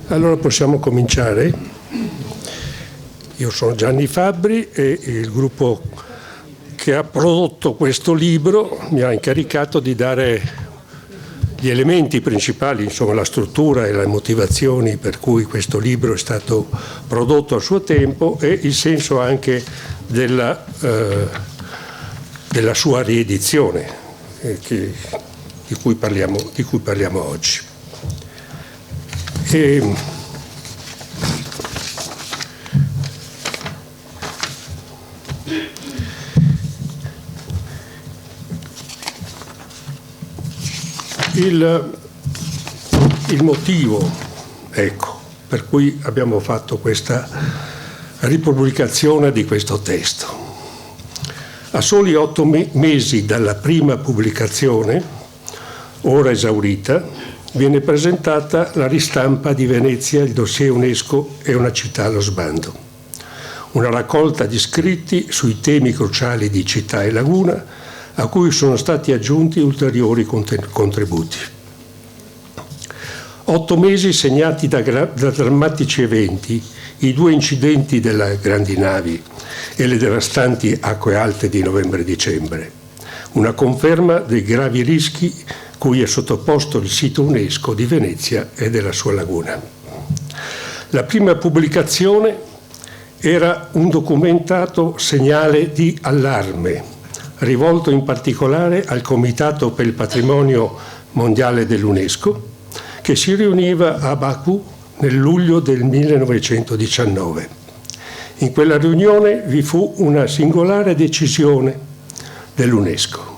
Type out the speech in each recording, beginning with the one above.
Allora possiamo cominciare. Io sono Gianni Fabbri e il gruppo che ha prodotto questo libro mi ha incaricato di dare gli elementi principali, insomma la struttura e le motivazioni per cui questo libro è stato prodotto a suo tempo e il senso anche della sua riedizione di cui parliamo oggi. Il motivo, per cui abbiamo fatto questa ripubblicazione di questo testo. A soli 8 mesi dalla prima pubblicazione, ora esaurita, viene presentata la ristampa di Venezia, il dossier UNESCO e una città allo sbando. Una raccolta di scritti sui temi cruciali di città e laguna, a cui sono stati aggiunti ulteriori contributi. 8 mesi segnati da drammatici eventi, i 2 incidenti delle grandi navi e le devastanti acque alte di novembre e dicembre. Una conferma dei gravi rischi cui è sottoposto il sito UNESCO di Venezia e della sua laguna. La prima pubblicazione era un documentato segnale di allarme, rivolto in particolare al Comitato per il Patrimonio Mondiale dell'UNESCO, che si riuniva a Baku nel luglio del 1919. In quella riunione vi fu una singolare decisione dell'UNESCO: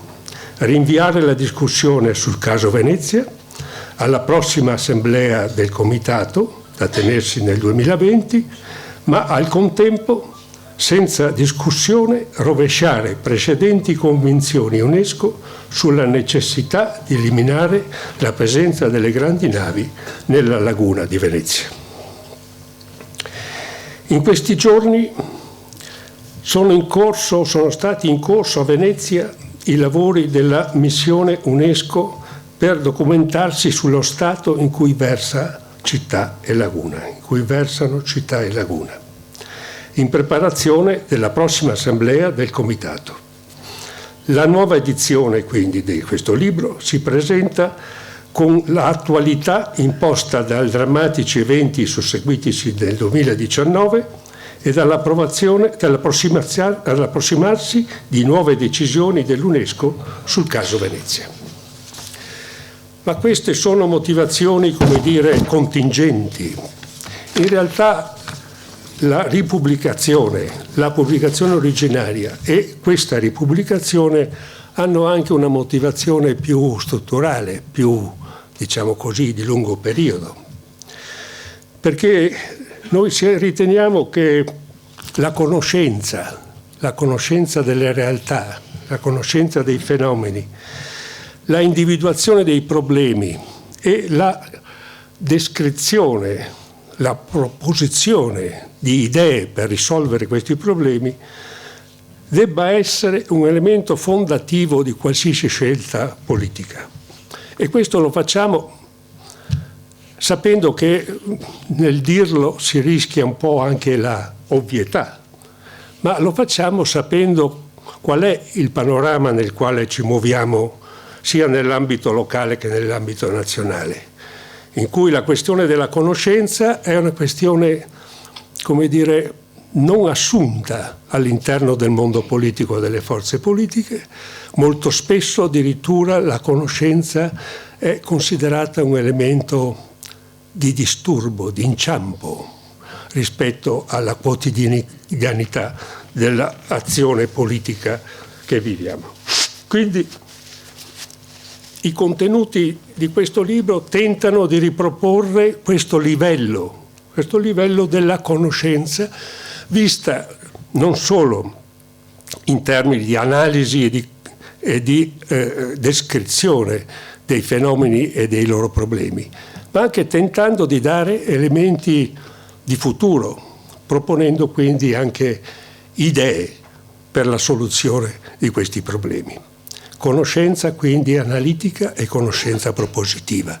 rinviare la discussione sul caso Venezia alla prossima assemblea del Comitato, da tenersi nel 2020, ma al contempo, senza discussione, rovesciare precedenti convinzioni UNESCO sulla necessità di eliminare la presenza delle grandi navi nella laguna di Venezia. In questi giorni sono stati in corso a Venezia i lavori della missione UNESCO per documentarsi sullo stato in cui versano città e laguna, in preparazione della prossima assemblea del Comitato. La nuova edizione, quindi, di questo libro si presenta con l'attualità imposta dai drammatici eventi susseguitisi nel 2019 e dall'approssimarsi di nuove decisioni dell'UNESCO sul caso Venezia. Ma queste sono motivazioni, contingenti. In realtà la pubblicazione originaria e questa ripubblicazione hanno anche una motivazione più strutturale, più, di lungo periodo. Perché noi riteniamo che la conoscenza delle realtà, la conoscenza dei fenomeni, la individuazione dei problemi e la descrizione, la proposizione di idee per risolvere questi problemi debba essere un elemento fondativo di qualsiasi scelta politica. E questo lo facciamo sapendo che nel dirlo si rischia un po' anche la ovvietà, ma lo facciamo sapendo qual è il panorama nel quale ci muoviamo sia nell'ambito locale che nell'ambito nazionale, in cui la questione della conoscenza è una questione, non assunta all'interno del mondo politico delle forze politiche. Molto spesso addirittura la conoscenza è considerata un elemento di disturbo, di inciampo rispetto alla quotidianità dell'azione politica che viviamo. Quindi i contenuti di questo libro tentano di riproporre questo livello della conoscenza, vista non solo in termini di analisi e di descrizione dei fenomeni e dei loro problemi, ma anche tentando di dare elementi di futuro, proponendo quindi anche idee per la soluzione di questi problemi. Conoscenza quindi analitica e conoscenza propositiva.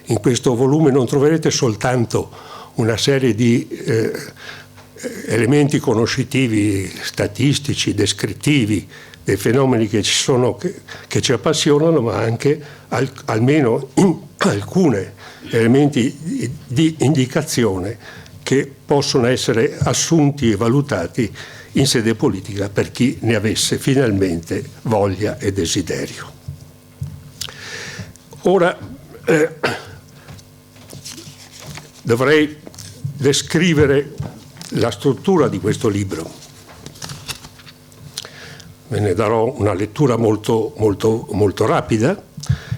In questo volume non troverete soltanto una serie di elementi conoscitivi, statistici, descrittivi dei fenomeni che ci sono, che ci appassionano, ma anche almeno alcuni elementi di indicazione che possono essere assunti e valutati in sede politica per chi ne avesse finalmente voglia e desiderio. Ora dovrei descrivere la struttura di questo libro. Ve ne darò una lettura molto rapida.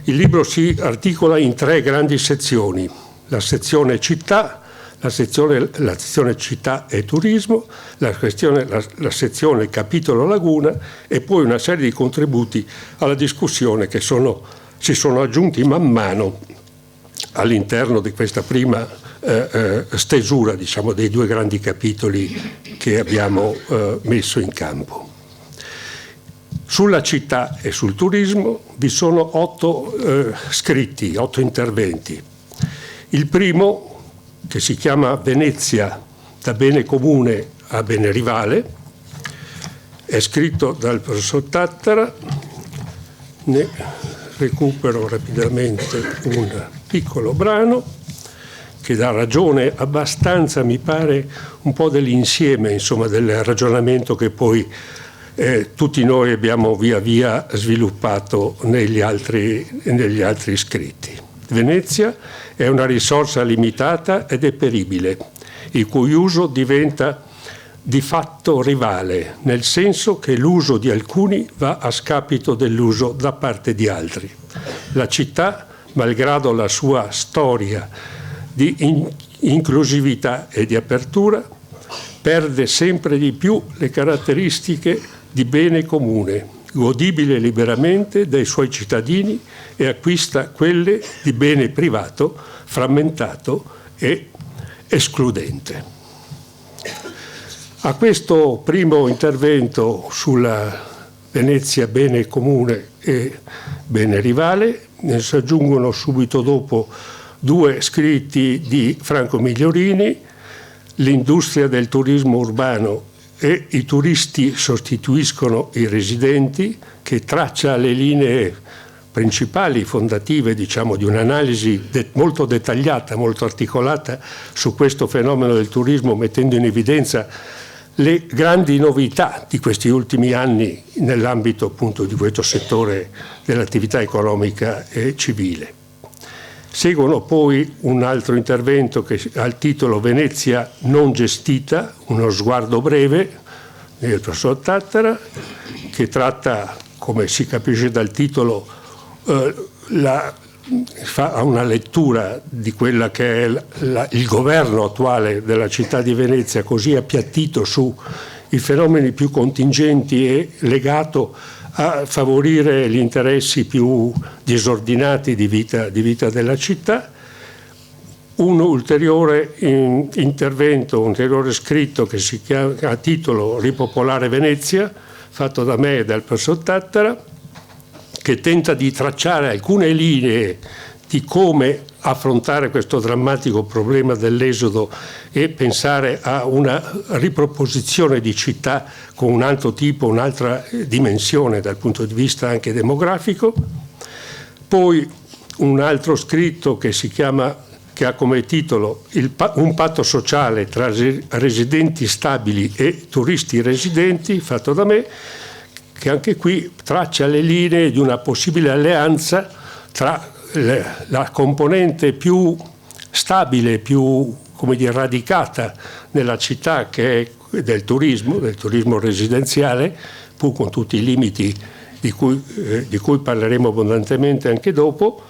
Il libro si articola in 3 grandi sezioni: la sezione città, la sezione città e turismo, la sezione capitolo laguna, e poi una serie di contributi alla discussione che si sono aggiunti man mano all'interno di questa prima stesura, diciamo, dei 2 grandi capitoli che abbiamo messo in campo. Sulla città e sul turismo vi sono 8 scritti, 8 interventi. Il primo, che si chiama Venezia da bene comune a bene rivale, è scritto dal professor Tattara. Ne recupero rapidamente un piccolo brano che dà ragione abbastanza, mi pare, un po' dell'insieme, insomma, del ragionamento che poi tutti noi abbiamo via via sviluppato negli altri scritti. Venezia è una risorsa limitata ed eperibile, il cui uso diventa di fatto rivale, nel senso che l'uso di alcuni va a scapito dell'uso da parte di altri. La città, malgrado la sua storia di inclusività e di apertura, perde sempre di più le caratteristiche di bene comune, godibile liberamente dai suoi cittadini, e acquista quelle di bene privato, frammentato e escludente. A questo primo intervento sulla Venezia bene comune e bene rivale ne si aggiungono subito dopo 2 scritti di Franco Migliorini, L'industria del turismo urbano e i turisti sostituiscono i residenti, che traccia le linee principali, fondative, diciamo, di un'analisi molto dettagliata, molto articolata su questo fenomeno del turismo, mettendo in evidenza le grandi novità di questi ultimi anni nell'ambito appunto di questo settore dell'attività economica e civile. Seguono poi un altro intervento che ha il titolo Venezia non gestita, uno sguardo breve, del professor Tattara, che tratta, come si capisce dal titolo, fa una lettura di quella che è il governo attuale della città di Venezia, così appiattito sui fenomeni più contingenti e legato a favorire gli interessi più disordinati di vita della città. Un ulteriore intervento, un ulteriore scritto che si chiama a titolo Ripopolare Venezia, fatto da me e dal professor Tattara, che tenta di tracciare alcune linee di come affrontare questo drammatico problema dell'esodo e pensare a una riproposizione di città con un altro tipo, un'altra dimensione dal punto di vista anche demografico. Poi un altro scritto che ha come titolo Un patto sociale tra residenti stabili e turisti residenti, fatto da me, che anche qui traccia le linee di una possibile alleanza tra la componente più stabile, più, come dire, radicata nella città, che è del turismo residenziale, pur con tutti i limiti di cui parleremo abbondantemente anche dopo,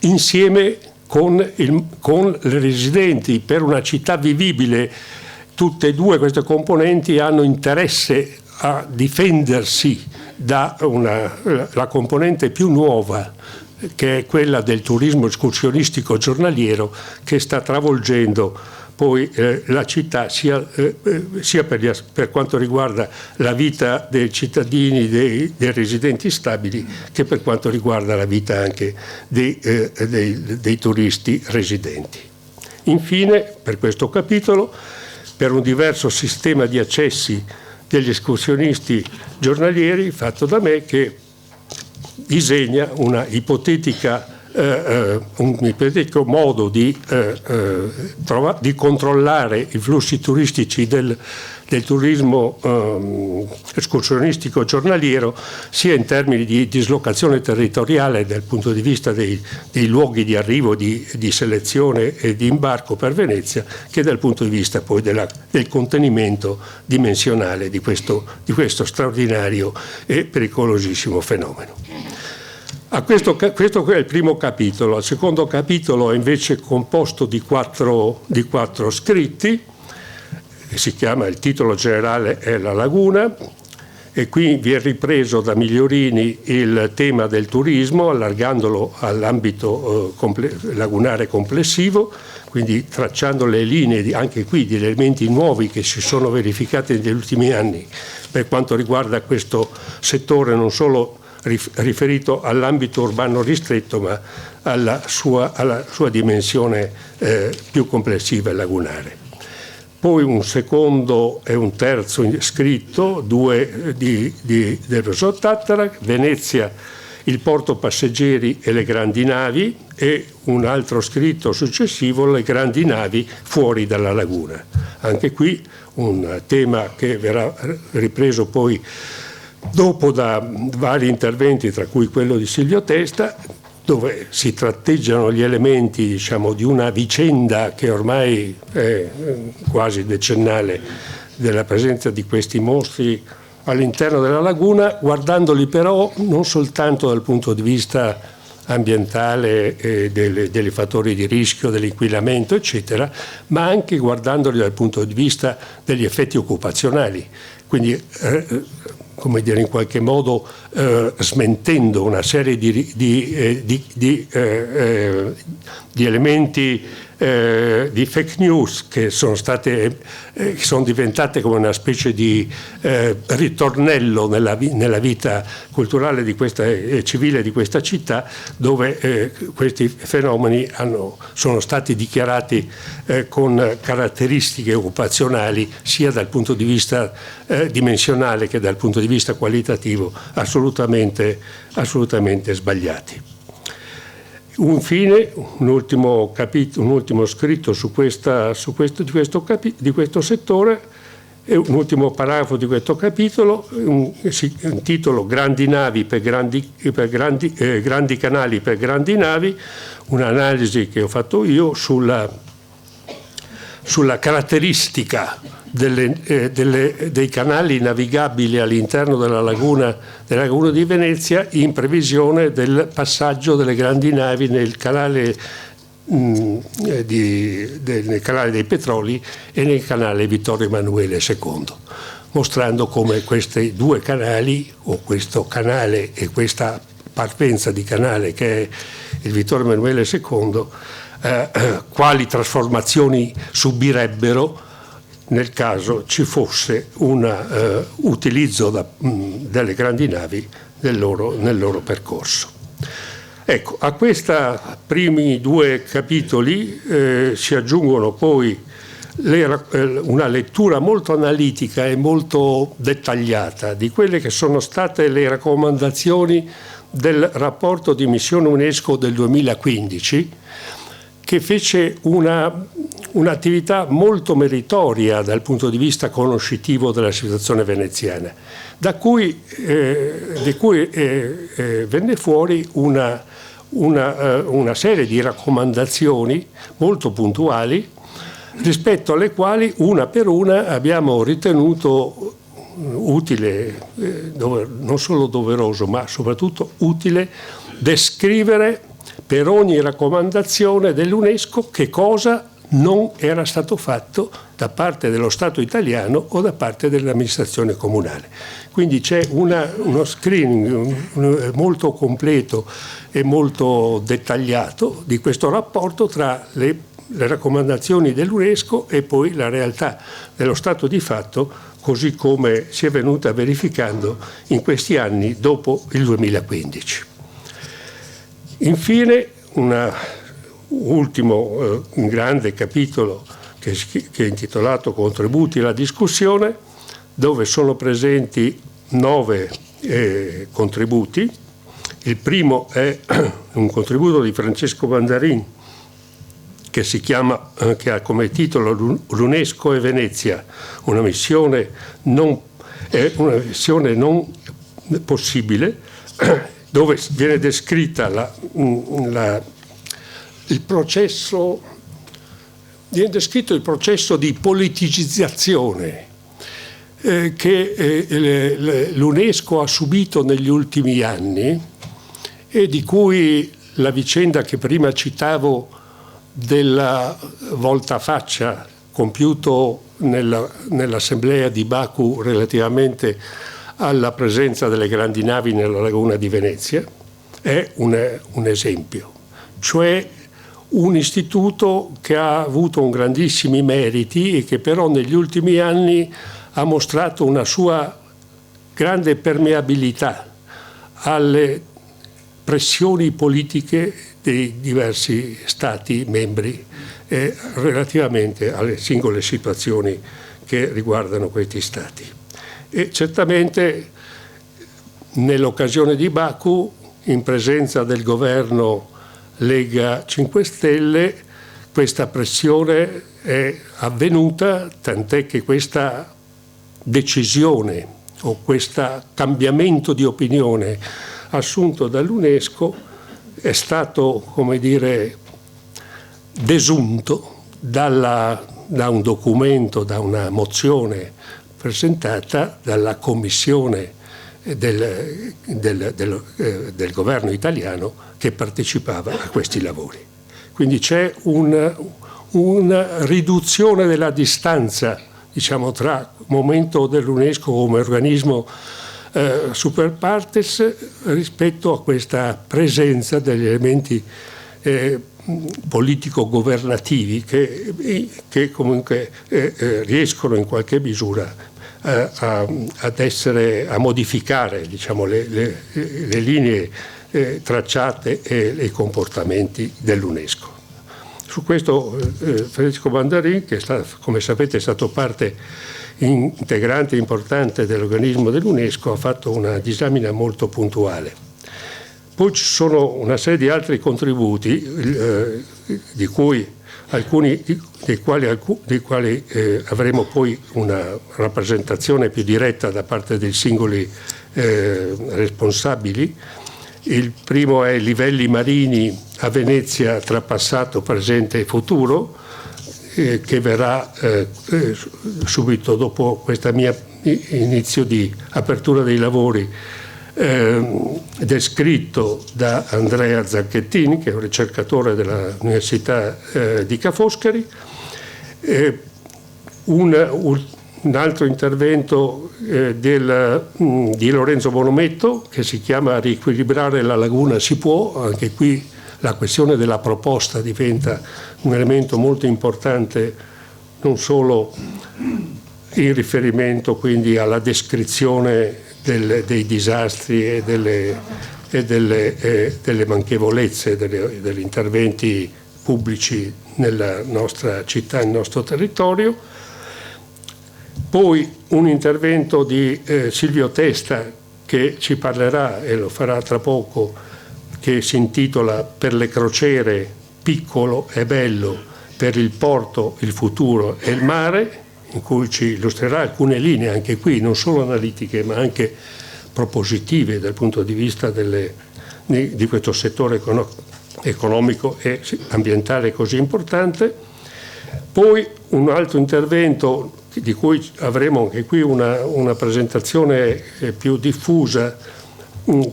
insieme con le residenti per una città vivibile. Tutte e 2 queste componenti hanno interesse a difendersi la componente più nuova, che è quella del turismo escursionistico giornaliero, che sta travolgendo poi la città sia per quanto riguarda la vita dei cittadini, dei residenti stabili, che per quanto riguarda la vita anche dei turisti residenti. Infine, per questo capitolo, per un diverso sistema di accessi degli escursionisti giornalieri fatto da me, che disegna un ipotetico modo di controllare i flussi turistici del turismo escursionistico giornaliero, sia in termini di dislocazione territoriale dal punto di vista dei luoghi di arrivo, di selezione e di imbarco per Venezia, che dal punto di vista poi del contenimento dimensionale di questo straordinario e pericolosissimo fenomeno. Questo è il primo capitolo. Il secondo capitolo è invece composto di quattro scritti. Si chiama, il titolo generale è La Laguna, e qui vi è ripreso da Migliorini il tema del turismo, allargandolo all'ambito lagunare complessivo, quindi tracciando le linee anche qui di elementi nuovi che si sono verificati negli ultimi anni per quanto riguarda questo settore, non solo riferito all'ambito urbano ristretto, ma alla sua dimensione più complessiva e lagunare. Poi un secondo e un terzo scritto, due del Resort Tattara, Venezia, il porto passeggeri e le grandi navi, e un altro scritto successivo, le grandi navi fuori dalla laguna. Anche qui un tema che verrà ripreso poi dopo da vari interventi, tra cui quello di Silvio Testa, dove si tratteggiano gli elementi, diciamo, di una vicenda che ormai è quasi decennale, della presenza di questi mostri all'interno della laguna, guardandoli però non soltanto dal punto di vista ambientale, dei fattori di rischio, dell'inquinamento, eccetera, ma anche guardandoli dal punto di vista degli effetti occupazionali. Quindi come dire, in qualche modo smentendo una serie di elementi di fake news che sono diventate come una specie di ritornello nella vita culturale e civile di questa città, dove questi fenomeni sono stati dichiarati con caratteristiche occupazionali sia dal punto di vista dimensionale che dal punto di vista qualitativo assolutamente sbagliati. Infine, un ultimo scritto di questo settore, e un ultimo paragrafo di questo capitolo, un titolo Grandi navi grandi canali per grandi navi, un'analisi che ho fatto io sulla caratteristica dei canali navigabili all'interno della laguna di Venezia, in previsione del passaggio delle grandi navi nel canale dei Petroli e nel canale Vittorio Emanuele II, mostrando come questi due canali, o questo canale e questa partenza di canale che è il Vittorio Emanuele II, quali trasformazioni subirebbero nel caso ci fosse un utilizzo delle grandi navi nel loro percorso. Ecco, a questi primi due capitoli si aggiungono poi una lettura molto analitica e molto dettagliata di quelle che sono state le raccomandazioni del rapporto di missione UNESCO del 2015, che fece un'attività molto meritoria dal punto di vista conoscitivo della situazione veneziana, da cui venne fuori una serie di raccomandazioni molto puntuali, rispetto alle quali una per una abbiamo ritenuto utile, non solo doveroso, ma soprattutto utile, descrivere per ogni raccomandazione dell'UNESCO che cosa non era stato fatto da parte dello Stato italiano o da parte dell'amministrazione comunale. Quindi c'è uno screening molto completo e molto dettagliato di questo rapporto tra le le raccomandazioni dell'UNESCO e poi la realtà dello stato di fatto, così come si è venuta verificando in questi anni dopo il 2015. Infine, un ultimo grande capitolo che è intitolato Contributi alla discussione, dove sono presenti 9 contributi. Il primo è un contributo di Francesco Mandarin che ha come titolo L'UNESCO e Venezia, una missione non possibile, dove viene descritta viene descritto il processo di politicizzazione che l'UNESCO ha subito negli ultimi anni e di cui la vicenda che prima citavo della voltafaccia compiuto nell'assemblea di Baku relativamente alla presenza delle grandi navi nella laguna di Venezia è un esempio, cioè un istituto che ha avuto grandissimi meriti e che però negli ultimi anni ha mostrato una sua grande permeabilità alle pressioni politiche dei diversi Stati membri relativamente alle singole situazioni che riguardano questi Stati. E certamente nell'occasione di Baku, in presenza del governo Lega 5 Stelle, questa pressione è avvenuta, tant'è che questa decisione o questo cambiamento di opinione assunto dall'UNESCO è stato, come dire, desunto da un documento, da una mozione presentata dalla Commissione del governo italiano che partecipava a questi lavori. Quindi c'è una riduzione della distanza, diciamo, tra il momento dell'UNESCO come organismo super partes rispetto a questa presenza degli elementi politico-governativi che comunque riescono in qualche misura a modificare, diciamo, le linee tracciate e i comportamenti dell'UNESCO. Su questo Francesco Mandarin, che come sapete è stato parte integrante e importante dell'organismo dell'UNESCO, ha fatto una disamina molto puntuale. Poi ci sono una serie di altri contributi, di cui alcuni dei quali avremo poi una rappresentazione più diretta da parte dei singoli responsabili. Il primo è Livelli marini a Venezia tra passato, presente e futuro, che verrà subito dopo questo mio inizio di apertura dei lavori, descritto da Andrea Zanchettini, che è un ricercatore dell'Università di Ca' Foscari. Un altro intervento di Lorenzo Bonometto, che si chiama Riequilibrare la laguna si può. Anche qui la questione della proposta diventa un elemento molto importante, non solo in riferimento quindi alla descrizione dei disastri e delle manchevolezze degli interventi pubblici nella nostra città, nel nostro territorio. Poi un intervento di Silvio Testa, che ci parlerà e lo farà tra poco, che si intitola Per le crociere, piccolo e bello, per il porto, il futuro e il mare, in cui ci illustrerà alcune linee, anche qui non solo analitiche ma anche propositive dal punto di vista di questo settore economico e ambientale così importante. Poi un altro intervento di cui avremo anche qui una presentazione più diffusa,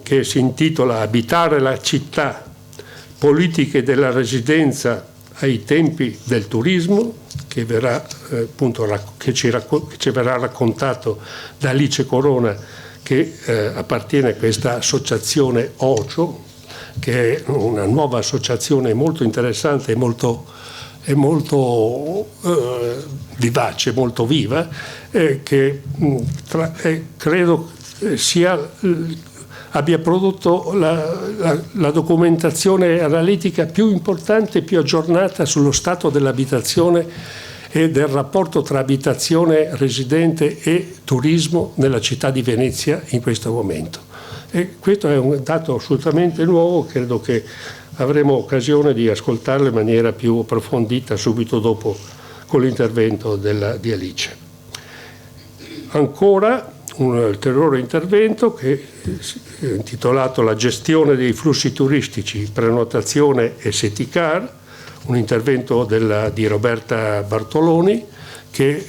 che si intitola Abitare la città, politiche della residenza ai tempi del turismo, che ci verrà raccontato da Alice Corona, che appartiene a questa associazione OCIO, che è una nuova associazione molto interessante e molto è molto vivace, molto viva, che credo abbia prodotto la documentazione analitica più importante e più aggiornata sullo stato dell'abitazione e del rapporto tra abitazione residente e turismo nella città di Venezia in questo momento. E questo è un dato assolutamente nuovo, credo che avremo occasione di ascoltarlo in maniera più approfondita subito dopo con l'intervento di Alice. Ancora un ulteriore intervento che è intitolato La gestione dei flussi turistici, prenotazione e City-Car, un intervento di Roberta Bartoloni che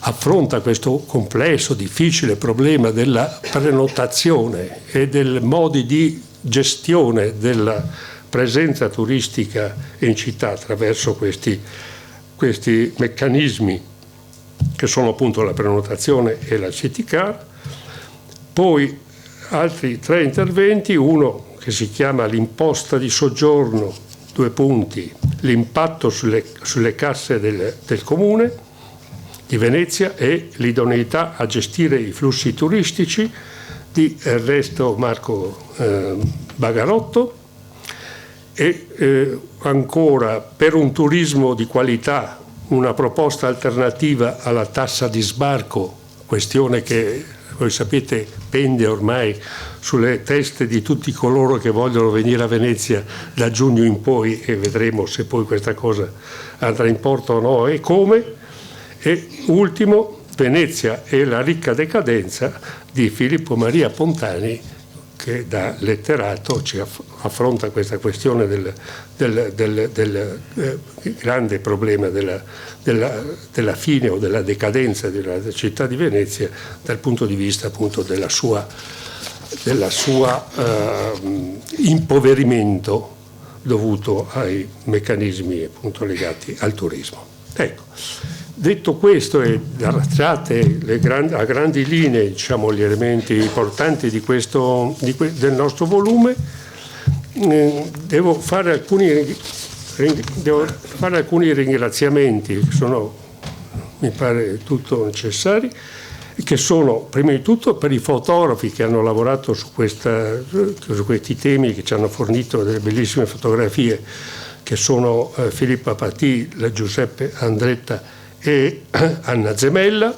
affronta questo complesso, difficile problema della prenotazione e del modi di gestione della presenza turistica in città attraverso questi meccanismi che sono appunto la prenotazione e la City-Car. Poi altri 3 interventi, uno che si chiama l'imposta di soggiorno, 2 punti, l'impatto sulle casse del Comune di Venezia e l'idoneità a gestire i flussi turistici di Ernesto Marco Bagarotto, e ancora per un turismo di qualità una proposta alternativa alla tassa di sbarco, questione che voi sapete pende ormai sulle teste di tutti coloro che vogliono venire a Venezia da giugno in poi, e vedremo se poi questa cosa andrà in porto o no e come. E ultimo, Venezia e la ricca decadenza di Filippo Maria Pontani, che da letterato ci affronta questa questione del grande problema della fine o della decadenza della città di Venezia dal punto di vista appunto della sua impoverimento dovuto ai meccanismi appunto legati al turismo. Ecco, detto questo e tracciate a grandi linee, diciamo, gli elementi importanti del nostro volume, devo fare alcuni ringraziamenti che sono, mi pare, tutto necessari, che sono prima di tutto per i fotografi che hanno lavorato su questi temi, che ci hanno fornito delle bellissime fotografie, che sono Filippa Patì, Giuseppe Andretta e Anna Zemella,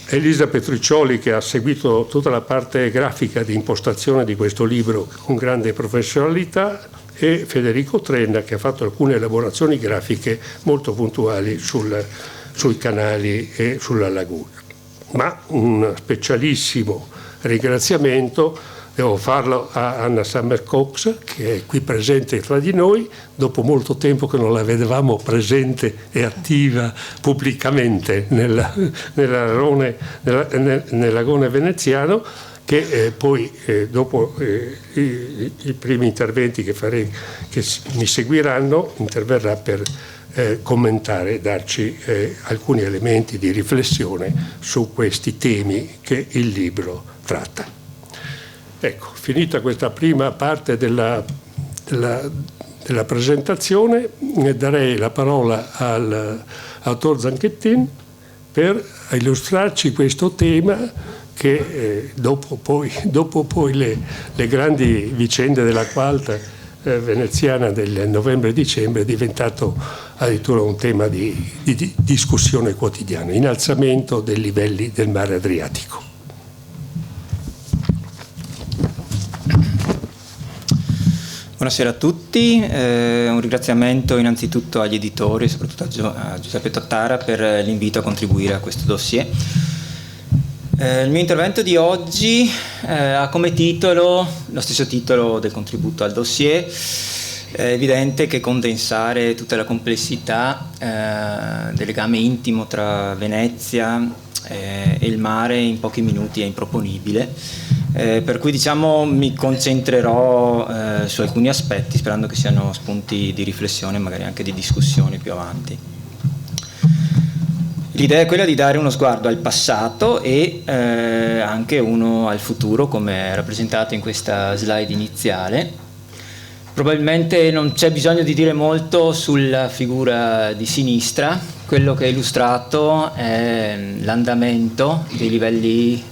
Elisa Petriccioli, che ha seguito tutta la parte grafica di impostazione di questo libro con grande professionalità, e Federico Trenna, che ha fatto alcune elaborazioni grafiche molto puntuali sui canali e sulla laguna. Ma un specialissimo ringraziamento devo farlo a Anna Summer Cox, che è qui presente tra di noi, dopo molto tempo che non la vedevamo presente e attiva pubblicamente nell'agone veneziano, che poi dopo i primi interventi che mi seguiranno, interverrà per commentare e darci alcuni elementi di riflessione su questi temi che il libro tratta. Ecco, finita questa prima parte della presentazione, darei la parola all'autor Zanchettin per illustrarci questo tema che dopo poi le grandi vicende della quarta veneziana del novembre-dicembre è diventato addirittura un tema di discussione quotidiana, innalzamento dei livelli del mare Adriatico. Buonasera a tutti, un ringraziamento innanzitutto agli editori, soprattutto a Giuseppe Tottara per l'invito a contribuire a questo dossier. Il mio intervento di oggi ha come titolo lo stesso titolo del contributo al dossier. È evidente che condensare tutta la complessità del legame intimo tra Venezia e il mare in pochi minuti è improponibile. Per cui mi concentrerò su alcuni aspetti, sperando che siano spunti di riflessione e magari anche di discussione più avanti. L'idea è quella di dare uno sguardo al passato e anche uno al futuro, come rappresentato in questa slide iniziale, Probabilmente non c'è bisogno di dire molto sulla figura di sinistra. Quello che è illustrato è l'andamento dei livelli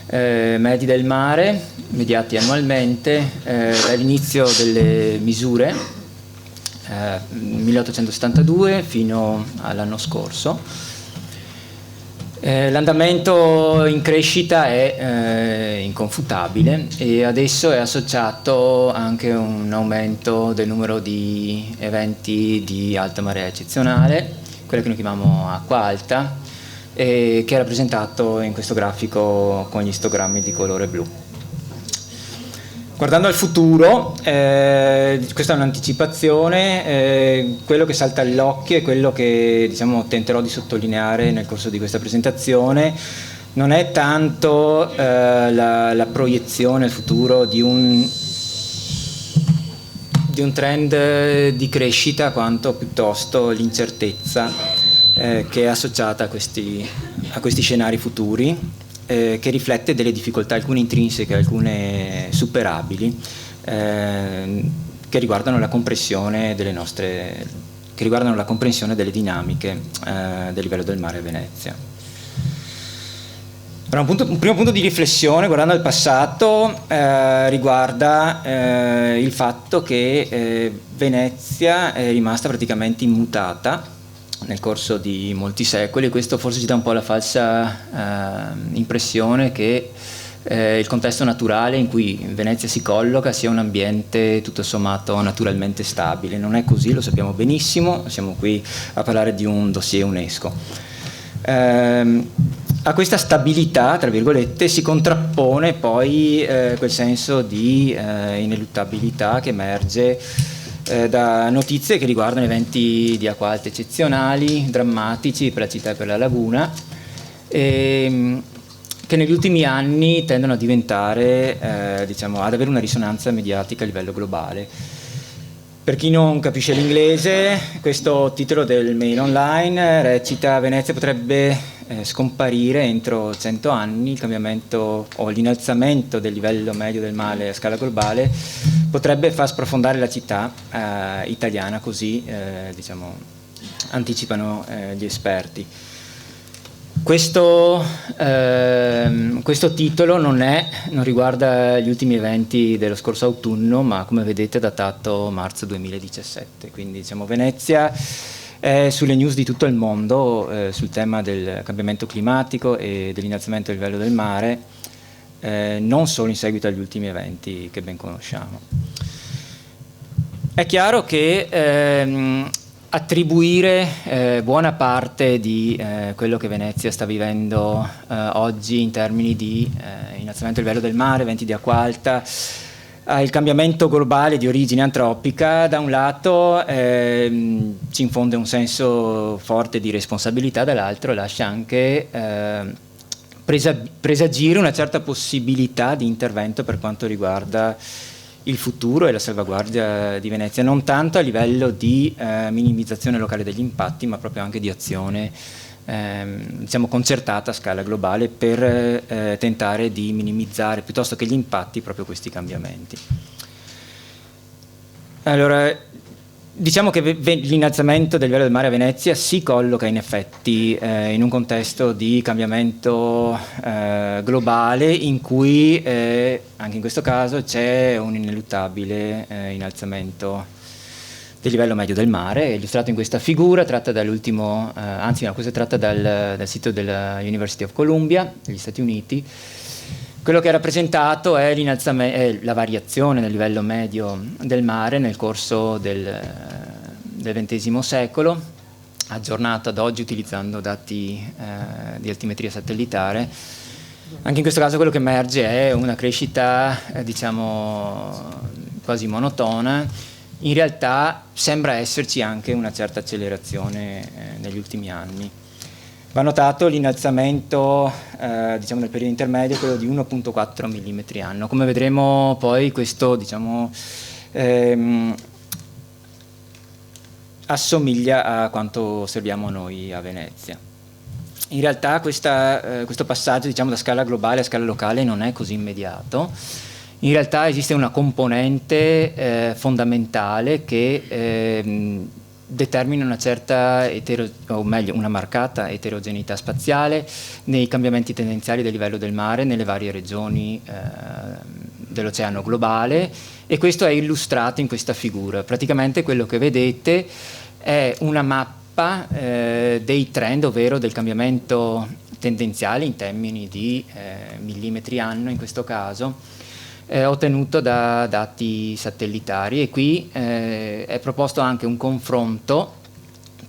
medi del mare, mediati annualmente, dall'inizio delle misure, 1872 fino all'anno scorso. L'andamento in crescita è inconfutabile e adesso è associato anche un aumento del numero di eventi di alta marea eccezionale, quella che noi chiamiamo acqua alta, che è rappresentato in questo grafico con gli istogrammi di colore blu. Guardando al futuro, questa è un'anticipazione, quello che salta all'occhio e quello che tenterò di sottolineare nel corso di questa presentazione non è tanto la proiezione al futuro di un trend di crescita, quanto piuttosto l'incertezza che è associata a questi scenari futuri, che riflette delle difficoltà, alcune intrinseche, alcune superabili, che riguardano la comprensione delle dinamiche del livello del mare a Venezia. Allora, un primo punto di riflessione, guardando al passato, riguarda il fatto che Venezia è rimasta praticamente immutata nel corso di molti secoli, e questo forse ci dà un po' la falsa impressione che il contesto naturale in cui Venezia si colloca sia un ambiente tutto sommato naturalmente stabile. Non è così, lo sappiamo benissimo, siamo qui a parlare di un dossier UNESCO. A questa stabilità, tra virgolette, si contrappone poi quel senso di ineluttabilità che emerge da notizie che riguardano eventi di acqua alta eccezionali, drammatici per la città e per la laguna, che negli ultimi anni tendono a diventare, ad avere una risonanza mediatica a livello globale. Per chi non capisce l'inglese, questo titolo del Mail Online recita: Venezia potrebbe scomparire entro 100 anni, il cambiamento o l'innalzamento del livello medio del mare a scala globale potrebbe far sprofondare la città italiana, così anticipano gli esperti. Questo titolo non riguarda gli ultimi eventi dello scorso autunno, ma come vedete è datato marzo 2017, quindi Venezia è sulle news di tutto il mondo sul tema del cambiamento climatico e dell'innalzamento del livello del mare, non solo in seguito agli ultimi eventi che ben conosciamo. È chiaro che attribuire buona parte di quello che Venezia sta vivendo oggi in termini di innalzamento del livello del mare, eventi di acqua alta, il cambiamento globale di origine antropica, da un lato ci infonde un senso forte di responsabilità, dall'altro lascia anche presagire una certa possibilità di intervento per quanto riguarda il futuro e la salvaguardia di Venezia, non tanto a livello di minimizzazione locale degli impatti, ma proprio anche di azione concertata a scala globale per tentare di minimizzare piuttosto che gli impatti proprio questi cambiamenti. Allora, diciamo che l'innalzamento del livello del mare a Venezia si colloca in effetti in un contesto di cambiamento globale in cui anche in questo caso c'è un ineluttabile innalzamento del livello medio del mare, illustrato in questa figura, tratta dall'ultimo, questa è tratta dal sito della University of Columbia, degli Stati Uniti. Quello che è rappresentato è la variazione del livello medio del mare nel corso del XX secolo, aggiornato ad oggi utilizzando dati di altimetria satellitare. Anche in questo caso quello che emerge è una crescita, quasi monotona. In realtà sembra esserci anche una certa accelerazione negli ultimi anni. Va notato l'innalzamento nel periodo intermedio, quello di 1,4 mm anno. Come vedremo poi questo assomiglia a quanto osserviamo noi a Venezia. In realtà questo passaggio da scala globale a scala locale non è così immediato. In realtà esiste una componente fondamentale che determina una certa o meglio una marcata eterogeneità spaziale nei cambiamenti tendenziali del livello del mare nelle varie regioni dell'oceano globale, e questo è illustrato in questa figura. Praticamente quello che vedete è una mappa dei trend, ovvero del cambiamento tendenziale in termini di millimetri anno in questo caso, ottenuto da dati satellitari, e qui è proposto anche un confronto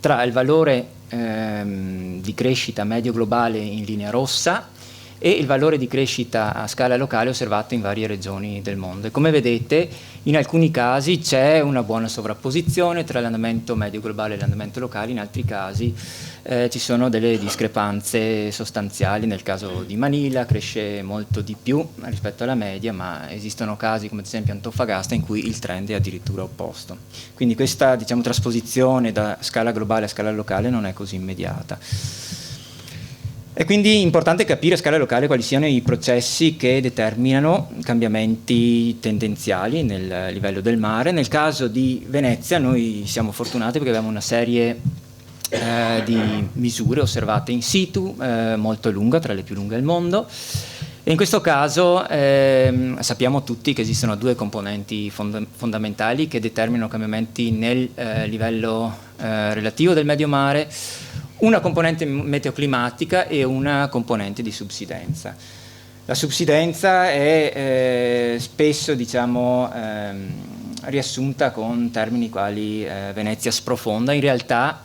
tra il valore di crescita medio globale in linea rossa e il valore di crescita a scala locale osservato in varie regioni del mondo. E come vedete, in alcuni casi c'è una buona sovrapposizione tra l'andamento medio globale e l'andamento locale, in altri casi ci sono delle discrepanze sostanziali. Nel caso di Manila cresce molto di più rispetto alla media, ma esistono casi come ad esempio Antofagasta in cui il trend è addirittura opposto. Quindi questa, diciamo, trasposizione da scala globale a scala locale non è così immediata. È quindi importante capire a scala locale quali siano i processi che determinano cambiamenti tendenziali nel livello del mare. Nel caso di Venezia noi siamo fortunati perché abbiamo una serie di misure osservate in situ, molto lunga, tra le più lunghe al mondo, e in questo caso sappiamo tutti che esistono due componenti fondamentali che determinano cambiamenti nel livello relativo del medio mare: una componente meteoclimatica e una componente di subsidenza. La subsidenza è spesso, diciamo, riassunta con termini quali Venezia sprofonda. In realtà,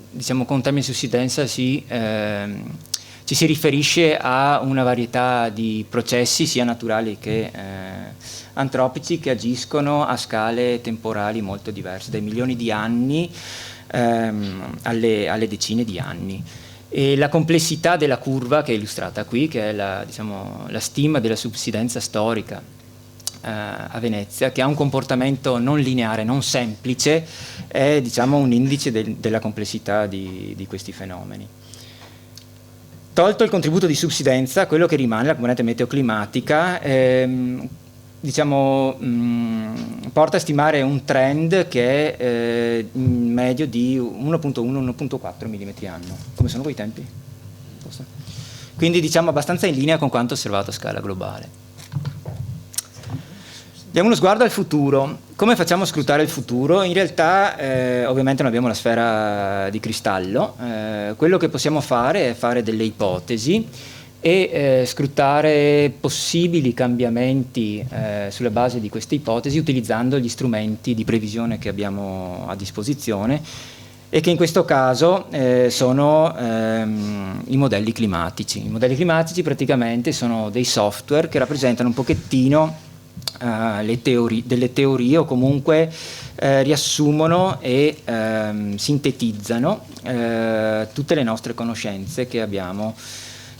diciamo, con termini di subsidenza ci si riferisce a una varietà di processi, sia naturali che antropici, che agiscono a scale temporali molto diverse, dai milioni di anni alle decine di anni. E la complessità della curva che è illustrata qui, che è diciamo, la stima della subsidenza storica a Venezia, che ha un comportamento non lineare, non semplice, è, diciamo, un indice della complessità di questi fenomeni. Tolto il contributo di subsidenza, quello che rimane, la componente meteoclimatica, diciamo, porta a stimare un trend che è in medio di 1.1-1.4 mm anno. Come sono quei tempi? Quindi, diciamo, abbastanza in linea con quanto osservato a scala globale. Diamo uno sguardo al futuro. Come facciamo a scrutare il futuro? In realtà ovviamente non abbiamo la sfera di cristallo, quello che possiamo fare è fare delle ipotesi e scrutare possibili cambiamenti sulla base di queste ipotesi utilizzando gli strumenti di previsione che abbiamo a disposizione, e che in questo caso sono i modelli climatici. I modelli climatici praticamente sono dei software che rappresentano un pochettino delle teorie, o comunque riassumono e sintetizzano tutte le nostre conoscenze che abbiamo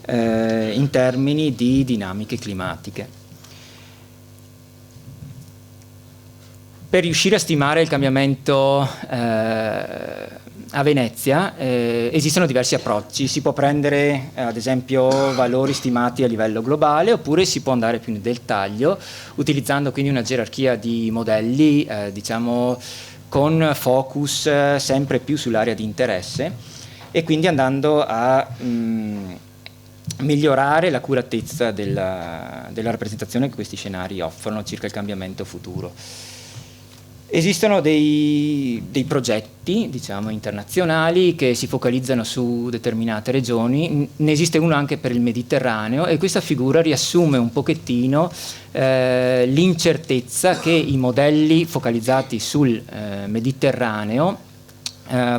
in termini di dinamiche climatiche. Per riuscire a stimare il cambiamento a Venezia esistono diversi approcci. Si può prendere ad esempio valori stimati a livello globale, oppure si può andare più nel dettaglio utilizzando quindi una gerarchia di modelli diciamo con focus sempre più sull'area di interesse, e quindi andando a migliorare l'accuratezza della rappresentazione che questi scenari offrono circa il cambiamento futuro. Esistono dei progetti, diciamo, internazionali che si focalizzano su determinate regioni. Ne esiste uno anche per il Mediterraneo, e questa figura riassume un pochettino l'incertezza che i modelli focalizzati sul Mediterraneo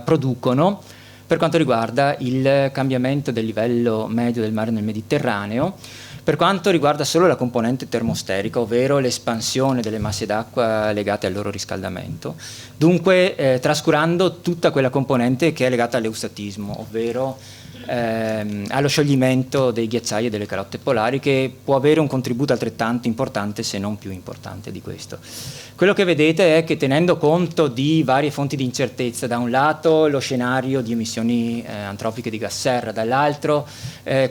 producono per quanto riguarda il cambiamento del livello medio del mare nel Mediterraneo, per quanto riguarda solo la componente termosterica, ovvero l'espansione delle masse d'acqua legate al loro riscaldamento, dunque trascurando tutta quella componente che è legata all'eustatismo, ovvero allo scioglimento dei ghiacciai e delle calotte polari, che può avere un contributo altrettanto importante, se non più importante di questo. Quello che vedete è che, tenendo conto di varie fonti di incertezza, da un lato lo scenario di emissioni antropiche di gas serra, dall'altro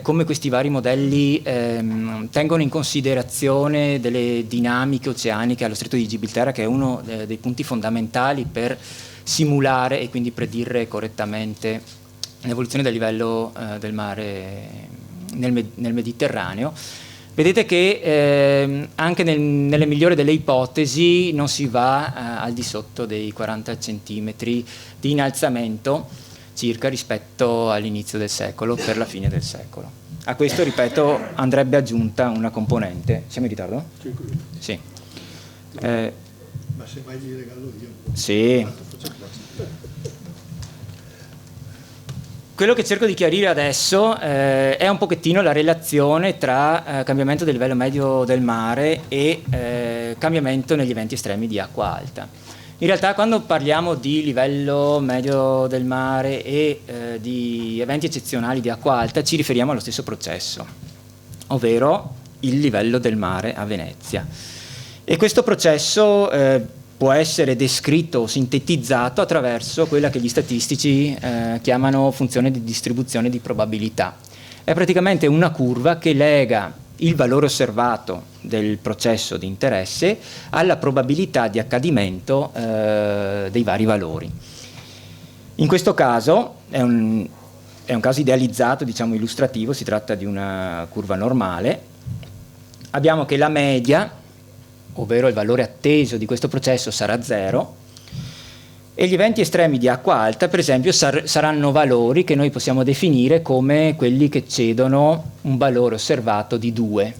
come questi vari modelli tengono in considerazione delle dinamiche oceaniche allo Stretto di Gibilterra, che è uno dei punti fondamentali per simulare e quindi predire correttamente l'evoluzione del livello del mare nel Mediterraneo. Vedete che anche nelle migliori delle ipotesi non si va al di sotto dei 40 centimetri di innalzamento circa rispetto all'inizio del secolo, per la fine del secolo. A questo, ripeto, andrebbe aggiunta una componente. Siamo in ritardo? 5 minuti. Sì. Ma se mai gli regalo io. Sì. Quello che cerco di chiarire adesso è un pochettino la relazione tra cambiamento del livello medio del mare e cambiamento negli eventi estremi di acqua alta. In realtà, quando parliamo di livello medio del mare e di eventi eccezionali di acqua alta, ci riferiamo allo stesso processo, ovvero il livello del mare a Venezia. E questo processo può essere descritto o sintetizzato attraverso quella che gli statistici chiamano funzione di distribuzione di probabilità. È praticamente una curva che lega il valore osservato del processo di interesse alla probabilità di accadimento dei vari valori. In questo caso è un caso idealizzato, diciamo illustrativo, si tratta di una curva normale. Abbiamo che la media, ovvero il valore atteso di questo processo, sarà 0, e gli eventi estremi di acqua alta, per esempio, saranno valori che noi possiamo definire come quelli che eccedono un valore osservato di 2,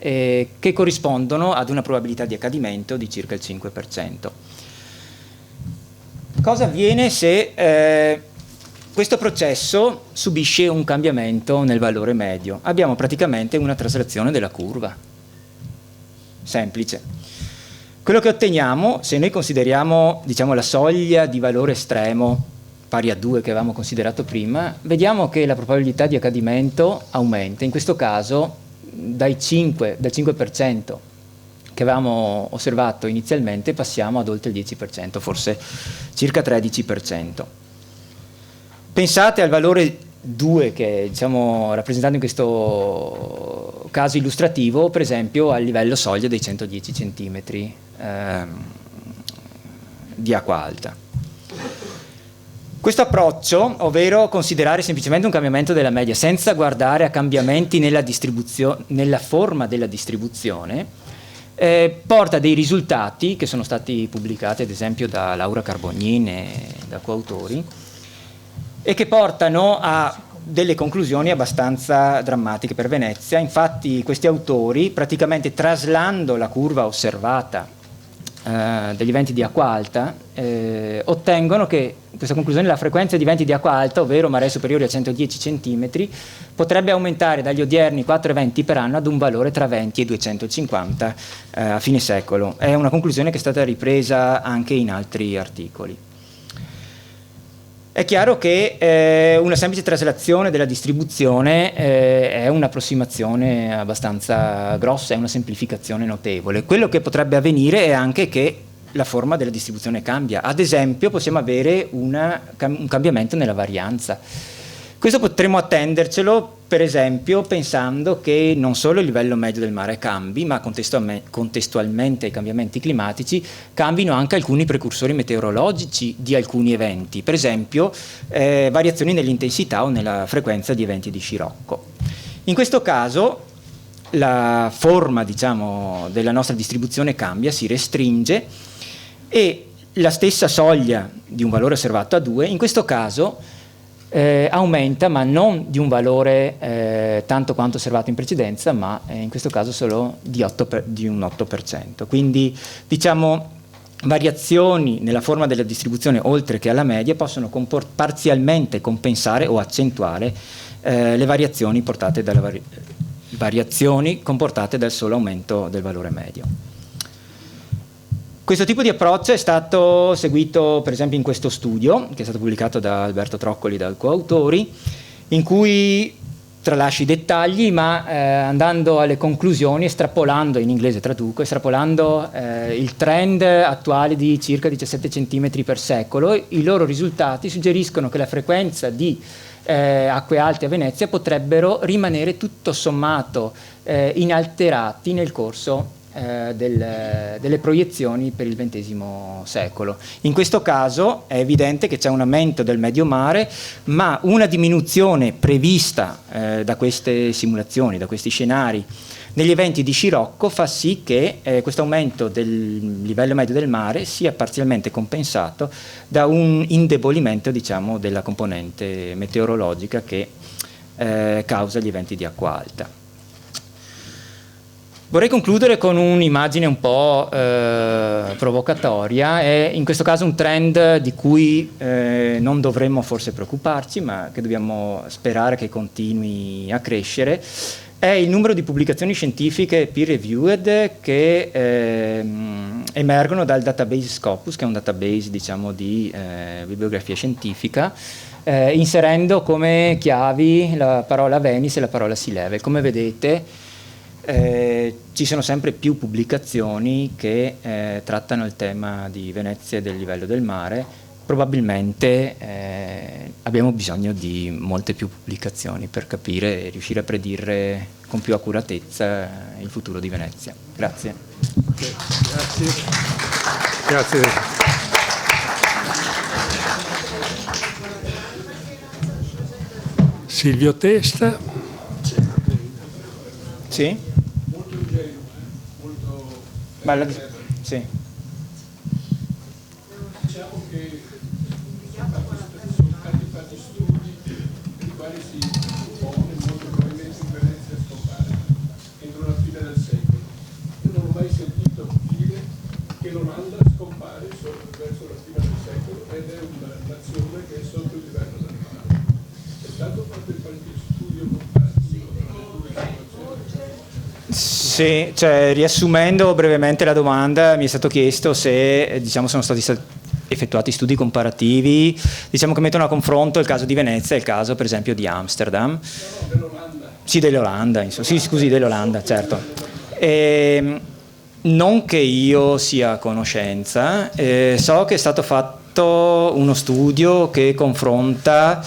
che corrispondono ad una probabilità di accadimento di circa il 5%. Cosa avviene se questo processo subisce un cambiamento nel valore medio? Abbiamo praticamente una traslazione della curva. Semplice. Quello che otteniamo, se noi consideriamo, diciamo, la soglia di valore estremo pari a 2 che avevamo considerato prima, vediamo che la probabilità di accadimento aumenta. In questo caso dal 5% che avevamo osservato inizialmente passiamo ad oltre il 10%, forse circa 13%. Pensate al valore 2 che è, diciamo, rappresentato in questo caso illustrativo, per esempio al livello soglia dei 110 centimetri di acqua alta. Questo approccio, ovvero considerare semplicemente un cambiamento della media senza guardare a cambiamenti nella forma della distribuzione, porta dei risultati che sono stati pubblicati ad esempio da Laura Carbognin e da coautori, e che portano a delle conclusioni abbastanza drammatiche per Venezia. Infatti questi autori, praticamente traslando la curva osservata degli eventi di acqua alta, ottengono che questa conclusione, la frequenza di eventi di acqua alta, ovvero maree superiori a 110 cm, potrebbe aumentare dagli odierni 4 eventi per anno ad un valore tra 20 e 250 a fine secolo. È una conclusione che è stata ripresa anche in altri articoli. È chiaro che una semplice traslazione della distribuzione è un'approssimazione abbastanza grossa, è una semplificazione notevole. Quello che potrebbe avvenire è anche che la forma della distribuzione cambia. Ad esempio possiamo avere un cambiamento nella varianza. Questo potremmo attendercelo, per esempio, pensando che non solo il livello medio del mare cambi, ma contestualmente ai cambiamenti climatici cambino anche alcuni precursori meteorologici di alcuni eventi, per esempio variazioni nell'intensità o nella frequenza di eventi di scirocco. In questo caso la forma, diciamo, della nostra distribuzione cambia, si restringe, e la stessa soglia di un valore osservato a 2, in questo caso aumenta, ma non di un valore tanto quanto osservato in precedenza, ma in questo caso solo di un 8%. Quindi, diciamo, variazioni nella forma della distribuzione oltre che alla media possono parzialmente compensare o accentuare le variazioni comportate dal solo aumento del valore medio. Questo tipo di approccio è stato seguito per esempio in questo studio, che è stato pubblicato da Alberto Troccoli e dai coautori, in cui tralascio i dettagli, ma andando alle conclusioni, estrapolando, in inglese traduco, estrapolando il trend attuale di circa 17 cm per secolo, i loro risultati suggeriscono che la frequenza di acque alte a Venezia potrebbero rimanere tutto sommato inalterati nel corso delle proiezioni per il XX secolo. In questo caso è evidente che c'è un aumento del medio mare, ma una diminuzione prevista da queste simulazioni, da questi scenari negli eventi di Scirocco fa sì che questo aumento del livello medio del mare sia parzialmente compensato da un indebolimento, diciamo, della componente meteorologica che causa gli eventi di acqua alta. Vorrei concludere con un'immagine un po' provocatoria, è in questo caso un trend di cui non dovremmo forse preoccuparci, ma che dobbiamo sperare che continui a crescere, è il numero di pubblicazioni scientifiche peer-reviewed che emergono dal database Scopus, che è un database, diciamo, di bibliografia scientifica, inserendo come chiavi la parola Venice e la parola Sea Level. Come vedete, ci sono sempre più pubblicazioni che trattano il tema di Venezia e del livello del mare. Probabilmente abbiamo bisogno di molte più pubblicazioni per capire e riuscire a predire con più accuratezza il futuro di Venezia. Grazie. Grazie. Grazie. Silvio Testa. Sì? Sì. Diciamo che sono stati fatti studi di quali si suppone molto probabilmente in Venezia scompare entro la fine del secolo. Io non ho mai sentito dire che l'Olanda scompare solo verso la fine del secolo ed è una nazione che è sotto il livello del mare. È stato fatto qualche studio comparativo tra le due situazioni? Sì, cioè, riassumendo brevemente la domanda, mi è stato chiesto se, diciamo, sono stati effettuati studi comparativi, diciamo, che mettono a confronto il caso di Venezia e il caso, per esempio, di Amsterdam. No, dell'Olanda. Sì, dell'Olanda, insomma. Sì, scusi, dell'Olanda, certo. Non che io sia a conoscenza, so che è stato fatto uno studio che confronta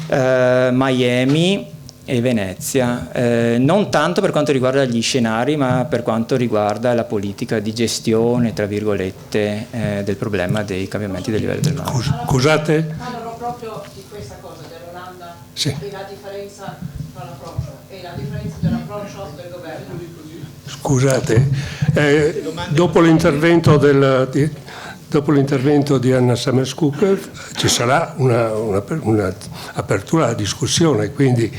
Miami e Venezia, non tanto per quanto riguarda gli scenari, ma per quanto riguarda la politica di gestione, tra virgolette, del problema dei cambiamenti del livello del mare. Scusate? Parlano proprio di questa cosa dell'Olanda, Sì. e la differenza tra l'approccio e la differenza dell'approccio del governo. Scusate, dopo l'intervento di Anna Summers-Cooper ci sarà un'apertura alla discussione, quindi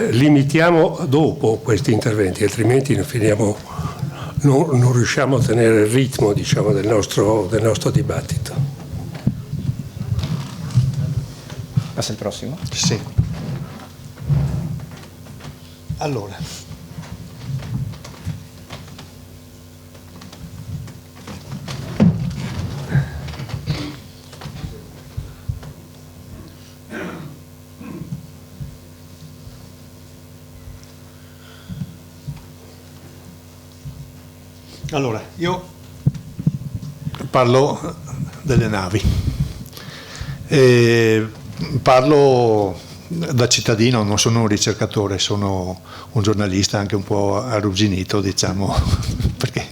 limitiamo dopo questi interventi, altrimenti non riusciamo a tenere il ritmo, diciamo, del nostro dibattito. Passa il prossimo? Sì. Allora. Allora, io parlo delle navi, parlo da cittadino, non sono un ricercatore, sono un giornalista anche un po' arrugginito, diciamo, perché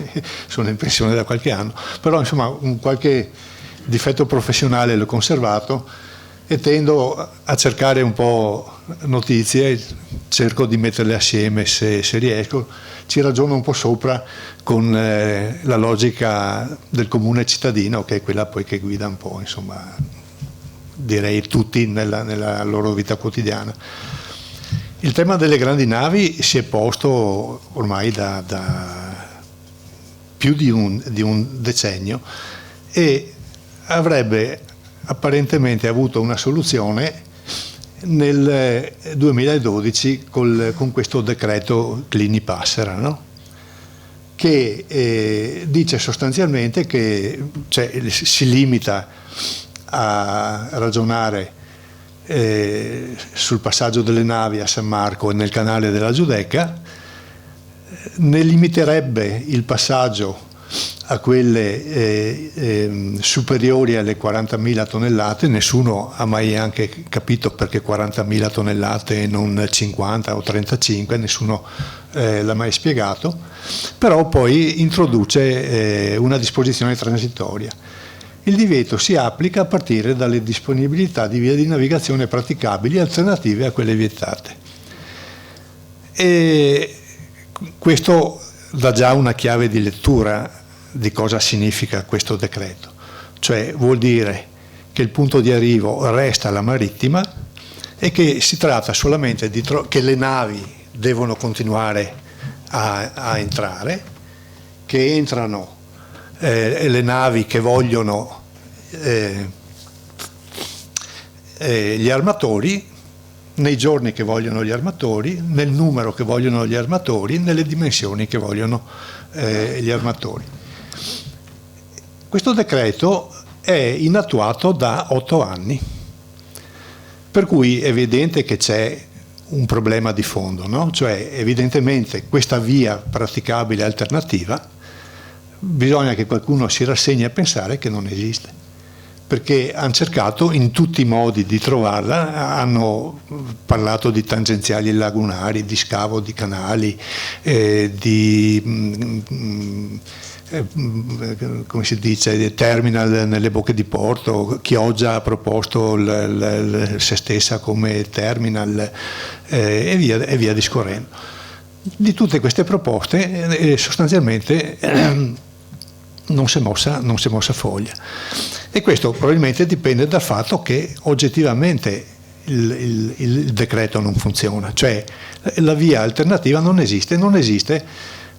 sono in pensione da qualche anno, però insomma qualche difetto professionale l'ho conservato e tendo a cercare un po' notizie, cerco di metterle assieme se riesco, ci ragiono un po' sopra con la logica del comune cittadino, che è quella poi che guida un po', insomma, direi tutti nella loro vita quotidiana. Il tema delle grandi navi si è posto ormai da più di un decennio e avrebbe apparentemente avuto una soluzione nel 2012 con questo decreto Clini-Passera, no? Che dice sostanzialmente che si limita a ragionare sul passaggio delle navi a San Marco e nel canale della Giudecca, ne limiterebbe il passaggio a quelle superiori alle 40.000 tonnellate. Nessuno ha mai anche capito perché 40.000 tonnellate e non 50 o 35, nessuno l'ha mai spiegato, però poi introduce una disposizione transitoria. Il divieto si applica a partire dalle disponibilità di vie di navigazione praticabili alternative a quelle vietate. E questo dà già una chiave di lettura di cosa significa questo decreto, cioè vuol dire che il punto di arrivo resta la marittima e che si tratta solamente che le navi devono continuare a entrare, che entrano le navi che vogliono gli armatori, nei giorni che vogliono gli armatori, nel numero che vogliono gli armatori, nelle dimensioni che vogliono gli armatori. Questo decreto è inattuato da 8 anni, per cui è evidente che c'è un problema di fondo, no? Cioè evidentemente questa via praticabile alternativa bisogna che qualcuno si rassegni a pensare che non esiste, perché hanno cercato in tutti i modi di trovarla, hanno parlato di tangenziali lagunari, di scavo di canali, come si dice, terminal nelle bocche di porto. Chioggia ha proposto se stessa come terminal e via discorrendo. Di tutte queste proposte sostanzialmente non si è mossa foglia, e questo probabilmente dipende dal fatto che oggettivamente il decreto non funziona, cioè la via alternativa non esiste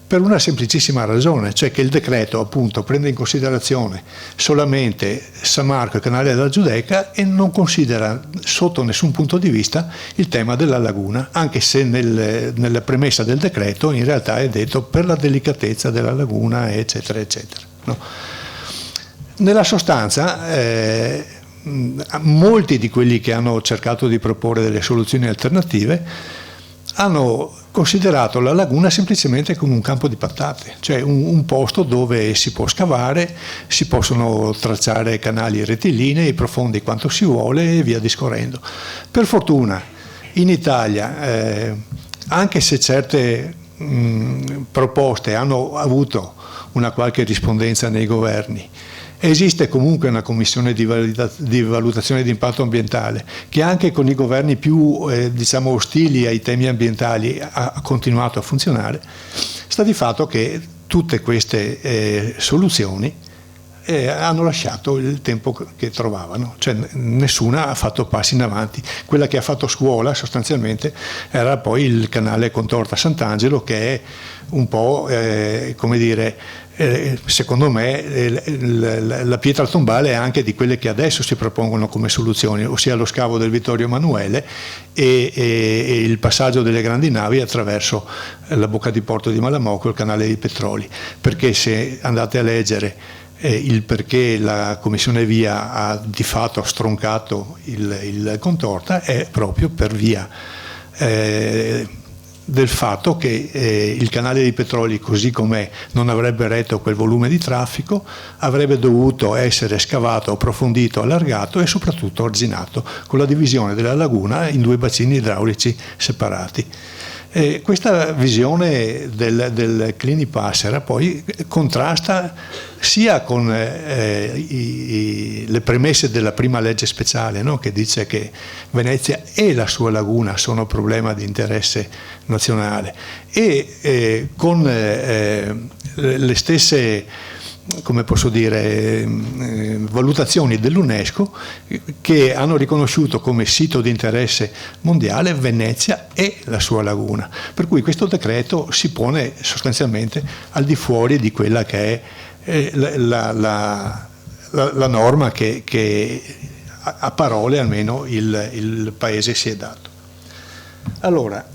per una semplicissima ragione, cioè che il decreto appunto prende in considerazione solamente San Marco e il canale della Giudecca e non considera sotto nessun punto di vista il tema della laguna, anche se nella premessa del decreto in realtà è detto per la delicatezza della laguna, eccetera eccetera, no? Nella sostanza molti di quelli che hanno cercato di proporre delle soluzioni alternative hanno considerato la laguna semplicemente come un campo di patate, cioè un posto dove si può scavare, si possono tracciare canali rettilinei, profondi quanto si vuole e via discorrendo. Per fortuna in Italia, anche se certe proposte hanno avuto una qualche rispondenza nei governi, esiste comunque una commissione di valutazione di impatto ambientale che anche con i governi più ostili ai temi ambientali ha continuato a funzionare. Sta di fatto che tutte queste soluzioni hanno lasciato il tempo che trovavano, cioè nessuna ha fatto passi in avanti. Quella che ha fatto scuola sostanzialmente era poi il canale Contorta Sant'Angelo, che è un po' come dire, secondo me la pietra tombale è anche di quelle che adesso si propongono come soluzioni, ossia lo scavo del Vittorio Emanuele e il passaggio delle grandi navi attraverso la bocca di porto di Malamocco, il canale dei Petroli, perché se andate a leggere il perché la Commissione Via ha di fatto stroncato il Contorta è proprio per via del fatto che il canale dei Petroli, così com'è, non avrebbe retto quel volume di traffico, avrebbe dovuto essere scavato, approfondito, allargato e soprattutto arginato, con la divisione della laguna in 2 bacini idraulici separati. Questa visione del Clini Passera poi contrasta sia con le premesse della prima legge speciale, no? Che dice che Venezia e la sua laguna sono problema di interesse nazionale, e con le stesse, come posso dire, valutazioni dell'UNESCO che hanno riconosciuto come sito di interesse mondiale Venezia e la sua laguna. Per cui questo decreto si pone sostanzialmente al di fuori di quella che è la norma che a parole almeno il Paese si è dato. Allora,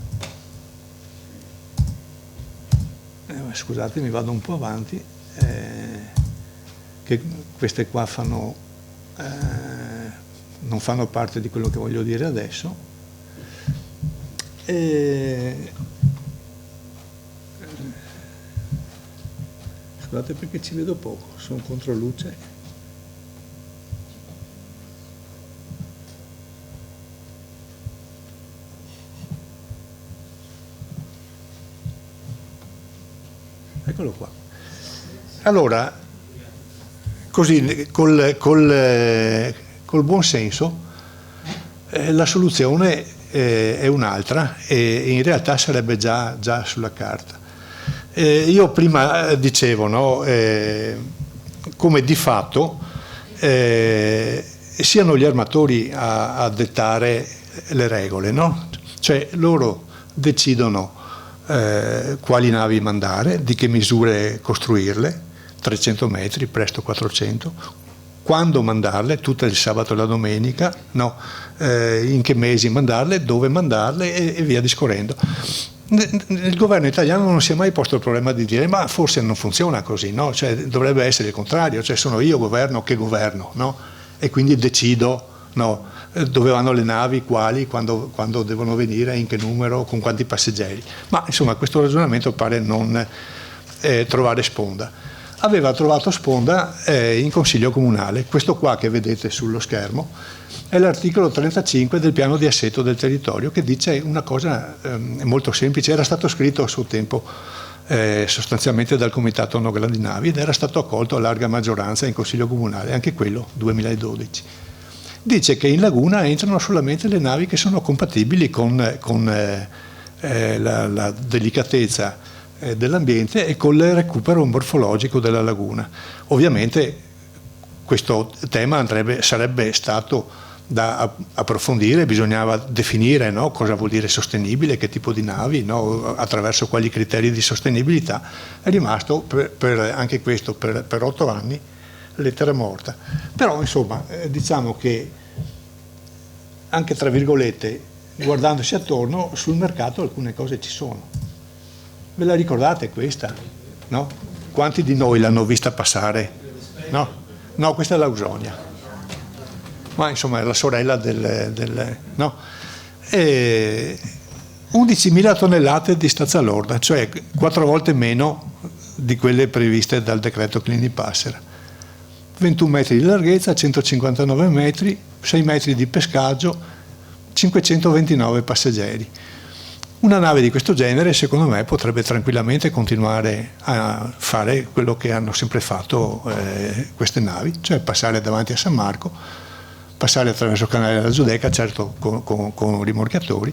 scusate, mi vado un po' avanti. Che queste qua fanno non fanno parte di quello che voglio dire adesso. Scusate perché ci vedo poco, sono contro luce. Eccolo qua. Allora, così col buon senso la soluzione è un'altra e in realtà sarebbe già sulla carta. Io prima dicevo, no, come di fatto siano gli armatori a dettare le regole, no? Cioè loro decidono quali navi mandare, di che misure costruirle, 300 metri, presto 400, quando mandarle, tutte il sabato e la domenica, no? In che mesi mandarle, dove mandarle e via discorrendo. Il governo italiano non si è mai posto il problema di dire ma forse non funziona così, no? Cioè, dovrebbe essere il contrario, cioè sono io governo che governo, no? E quindi decido, no, dove vanno le navi, quali, quando devono venire, in che numero, con quanti passeggeri. Ma insomma questo ragionamento pare non trovare sponda. Aveva trovato sponda in Consiglio Comunale. Questo qua che vedete sullo schermo è l'articolo 35 del piano di assetto del territorio, che dice una cosa molto semplice. Era stato scritto a suo tempo sostanzialmente dal Comitato No Grandi Navi ed era stato accolto a larga maggioranza in Consiglio Comunale, anche quello 2012. Dice che in laguna entrano solamente le navi che sono compatibili con la delicatezza dell'ambiente e con il recupero morfologico della laguna. Ovviamente questo tema sarebbe stato da approfondire, bisognava definire, no, cosa vuol dire sostenibile, che tipo di navi, no, attraverso quali criteri di sostenibilità. È rimasto anche questo per 8 anni lettera morta. Però insomma diciamo che anche tra virgolette, guardandosi attorno, sul mercato alcune cose ci sono. Ve la ricordate questa? No? Quanti di noi l'hanno vista passare? No, questa è l'Ausonia. Ma insomma è la sorella no? 11.000 tonnellate di stazza lorda, cioè 4 volte meno di quelle previste dal decreto Clini-Passera. 21 metri di larghezza, 159 metri, 6 metri di pescaggio, 529 passeggeri. Una nave di questo genere, secondo me, potrebbe tranquillamente continuare a fare quello che hanno sempre fatto queste navi, cioè passare davanti a San Marco, passare attraverso il canale della Giudecca, certo con rimorchiatori,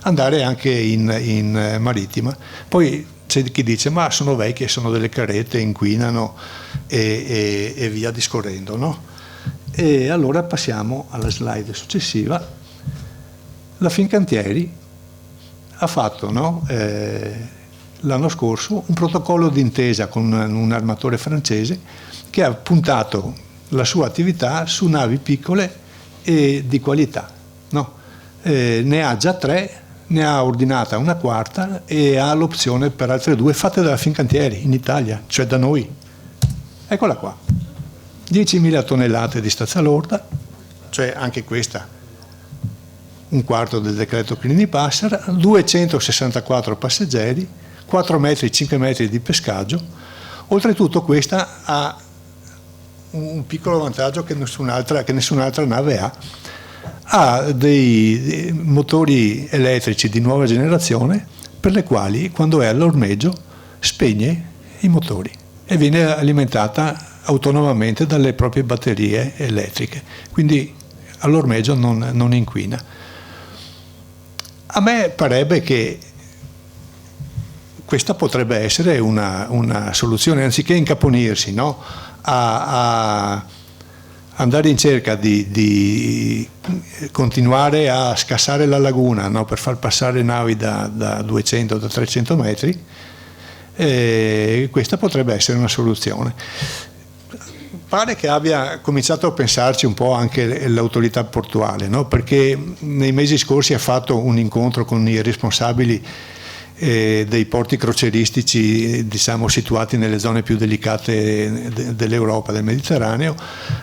andare anche in marittima. Poi c'è chi dice ma sono vecchie, sono delle carrette, inquinano e via discorrendo, no? E allora passiamo alla slide successiva. La Fincantieri ha fatto, no, l'anno scorso un protocollo d'intesa con un armatore francese che ha puntato la sua attività su navi piccole e di qualità, no? Ne ha già 3, ne ha ordinata una 4ª e ha l'opzione per altre 2 fatte dalla Fincantieri in Italia, cioè da noi. Eccola qua, 10.000 tonnellate di stazza lorda, cioè anche questa un quarto del decreto Clini-Passera, 264 passeggeri, 4 metri, 5 metri di pescaggio. Oltretutto questa ha un piccolo vantaggio che nessun'altra nave ha dei motori elettrici di nuova generazione per le quali quando è all'ormeggio spegne i motori e viene alimentata autonomamente dalle proprie batterie elettriche, quindi all'ormeggio non inquina. A me parebbe che questa potrebbe essere una soluzione, anziché incaponirsi, no? A andare in cerca di continuare a scassare la laguna, no? Per far passare navi da 200, da 300 metri, questa potrebbe essere una soluzione. Pare che abbia cominciato a pensarci un po' anche l'autorità portuale, no? Perché nei mesi scorsi ha fatto un incontro con i responsabili dei porti crocieristici, diciamo, situati nelle zone più delicate dell'Europa, del Mediterraneo,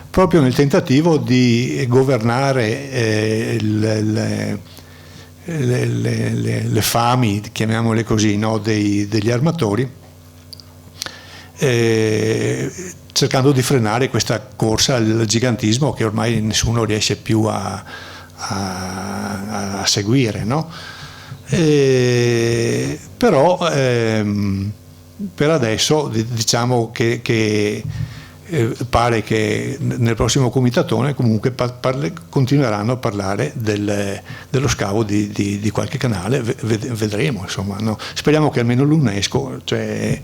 proprio nel tentativo di governare le fami, chiamiamole così, no, degli armatori, cercando di frenare questa corsa al gigantismo che ormai nessuno riesce più a seguire, no? Però per adesso diciamo che pare che nel prossimo comitatone comunque continueranno a parlare dello scavo di qualche canale, vedremo, insomma, no? Speriamo che almeno l'UNESCO, cioè,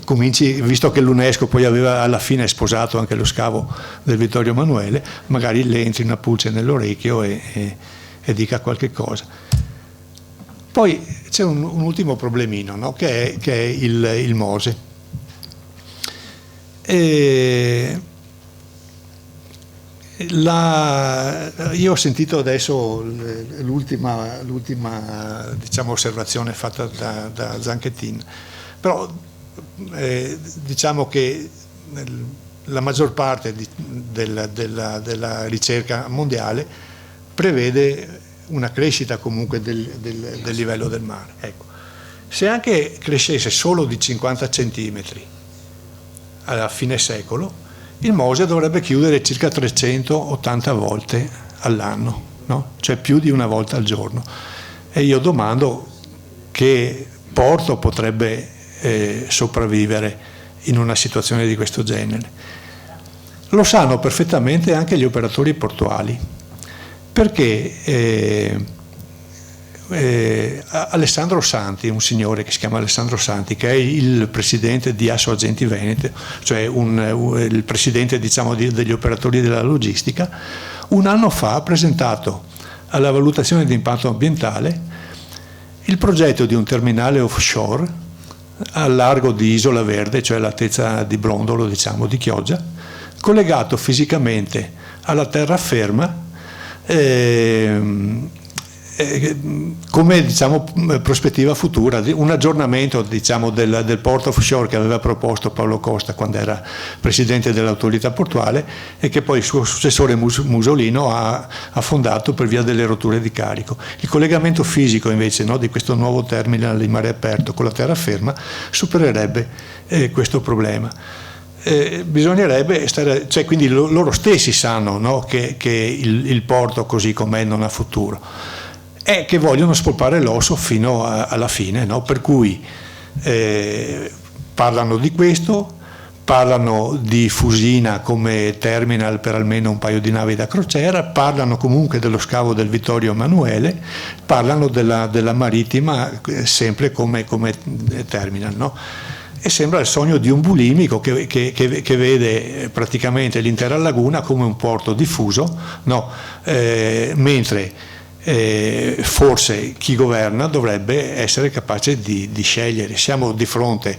cominci, visto che l'UNESCO poi aveva alla fine sposato anche lo scavo del Vittorio Emanuele, magari le entri una pulce nell'orecchio e dica qualche cosa. Poi c'è un ultimo problemino, no? che è il Mose. Io ho sentito adesso l'ultima diciamo, osservazione fatta da Zanchettin, però diciamo che la maggior parte della ricerca mondiale prevede una crescita comunque del livello del mare. Ecco. Se anche crescesse solo di 50 centimetri a fine secolo, il Mose dovrebbe chiudere circa 380 volte all'anno, no? Cioè più di una volta al giorno. E io domando che porto potrebbe sopravvivere in una situazione di questo genere. Lo sanno perfettamente anche gli operatori portuali, perché Alessandro Santi, un signore che si chiama Alessandro Santi, che è il presidente di Assoagenti Venete, cioè il presidente, diciamo, degli operatori della logistica, un anno fa ha presentato alla valutazione di impatto ambientale il progetto di un terminale offshore al largo di Isola Verde, cioè all'altezza di Brondolo, diciamo, di Chioggia, collegato fisicamente alla terraferma come, diciamo, prospettiva futura, un aggiornamento, diciamo, del porto offshore che aveva proposto Paolo Costa quando era presidente dell'autorità portuale e che poi il suo successore Musolino ha fondato per via delle rotture di carico. Il collegamento fisico invece, no, di questo nuovo terminale in mare aperto con la terraferma supererebbe questo problema. Bisognerebbe stare, cioè, quindi loro stessi sanno, no, che il porto così com'è non ha futuro, e che vogliono spolpare l'osso fino alla fine, no? Per cui parlano di questo, parlano di Fusina come terminal per almeno un paio di navi da crociera, parlano comunque dello scavo del Vittorio Emanuele, parlano della marittima sempre come terminal, no? E sembra il sogno di un bulimico che vede praticamente l'intera laguna come un porto diffuso, no? Mentre forse chi governa dovrebbe essere capace di scegliere. Siamo di fronte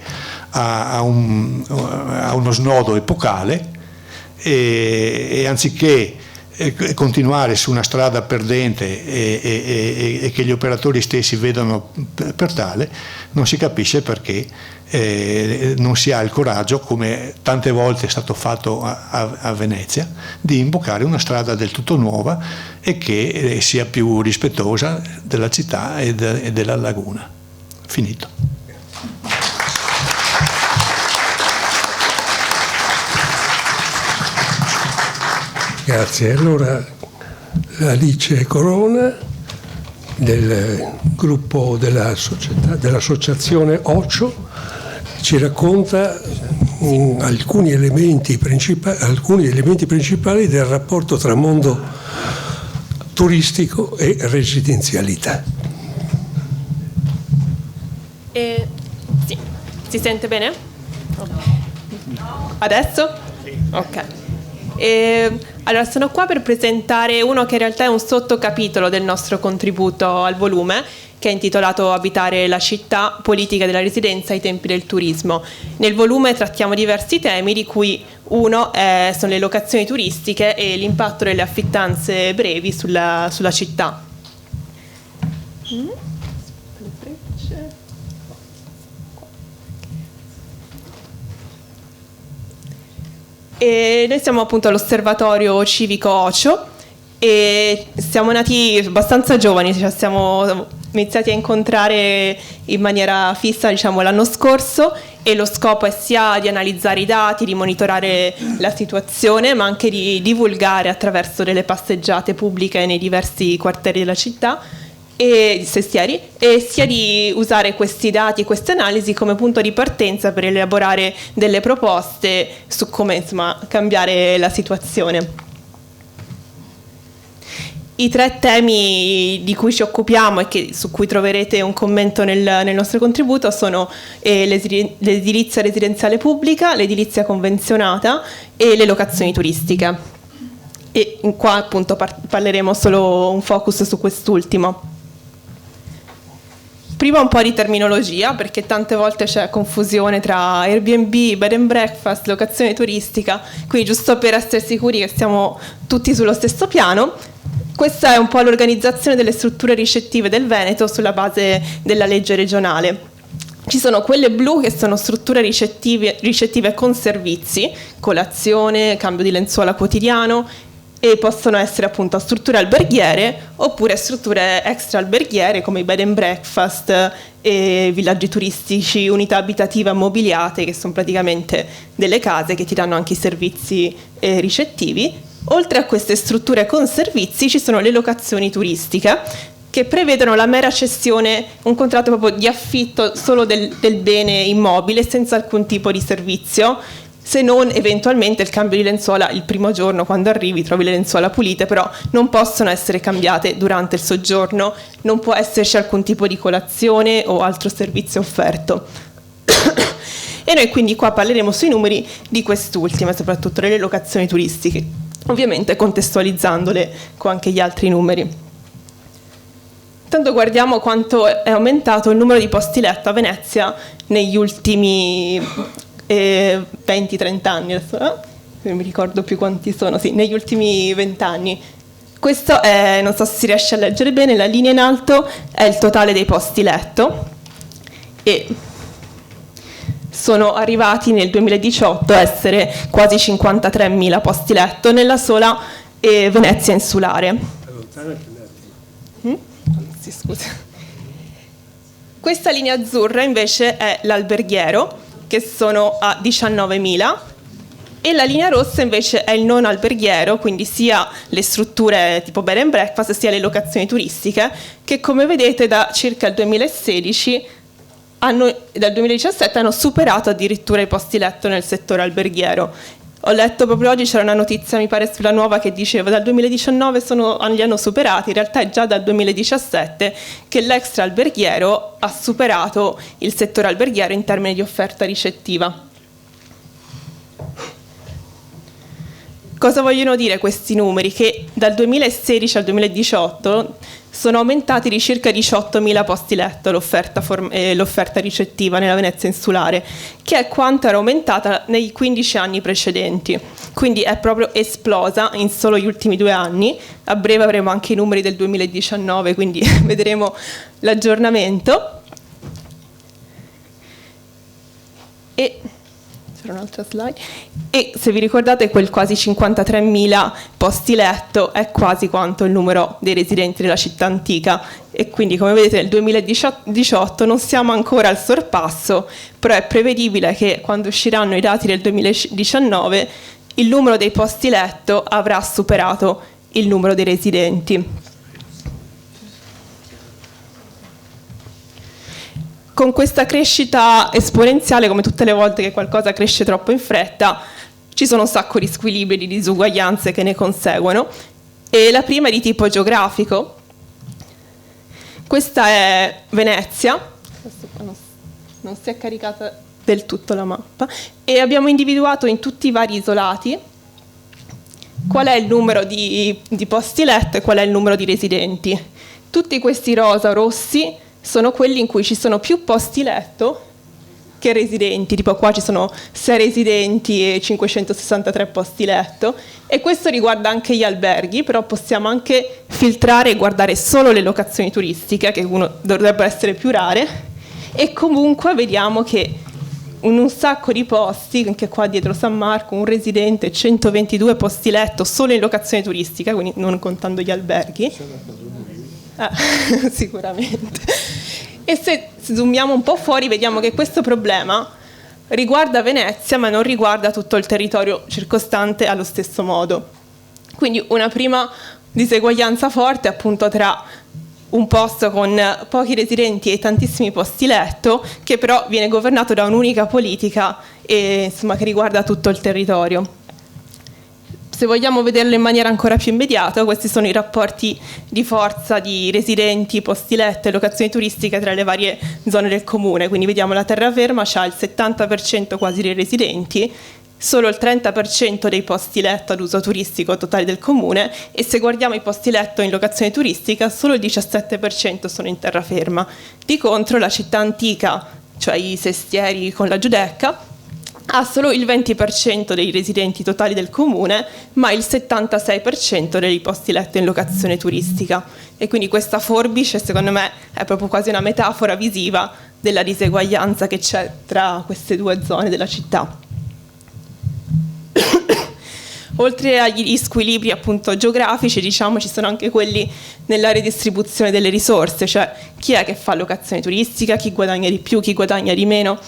a uno snodo epocale e anziché continuare su una strada perdente e che gli operatori stessi vedono per tale, non si capisce perché non si ha il coraggio, come tante volte è stato fatto a Venezia, di imboccare una strada del tutto nuova e che sia più rispettosa della città e della laguna. Finito. Grazie. Allora Alice Corona del gruppo dell'associazione Occio ci racconta alcuni elementi principali del rapporto tra mondo turistico e residenzialità. Sì. Si sente bene? Adesso? Ok. Allora, sono qua per presentare uno che in realtà è un sottocapitolo del nostro contributo al volume, che è intitolato Abitare la città, politica della residenza ai tempi del turismo. Nel volume trattiamo diversi temi, di cui uno sono le locazioni turistiche e l'impatto delle affittanze brevi sulla città. E noi siamo appunto all'Osservatorio Civico Ocio e siamo nati abbastanza giovani, cioè siamo iniziati a incontrare in maniera fissa, diciamo, l'anno scorso, e lo scopo è sia di analizzare i dati, di monitorare la situazione, ma anche di divulgare attraverso delle passeggiate pubbliche nei diversi quartieri della città e sestieri, e sia di usare questi dati e queste analisi come punto di partenza per elaborare delle proposte su come, insomma, cambiare la situazione. I 3 temi di cui ci occupiamo e su cui troverete un commento nel nostro contributo sono l'edilizia residenziale pubblica, l'edilizia convenzionata e le locazioni turistiche. E qua appunto parleremo solo un focus su quest'ultimo. Prima un po' di terminologia, perché tante volte c'è confusione tra Airbnb, bed and breakfast, locazione turistica, quindi giusto per essere sicuri che siamo tutti sullo stesso piano, questa è un po' l'organizzazione delle strutture ricettive del Veneto sulla base della legge regionale. Ci sono quelle blu che sono strutture ricettive con servizi, colazione, cambio di lenzuola quotidiano, e possono essere appunto strutture alberghiere oppure strutture extra alberghiere come i bed and breakfast e villaggi turistici, unità abitative ammobiliate, che sono praticamente delle case che ti danno anche i servizi ricettivi. Oltre a queste strutture con servizi ci sono le locazioni turistiche, che prevedono la mera cessione, un contratto proprio di affitto solo del bene immobile senza alcun tipo di servizio, se non eventualmente il cambio di lenzuola il primo giorno. Quando arrivi trovi le lenzuola pulite, però non possono essere cambiate durante il soggiorno, non può esserci alcun tipo di colazione o altro servizio offerto. E noi quindi qua parleremo sui numeri di quest'ultima, soprattutto delle locazioni turistiche, ovviamente contestualizzandole con anche gli altri numeri. Intanto guardiamo quanto è aumentato il numero di posti letto a Venezia negli ultimi 20-30 anni, adesso non mi ricordo più quanti sono, sì, negli ultimi 20 anni. Questo è, non so se si riesce a leggere bene, la linea in alto è il totale dei posti letto e sono arrivati nel 2018 a essere quasi 53.000 posti letto nella sola Venezia insulare. Sì, scusa. Questa linea azzurra invece è l'alberghiero, che sono a 19.000, e la linea rossa invece è il non alberghiero, quindi sia le strutture tipo bed and breakfast sia le locazioni turistiche, che come vedete da circa il 2016 dal 2017 hanno superato addirittura i posti letto nel settore alberghiero. Ho letto proprio oggi, c'era una notizia, mi pare sulla Nuova, che diceva dal 2019 li hanno superati, in realtà è già dal 2017 che l'extra alberghiero ha superato il settore alberghiero in termini di offerta ricettiva. Cosa vogliono dire questi numeri? Che dal 2016 al 2018 sono aumentati di circa 18.000 posti letto l'offerta ricettiva nella Venezia insulare, che è quanto era aumentata nei 15 anni precedenti. Quindi è proprio esplosa in solo gli ultimi 2 anni. A breve avremo anche i numeri del 2019, quindi vedremo l'aggiornamento. E c'era un'altra slide. E se vi ricordate, quel quasi 53.000 posti letto è quasi quanto il numero dei residenti della città antica, e quindi come vedete nel 2018 non siamo ancora al sorpasso, però è prevedibile che quando usciranno i dati del 2019 il numero dei posti letto avrà superato il numero dei residenti. Con questa crescita esponenziale, come tutte le volte che qualcosa cresce troppo in fretta, ci sono un sacco di squilibri, di disuguaglianze che ne conseguono, e la prima è di tipo geografico. Questa è Venezia, non si è caricata del tutto la mappa, e abbiamo individuato in tutti i vari isolati qual è il numero di posti letto e qual è il numero di residenti. Tutti questi rosa o rossi sono quelli in cui ci sono più posti letto che residenti, tipo qua ci sono 6 residenti e 563 posti letto, e questo riguarda anche gli alberghi, però possiamo anche filtrare e guardare solo le locazioni turistiche, che dovrebbero essere più rare, e comunque vediamo che un sacco di posti, anche qua dietro San Marco, un residente, 122 posti letto solo in locazione turistica, quindi non contando gli alberghi. Sicuramente. E se zoomiamo un po' fuori vediamo che questo problema riguarda Venezia ma non riguarda tutto il territorio circostante allo stesso modo. Quindi una prima diseguaglianza forte appunto tra un posto con pochi residenti e tantissimi posti letto, che però viene governato da un'unica politica e, insomma, che riguarda tutto il territorio. Se vogliamo vederlo in maniera ancora più immediata, questi sono i rapporti di forza di residenti, posti letto e locazioni turistiche tra le varie zone del comune. Quindi vediamo la terraferma c'ha il 70% quasi dei residenti, solo il 30% dei posti letto ad uso turistico totali del comune, e se guardiamo i posti letto in locazione turistica solo il 17% sono in terraferma. Di contro la città antica, cioè i sestieri con la Giudecca, ha solo il 20% dei residenti totali del comune, ma il 76% dei posti letto in locazione turistica. E quindi questa forbice, secondo me, è proprio quasi una metafora visiva della diseguaglianza che c'è tra queste due zone della città. Oltre agli squilibri appunto geografici, diciamo, ci sono anche quelli nella redistribuzione delle risorse, cioè chi è che fa locazione turistica, chi guadagna di più, chi guadagna di meno.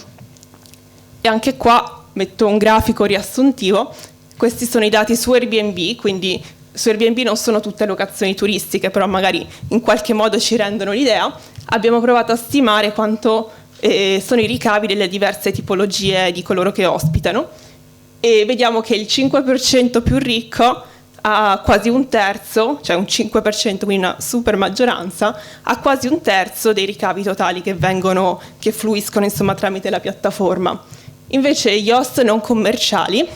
E anche qua metto un grafico riassuntivo. Questi sono i dati su Airbnb, quindi su Airbnb non sono tutte locazioni turistiche, però magari in qualche modo ci rendono l'idea. Abbiamo provato a stimare quanto sono i ricavi delle diverse tipologie di coloro che ospitano, e vediamo che il 5% più ricco ha quasi un terzo, cioè un 5%, quindi una super maggioranza, ha quasi un terzo dei ricavi totali che fluiscono insomma tramite la piattaforma. Invece gli host non commerciali,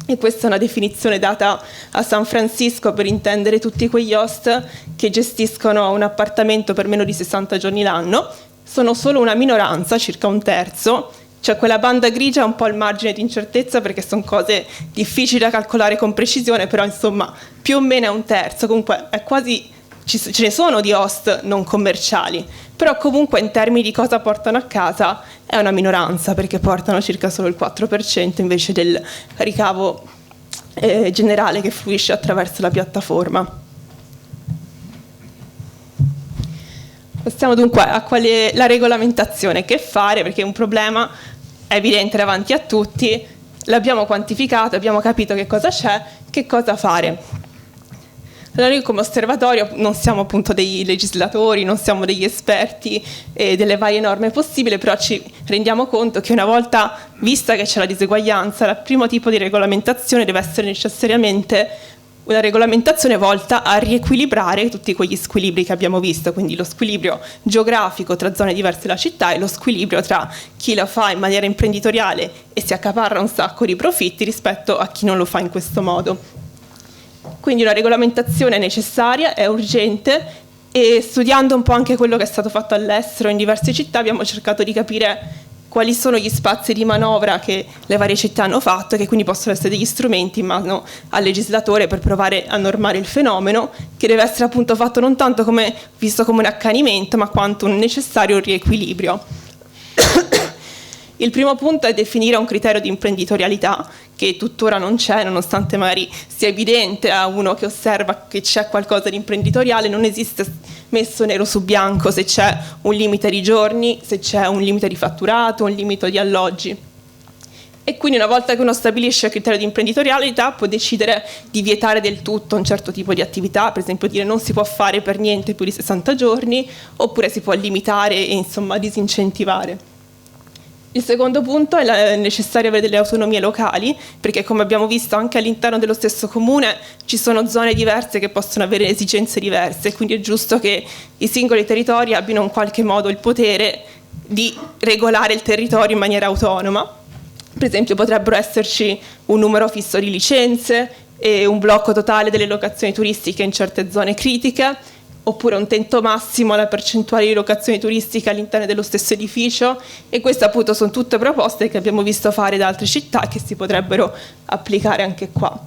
e questa è una definizione data a San Francisco per intendere tutti quegli host che gestiscono un appartamento per meno di 60 giorni l'anno, sono solo una minoranza, circa un terzo. Cioè quella banda grigia è un po' il margine di incertezza, perché sono cose difficili da calcolare con precisione, però insomma più o meno è un terzo. Comunque è quasi, ce ne sono di host non commerciali, però comunque in termini di cosa portano a casa è una minoranza, perché portano circa solo il 4% invece del ricavo generale che fluisce attraverso la piattaforma. Passiamo dunque a quale la regolamentazione, che fare, perché un problema è evidente davanti a tutti, l'abbiamo quantificato, abbiamo capito che cosa c'è, che cosa fare. Allora noi come osservatorio non siamo appunto dei legislatori, non siamo degli esperti delle varie norme possibili, però ci rendiamo conto che una volta vista che c'è la diseguaglianza, il primo tipo di regolamentazione deve essere necessariamente una regolamentazione volta a riequilibrare tutti quegli squilibri che abbiamo visto, quindi lo squilibrio geografico tra zone diverse della città e lo squilibrio tra chi lo fa in maniera imprenditoriale e si accaparra un sacco di profitti rispetto a chi non lo fa in questo modo. Quindi una regolamentazione necessaria, è urgente, e studiando un po' anche quello che è stato fatto all'estero in diverse città abbiamo cercato di capire quali sono gli spazi di manovra che le varie città hanno fatto, e che quindi possono essere degli strumenti in mano al legislatore per provare a normare il fenomeno, che deve essere appunto fatto non tanto visto come un accanimento, ma quanto un necessario riequilibrio. Il primo punto è definire un criterio di imprenditorialità, che tuttora non c'è, nonostante magari sia evidente a uno che osserva che c'è qualcosa di imprenditoriale. Non esiste messo nero su bianco se c'è un limite di giorni, se c'è un limite di fatturato, un limite di alloggi. E quindi una volta che uno stabilisce il criterio di imprenditorialità può decidere di vietare del tutto un certo tipo di attività, per esempio dire non si può fare per niente più di 60 giorni, oppure si può limitare e insomma disincentivare. Il secondo punto è necessario avere delle autonomie locali, perché come abbiamo visto anche all'interno dello stesso comune ci sono zone diverse che possono avere esigenze diverse, quindi è giusto che i singoli territori abbiano in qualche modo il potere di regolare il territorio in maniera autonoma. Per esempio potrebbero esserci un numero fisso di licenze e un blocco totale delle locazioni turistiche in certe zone critiche, oppure un tetto massimo alla percentuale di locazioni turistiche all'interno dello stesso edificio, e queste appunto sono tutte proposte che abbiamo visto fare da altre città che si potrebbero applicare anche qua.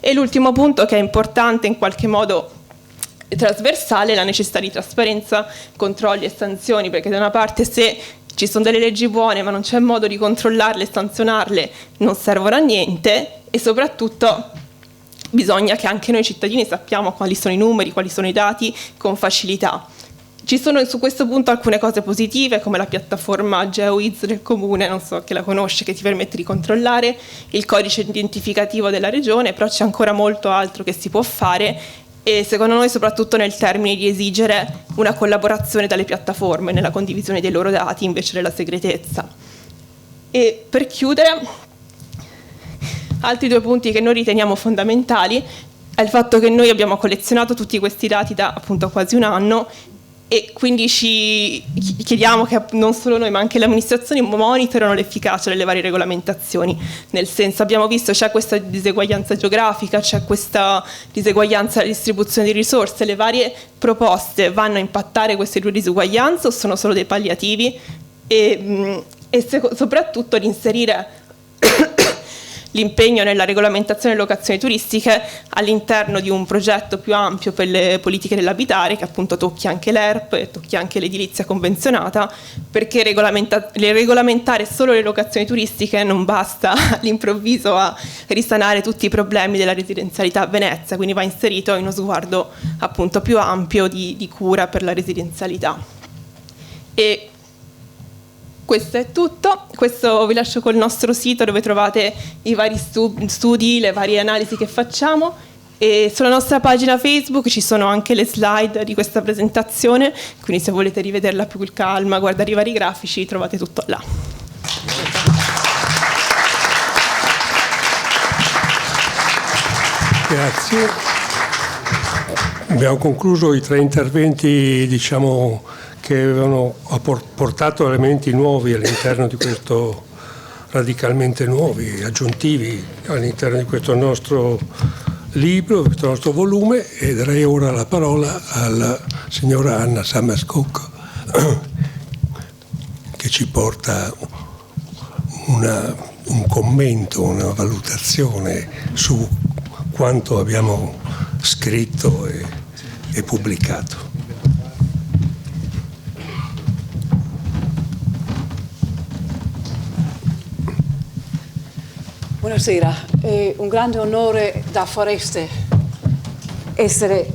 E l'ultimo punto, che è importante in qualche modo trasversale, è la necessità di trasparenza, controlli e sanzioni, perché da una parte, se ci sono delle leggi buone ma non c'è modo di controllarle e sanzionarle, non servono a niente, e soprattutto bisogna che anche noi cittadini sappiamo quali sono i numeri, quali sono i dati con facilità. Ci sono su questo punto alcune cose positive, come la piattaforma GeoIDS del Comune, non so chi la conosce, che ti permette di controllare il codice identificativo della regione, però c'è ancora molto altro che si può fare, e secondo noi soprattutto nel termine di esigere una collaborazione dalle piattaforme nella condivisione dei loro dati invece della segretezza. E per chiudere, altri 2 punti che noi riteniamo fondamentali è il fatto che noi abbiamo collezionato tutti questi dati da appunto quasi un anno, e quindi ci chiediamo che non solo noi ma anche le amministrazioni monitorano l'efficacia delle varie regolamentazioni. Nel senso, abbiamo visto c'è questa diseguaglianza geografica, c'è questa diseguaglianza nella distribuzione di risorse, le varie proposte vanno a impattare queste 2 disuguaglianze o sono solo dei palliativi, e soprattutto di inserire l'impegno nella regolamentazione delle locazioni turistiche all'interno di un progetto più ampio per le politiche dell'abitare, che appunto tocchi anche l'ERP e tocchi anche l'edilizia convenzionata, perché regolamentare solo le locazioni turistiche non basta all'improvviso a risanare tutti i problemi della residenzialità a Venezia, quindi va inserito in uno sguardo appunto più ampio di cura per la residenzialità. E questo è tutto. Questo vi lascio col nostro sito, dove trovate i vari studi, le varie analisi che facciamo, e sulla nostra pagina Facebook ci sono anche le slide di questa presentazione, quindi se volete rivederla più con calma, guardare i vari grafici, trovate tutto là. Grazie. Abbiamo concluso i 3 interventi, diciamo, che avevano portato elementi nuovi all'interno di questo, radicalmente nuovi, aggiuntivi all'interno di questo nostro libro, di questo nostro volume, e darei ora la parola alla signora Anna Sammerskog, che ci porta un commento, una valutazione su quanto abbiamo scritto e pubblicato. Buonasera, è un grande onore da Foreste essere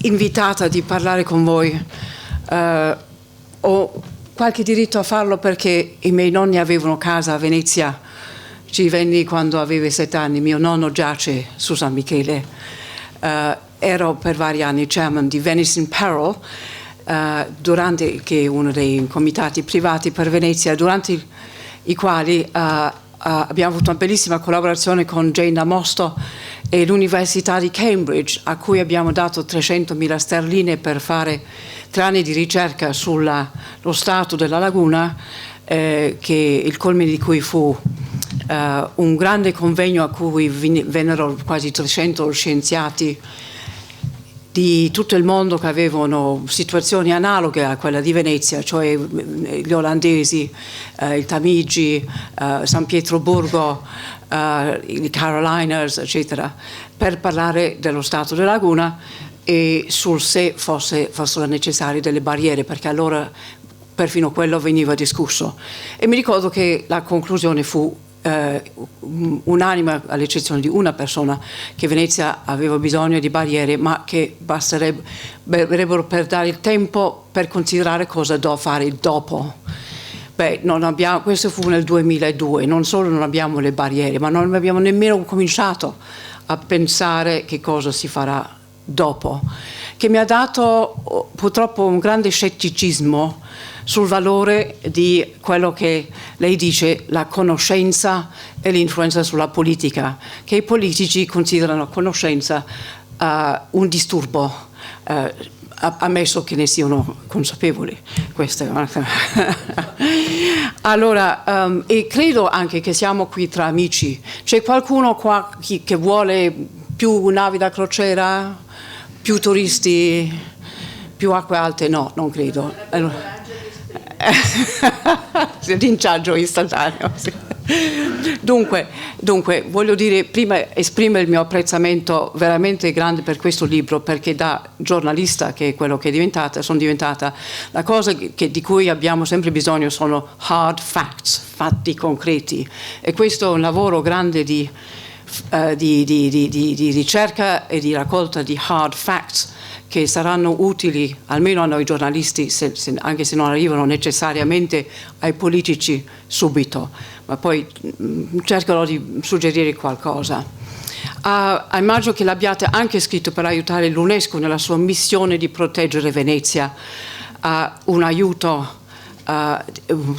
invitata di parlare con voi. Ho qualche diritto a farlo perché i miei nonni avevano casa a Venezia, ci venni quando avevo 7 anni, mio nonno giace su San Michele. Ero per vari anni chairman di Venice in Peril, durante che uno dei comitati privati per Venezia, durante i quali abbiamo avuto una bellissima collaborazione con Jane Damosto e l'Università di Cambridge, a cui abbiamo dato 300.000 sterline per fare 3 anni di ricerca sullo stato della laguna, che il culmine di cui fu un grande convegno a cui vennero quasi 300 scienziati di tutto il mondo che avevano situazioni analoghe a quella di Venezia, cioè gli olandesi, il Tamigi, San Pietroburgo, i Caroliners, eccetera, per parlare dello stato della laguna e sul se fossero necessarie delle barriere, perché allora perfino quello veniva discusso. E mi ricordo che la conclusione fu unanime, all'eccezione di una persona, che Venezia aveva bisogno di barriere, ma che basterebbero per dare il tempo per considerare cosa fare dopo. Questo fu nel 2002, non solo non abbiamo le barriere, ma non abbiamo nemmeno cominciato a pensare che cosa si farà dopo, che mi ha dato purtroppo un grande scetticismo sul valore di quello che lei dice, la conoscenza e l'influenza sulla politica, che i politici considerano conoscenza un disturbo, ammesso che ne siano consapevoli. Allora, e credo anche che siamo qui tra amici. C'è qualcuno qua che vuole più navi da crociera? più turisti, più acque alte, no, non credo. Linciaggio istantaneo. Sì. Dunque, voglio dire, prima esprimo il mio apprezzamento veramente grande per questo libro, perché da giornalista, che è quello che sono diventata, la cosa di cui abbiamo sempre bisogno sono hard facts, fatti concreti, e questo è un lavoro grande di ricerca e di raccolta di hard facts che saranno utili almeno a noi giornalisti, anche se non arrivano necessariamente ai politici subito, ma poi cercherò di suggerire qualcosa. Immagino che l'abbiate anche scritto per aiutare l'UNESCO nella sua missione di proteggere Venezia, un aiuto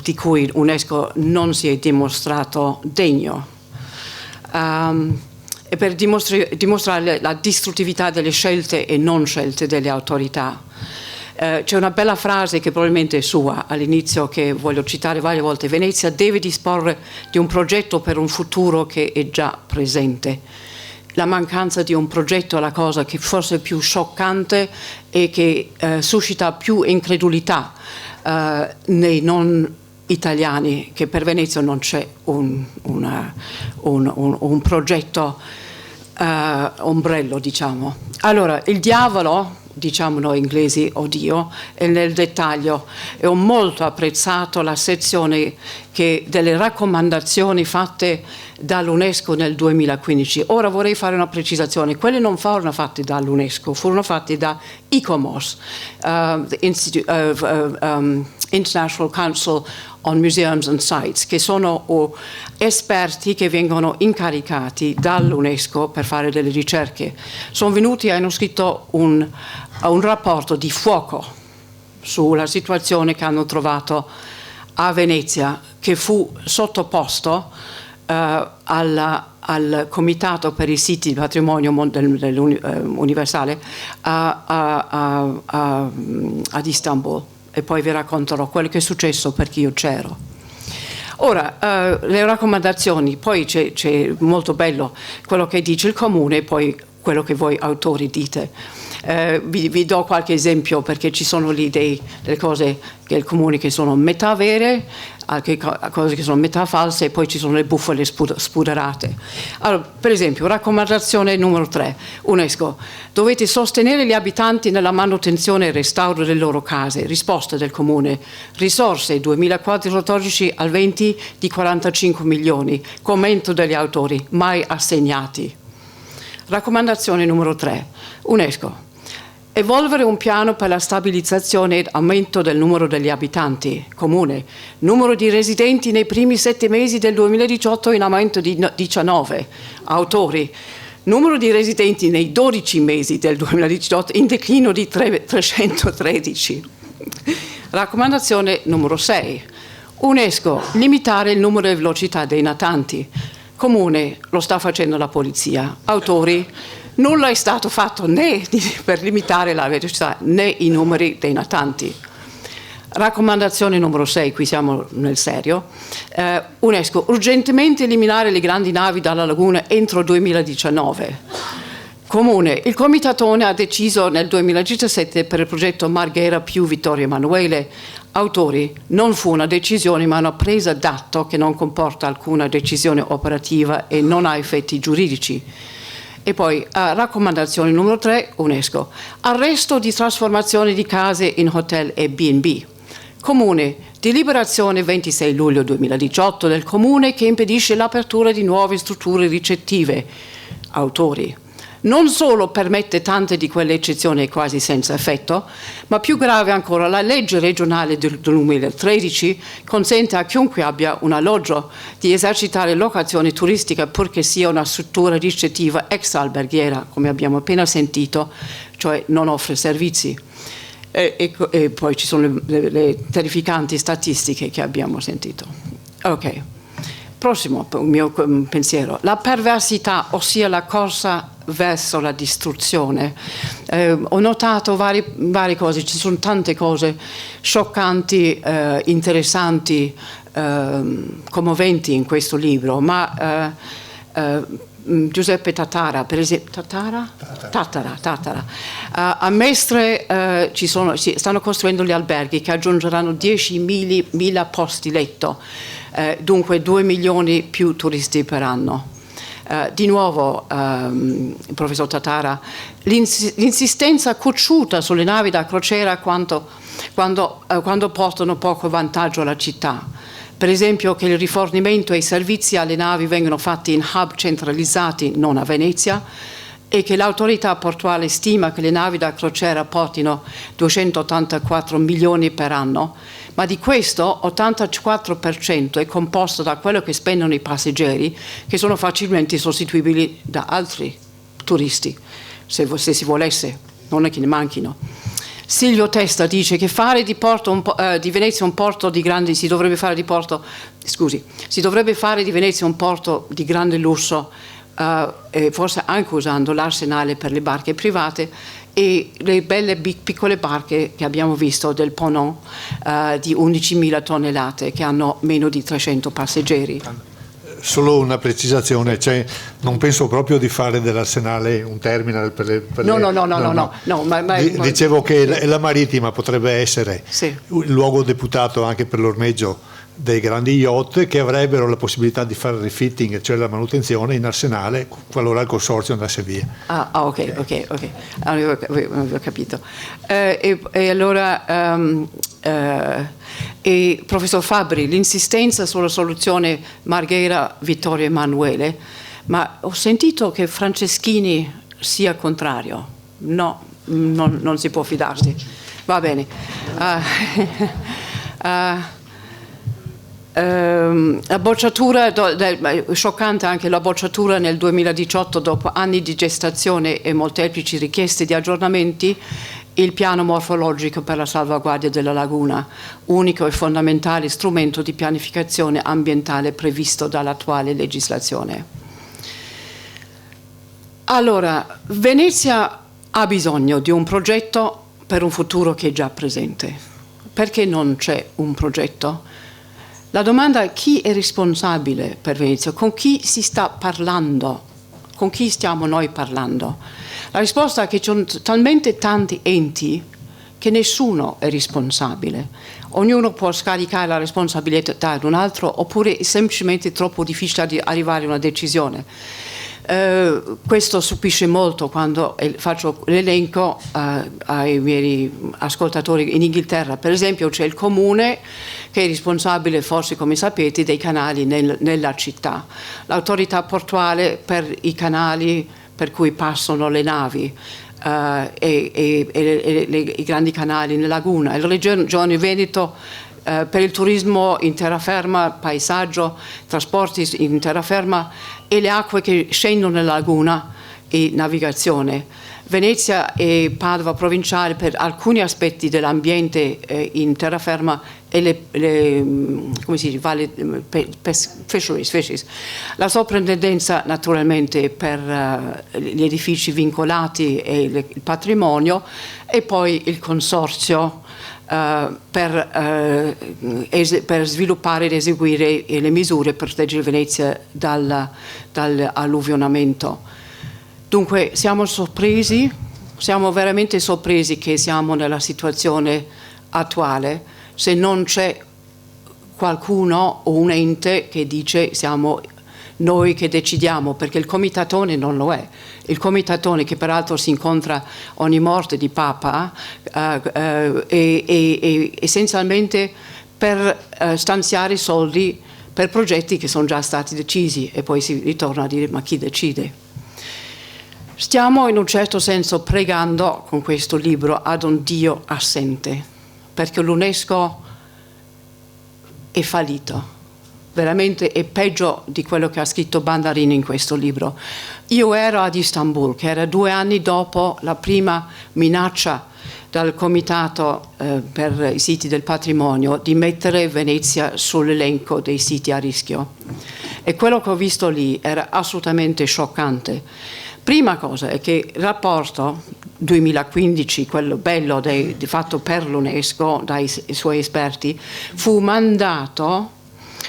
di cui l'UNESCO non si è dimostrato degno. E per dimostrare la distruttività delle scelte e non scelte delle autorità. C'è una bella frase che probabilmente è sua all'inizio, che voglio citare varie volte: Venezia deve disporre di un progetto per un futuro che è già presente. La mancanza di un progetto è la cosa che forse è più scioccante e che suscita più incredulità nei non italiani, che per Venezia non c'è un progetto ombrello, diciamo. Allora, il diavolo, diciamo noi inglesi, o Dio, è nel dettaglio. E ho molto apprezzato la sezione delle raccomandazioni fatte dall'UNESCO nel 2015. Ora vorrei fare una precisazione: quelle non furono fatte dall'UNESCO, furono fatte da ICOMOS, International Council on Museums and Sites, che sono esperti che vengono incaricati dall'UNESCO per fare delle ricerche. Sono venuti e hanno scritto un rapporto di fuoco sulla situazione che hanno trovato a Venezia, che fu sottoposto al Comitato per i siti di patrimonio universale ad Istanbul, e poi vi racconterò quello che è successo perché io c'ero. Ora, le raccomandazioni, poi c'è molto bello quello che dice il comune e poi quello che voi autori dite. Vi do qualche esempio, perché ci sono lì delle cose che il comune che sono metà vere, altre cose che sono metà false, e poi ci sono le bufale spuderate. Allora, per esempio, raccomandazione numero 3, UNESCO: dovete sostenere gli abitanti nella manutenzione e restauro delle loro case. Risposta del comune: risorse 2014 al 20 di 45 milioni. Commento degli autori: mai assegnati. Raccomandazione numero 3, UNESCO: evolvere un piano per la stabilizzazione ed aumento del numero degli abitanti. Comune: numero di residenti nei primi 7 mesi del 2018 in aumento di 19. Autori: numero di residenti nei 12 mesi del 2018 in declino di 313. Raccomandazione numero 6, UNESCO: limitare il numero e velocità dei natanti. Comune: lo sta facendo la polizia. Autori: nulla è stato fatto né per limitare la velocità né i numeri dei natanti. Raccomandazione numero 6, qui siamo nel serio. UNESCO: urgentemente eliminare le grandi navi dalla laguna entro 2019. Comune: il Comitatone ha deciso nel 2017 per il progetto Marghera più Vittorio Emanuele. Autori: non fu una decisione ma una presa d'atto che non comporta alcuna decisione operativa e non ha effetti giuridici. E poi raccomandazione numero 3, UNESCO: arresto di trasformazione di case in hotel e B&B. Comune: deliberazione 26 luglio 2018 del Comune che impedisce l'apertura di nuove strutture ricettive. Autori: non solo permette tante di quelle eccezioni quasi senza effetto, ma più grave ancora, la legge regionale del 2013 consente a chiunque abbia un alloggio di esercitare locazione turistica purché sia una struttura ricettiva ex alberghiera, come abbiamo appena sentito, cioè non offre servizi. E poi ci sono le terrificanti statistiche che abbiamo sentito. Ok. Prossimo mio pensiero: la perversità, ossia la corsa verso la distruzione. Ho notato varie cose, ci sono tante cose scioccanti, interessanti, commoventi in questo libro, ma Giuseppe Tattara, per esempio, Tattara. A Mestre stanno costruendo gli alberghi che aggiungeranno 10.000 posti letto, dunque 2 milioni più turisti per anno. Di nuovo, professor Tattara, l'insistenza cocciuta sulle navi da crociera quando portano poco vantaggio alla città. Per esempio che il rifornimento e i servizi alle navi vengono fatti in hub centralizzati, non a Venezia, e che l'autorità portuale stima che le navi da crociera portino 284 milioni per anno, ma di questo 84% è composto da quello che spendono i passeggeri, che sono facilmente sostituibili da altri turisti, se si volesse, non è che ne manchino. Silvio Testa dice che fare di Venezia un porto di grande si dovrebbe fare di Venezia un porto di grande lusso, forse anche usando l'arsenale per le barche private e le belle piccole barche che abbiamo visto del Ponant di 11.000 tonnellate che hanno meno di 300 passeggeri. Solo una precisazione, cioè non penso proprio di fare dell'arsenale un terminal No. Dicevo che la marittima potrebbe essere il luogo deputato anche per l'ormeggio dei grandi yacht che avrebbero la possibilità di fare il refitting, cioè la manutenzione in arsenale qualora il consorzio andasse via. Ok. Avevo capito. E allora e professor Fabbri, l'insistenza sulla soluzione Marghera, Vittorio Emanuele, ma ho sentito che Franceschini sia contrario. No, non si può fidarsi. Va bene. La bocciatura, scioccante anche la bocciatura nel 2018 dopo anni di gestazione e molteplici richieste di aggiornamenti, il piano morfologico per la salvaguardia della laguna, unico e fondamentale strumento di pianificazione ambientale previsto dall'attuale legislazione. Allora, Venezia ha bisogno di un progetto per un futuro che è già presente. Perché non c'è un progetto? La domanda è: chi è responsabile per Venezia? Con chi si sta parlando? Con chi stiamo noi parlando? La risposta è che ci sono talmente tanti enti che nessuno è responsabile. Ognuno può scaricare la responsabilità ad un altro, oppure è semplicemente troppo difficile arrivare a una decisione. Questo stupisce molto quando faccio l'elenco ai miei ascoltatori in Inghilterra. Per esempio c'è il comune che è responsabile, forse come sapete, dei canali nella città, l'autorità portuale per i canali per cui passano le navi e i grandi canali nella laguna, e la Regione Veneto per il turismo in terraferma, paesaggio, trasporti in terraferma e le acque che scendono nella laguna e navigazione. Venezia e Padova provinciale per alcuni aspetti dell'ambiente in terraferma e come si dice, fisheries. La soprintendenza naturalmente per gli edifici vincolati e il patrimonio, e poi il consorzio per sviluppare ed eseguire le misure per proteggere Venezia dall'alluvionamento. Dunque siamo veramente sorpresi che siamo nella situazione attuale, se non c'è qualcuno o un ente che dice siamo noi che decidiamo, perché il comitatone non lo è. Il comitatone, che peraltro si incontra ogni morte di Papa, è essenzialmente per stanziare soldi per progetti che sono già stati decisi, e poi si ritorna a dire: ma chi decide? Stiamo in un certo senso pregando con questo libro ad un Dio assente, perché l'UNESCO è fallito. Veramente è peggio di quello che ha scritto Bandarini in questo libro. Io ero ad Istanbul, che era 2 anni dopo la prima minaccia dal Comitato per i siti del patrimonio di mettere Venezia sull'elenco dei siti a rischio. E quello che ho visto lì era assolutamente scioccante. Prima cosa è che il rapporto 2015, quello bello fatto per l'UNESCO dai suoi esperti, fu mandato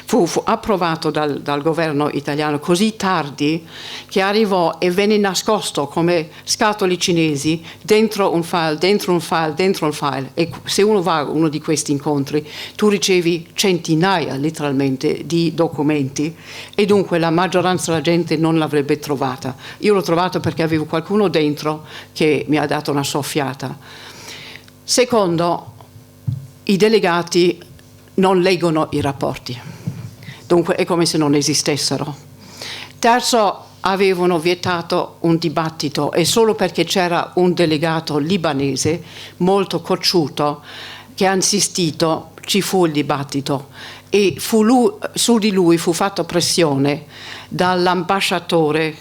fu approvato dal governo italiano così tardi che arrivò e venne nascosto come scatole cinesi dentro un file, dentro un file, dentro un file. E se uno va a uno di questi incontri, tu ricevi centinaia letteralmente di documenti e dunque la maggioranza della gente non l'avrebbe trovata. Io l'ho trovato perché avevo qualcuno dentro che mi ha dato una soffiata. Secondo, i delegati non leggono i rapporti, dunque è come se non esistessero. Terzo, avevano vietato un dibattito e solo perché c'era un delegato libanese molto cocciuto che ha insistito ci fu il dibattito e su di lui fu fatta pressione dall'ambasciatore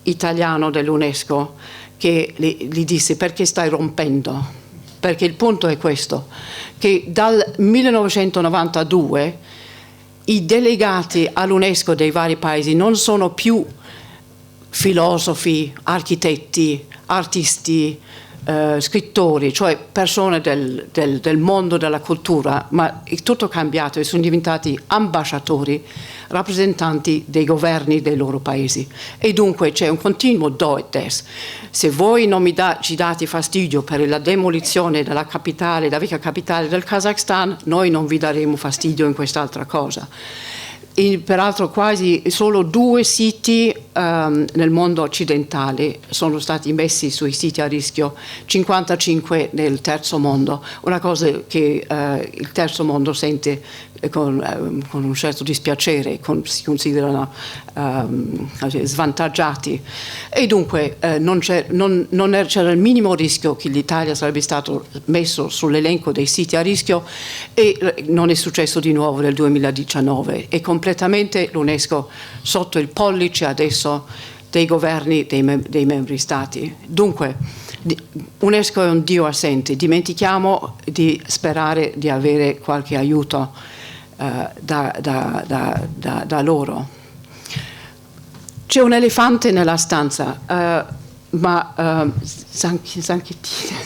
italiano dell'UNESCO che gli disse: perché stai rompendo? Perché il punto è questo, che dal 1992 i delegati all'UNESCO dei vari paesi non sono più filosofi, architetti, artisti, scrittori, cioè persone del mondo della cultura, ma è tutto cambiato e sono diventati ambasciatori, rappresentanti dei governi dei loro paesi. E dunque c'è un continuo do et des. Se voi non ci date fastidio per la demolizione della capitale, la vecchia capitale del Kazakhstan, noi non vi daremo fastidio in quest'altra cosa. Peraltro quasi solo 2 siti nel mondo occidentale sono stati messi sui siti a rischio, 55 nel terzo mondo, una cosa che il terzo mondo sente con un certo dispiacere, si considerano svantaggiati e dunque c'era il minimo rischio che l'Italia sarebbe stato messo sull'elenco dei siti a rischio e non è successo di nuovo nel 2019 e completamente l'UNESCO sotto il pollice adesso dei governi dei membri stati. Dunque UNESCO è un Dio assente, dimentichiamo di sperare di avere qualche aiuto da loro. C'è un elefante nella stanza, ma Zanchettini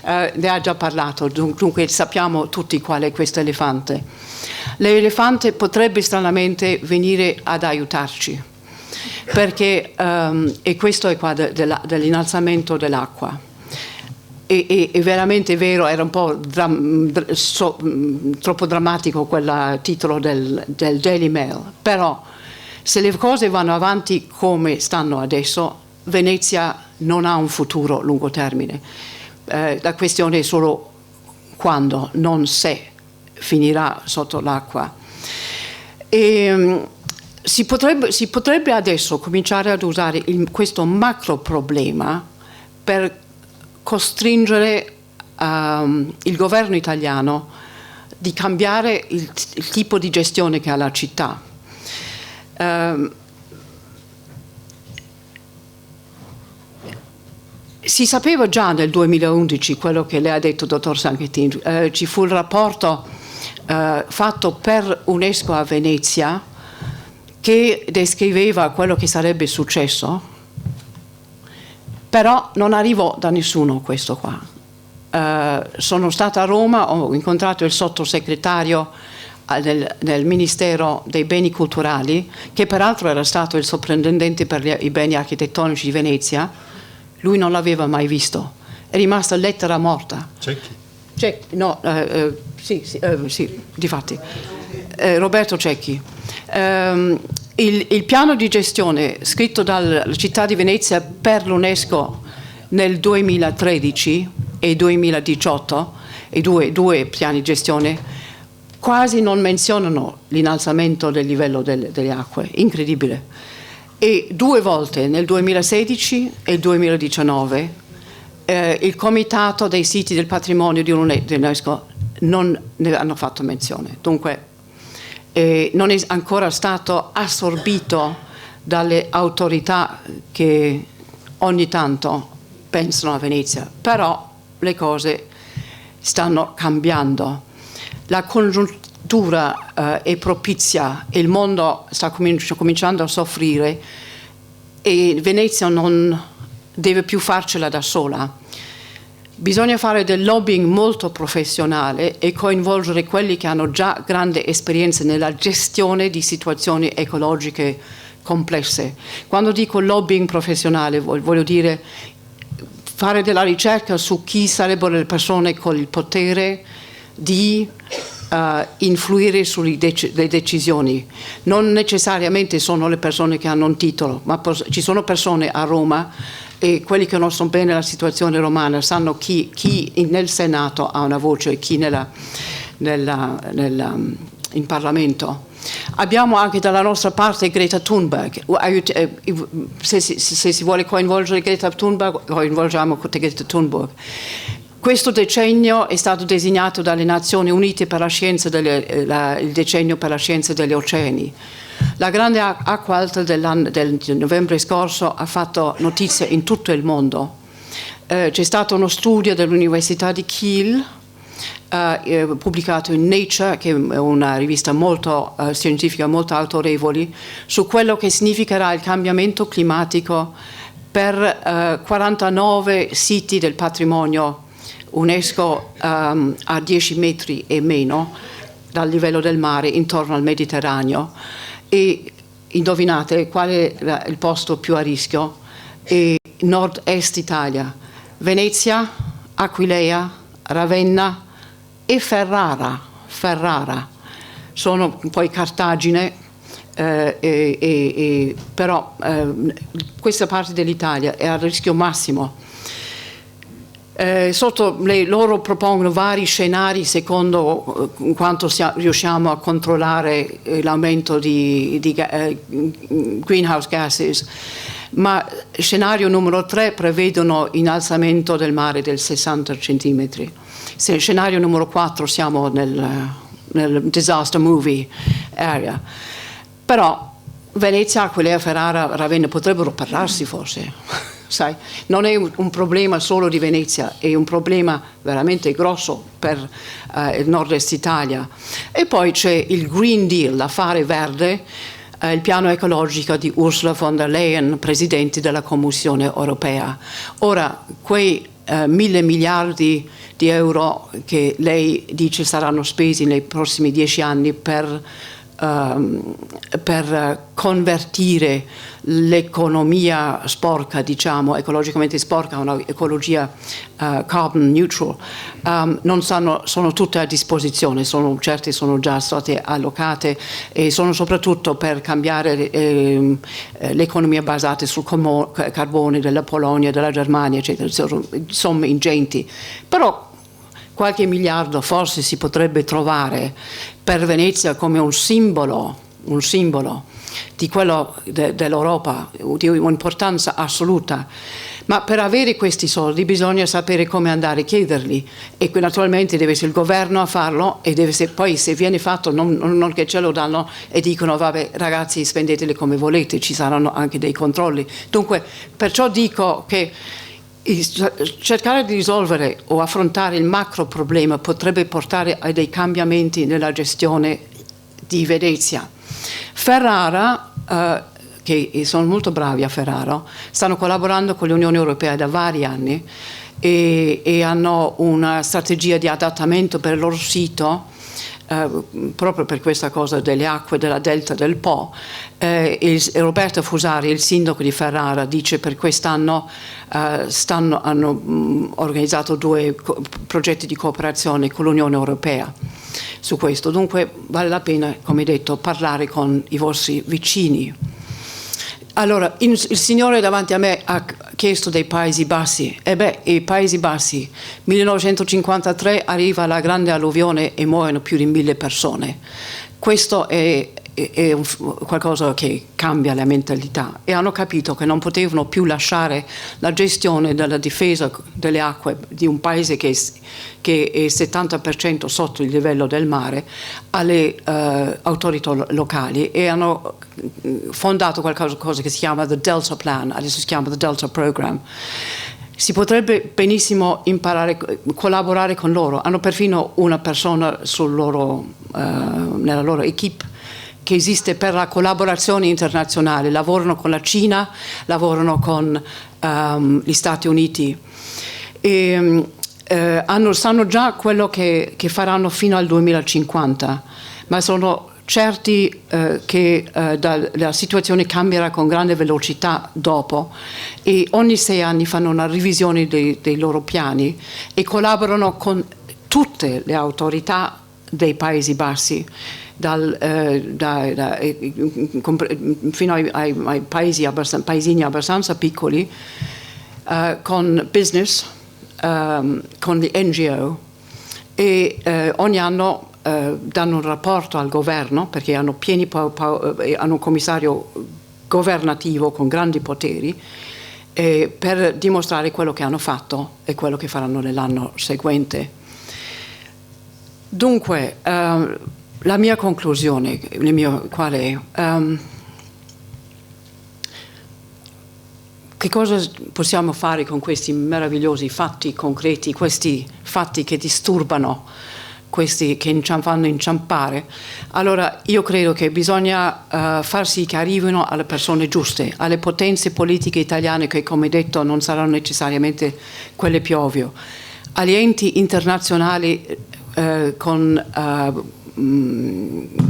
ne ha già parlato, dunque sappiamo tutti qual è questo elefante. L'elefante potrebbe stranamente venire ad aiutarci, perché e questo è qua dell'innalzamento dell'acqua. È veramente vero, era un po' troppo drammatico quel titolo del Daily Mail, però se le cose vanno avanti come stanno adesso, Venezia non ha un futuro a lungo termine. La questione è solo quando, non se, finirà sotto l'acqua. Si potrebbe adesso cominciare ad usare questo macro problema per costringere il governo italiano di cambiare il tipo di gestione che ha la città. Si sapeva già nel 2011 quello che lei ha detto, dottor Zanchettini, ci fu il rapporto fatto per UNESCO a Venezia che descriveva quello che sarebbe successo, però non arrivò da nessuno questo qua. Sono stata a Roma, ho incontrato il sottosegretario nel Ministero dei Beni Culturali, che peraltro era stato il sovrintendente per i beni architettonici di Venezia. Lui non l'aveva mai visto, è rimasta lettera morta. Cecchi? No, sì, difatti. Roberto Cecchi. Il piano di gestione scritto dalla città di Venezia per l'UNESCO nel 2013 e 2018, i due piani di gestione, quasi non menzionano l'innalzamento del livello delle acque, incredibile. E 2 volte, nel 2016 e il 2019, il Comitato dei Siti del Patrimonio di UNESCO non ne hanno fatto menzione. Dunque, non è ancora stato assorbito dalle autorità che ogni tanto pensano a Venezia, però le cose stanno cambiando. La congiuntura è propizia, il mondo sta cominciando a soffrire e Venezia non deve più farcela da sola. Bisogna fare del lobbying molto professionale e coinvolgere quelli che hanno già grande esperienza nella gestione di situazioni ecologiche complesse. Quando dico lobbying professionale voglio dire fare della ricerca su chi sarebbero le persone con il potere di influire sulle decisioni. Non necessariamente sono le persone che hanno un titolo, ma ci sono persone a Roma, e quelli che conoscono bene la situazione romana sanno chi nel Senato ha una voce e chi in Parlamento. Abbiamo anche dalla nostra parte Greta Thunberg. Se si vuole coinvolgere Greta Thunberg, coinvolgiamo Greta Thunberg. Questo decennio è stato designato dalle Nazioni Unite per la scienza il decennio per la scienza degli oceani. La grande acqua alta del novembre scorso ha fatto notizia in tutto il mondo. C'è stato uno studio dell'Università di Kiel pubblicato in Nature, che è una rivista molto scientifica, molto autorevole, su quello che significherà il cambiamento climatico per 49 siti del patrimonio UNESCO a 10 metri e meno dal livello del mare intorno al Mediterraneo. E indovinate qual è il posto più a rischio? È nord-est Italia, Venezia, Aquileia, Ravenna e Ferrara. Sono poi Cartagine, però questa parte dell'Italia è a rischio massimo. Loro propongono vari scenari secondo quanto riusciamo a controllare l'aumento di greenhouse gases, ma scenario numero 3 prevedono innalzamento del mare del 60 centimetri. Scenario numero 4 siamo nel disaster movie area. Però Venezia, Aquileia, Ferrara, Ravenna potrebbero parlarsi forse. Sai, non è un problema solo di Venezia, è un problema veramente grosso per il nord-est Italia. E poi c'è il Green Deal, l'affare verde, il piano ecologico di Ursula von der Leyen, presidente della Commissione europea. Ora, quei 1.000 miliardi di euro che lei dice saranno spesi nei prossimi 10 anni per convertire l'economia sporca, diciamo, ecologicamente sporca, un'ecologia carbon neutral, sono tutte a disposizione, certe sono già state allocate e sono soprattutto per cambiare l'economia basata sul carbone della Polonia, della Germania, eccetera, somme ingenti. Però qualche miliardo forse si potrebbe trovare per Venezia come un simbolo di quello dell'Europa, di un'importanza assoluta. Ma per avere questi soldi bisogna sapere come andare a chiederli, e naturalmente deve essere il governo a farlo, e poi se viene fatto non che ce lo danno e dicono vabbè ragazzi spendeteli come volete, ci saranno anche dei controlli. Dunque perciò dico che cercare di risolvere o affrontare il macro problema potrebbe portare a dei cambiamenti nella gestione di Venezia. Ferrara, che sono molto bravi a Ferrara, stanno collaborando con l'Unione Europea da vari anni e hanno una strategia di adattamento per il loro sito, proprio per questa cosa delle acque della delta del Po. Roberto Fusari, il sindaco di Ferrara, dice per quest'anno hanno organizzato 2 progetti di cooperazione con l'Unione Europea su questo. Dunque vale la pena, come detto, parlare con i vostri vicini. Allora, il signore davanti a me ha chiesto dei Paesi Bassi. I Paesi Bassi, 1953 arriva la grande alluvione e muoiono più di 1000 persone. Questo è qualcosa che cambia la mentalità, e hanno capito che non potevano più lasciare la gestione della difesa delle acque di un paese che è 70% sotto il livello del mare alle autorità locali, e hanno fondato qualcosa che si chiama The Delta Plan, adesso si chiama The Delta Program. Si potrebbe benissimo collaborare con loro. Hanno perfino una persona nella loro equipe che esiste per la collaborazione internazionale. Lavorano con la Cina, lavorano con gli Stati Uniti. sanno già quello che faranno fino al 2050, ma sono certi che la situazione cambierà con grande velocità dopo, e ogni 6 anni fanno una revisione dei loro piani e collaborano con tutte le autorità dei Paesi Bassi, fino ai paesini abbastanza piccoli, con business, con gli NGO, e ogni anno danno un rapporto al governo, perché hanno hanno un commissario governativo con grandi poteri, per dimostrare quello che hanno fatto e quello che faranno nell'anno seguente. Dunque, la mia conclusione, qual è? Che cosa possiamo fare con questi meravigliosi fatti concreti, questi fatti che disturbano, questi che fanno inciampare? Allora, io credo che bisogna far sì che arrivino alle persone giuste, alle potenze politiche italiane, che, come detto, non saranno necessariamente quelle più ovvie, agli enti internazionali con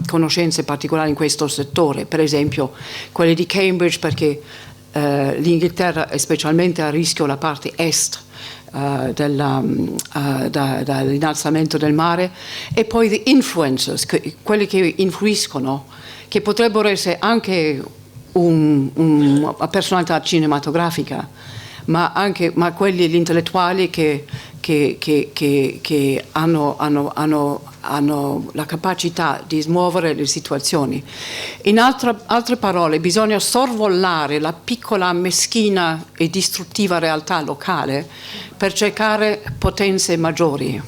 conoscenze particolari in questo settore, per esempio quelli di Cambridge, perché l'Inghilterra è specialmente a rischio la parte est dall'innalzamento del mare, e poi gli influencers, quelli che influiscono, che potrebbero essere anche una personalità cinematografica, ma quelli gli intellettuali che hanno la capacità di smuovere le situazioni. In altre parole, bisogna sorvolare la piccola, meschina e distruttiva realtà locale per cercare potenze maggiori.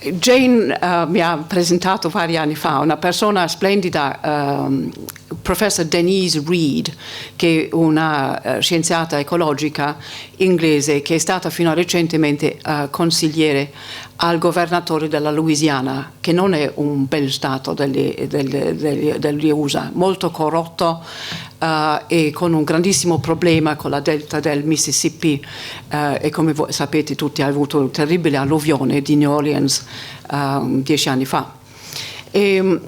Jane mi ha presentato vari anni fa una persona splendida, professor Denise Reed, che è una scienziata ecologica inglese, che è stata fino a recentemente consigliere al governatore della Louisiana, che non è un bel stato degli USA, molto corrotto e con un grandissimo problema con la delta del Mississippi, e come voi sapete tutti ha avuto un terribile alluvione di New Orleans 10 anni fa. E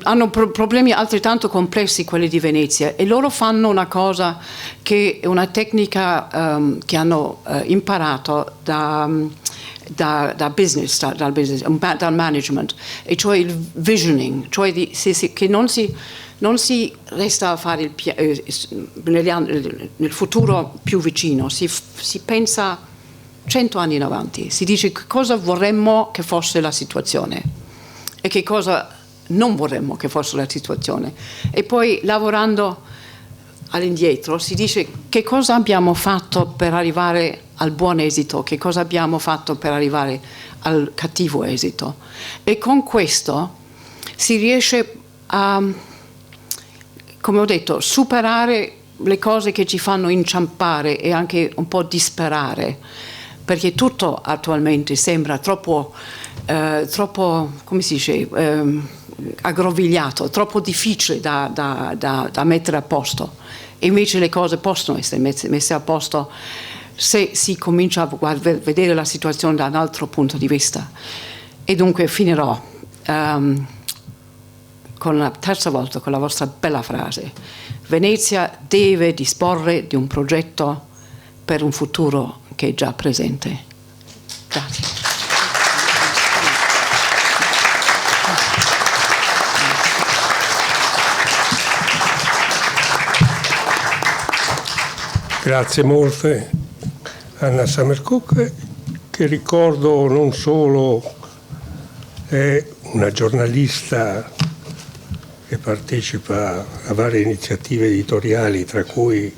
hanno problemi altrettanto complessi quelli di Venezia, e loro fanno una cosa che è una tecnica che hanno imparato dal management, e cioè il visioning, cioè che non si resta a fare nel futuro più vicino, si pensa 100 anni in avanti, si dice cosa vorremmo che fosse la situazione e che cosa non vorremmo che fosse la situazione, e poi lavorando all'indietro si dice che cosa abbiamo fatto per arrivare al buon esito, che cosa abbiamo fatto per arrivare al cattivo esito, e con questo si riesce a, come ho detto, superare le cose che ci fanno inciampare e anche un po' disperare, perché tutto attualmente sembra troppo come si dice, aggrovigliato, troppo difficile da mettere a posto, e invece le cose possono essere messe a posto se si comincia a vedere la situazione da un altro punto di vista. E dunque finirò con la terza volta con la vostra bella frase: Venezia deve disporre di un progetto per un futuro che è già presente. Grazie. Grazie molte Anna Summercook, che ricordo non solo è una giornalista che partecipa a varie iniziative editoriali, tra cui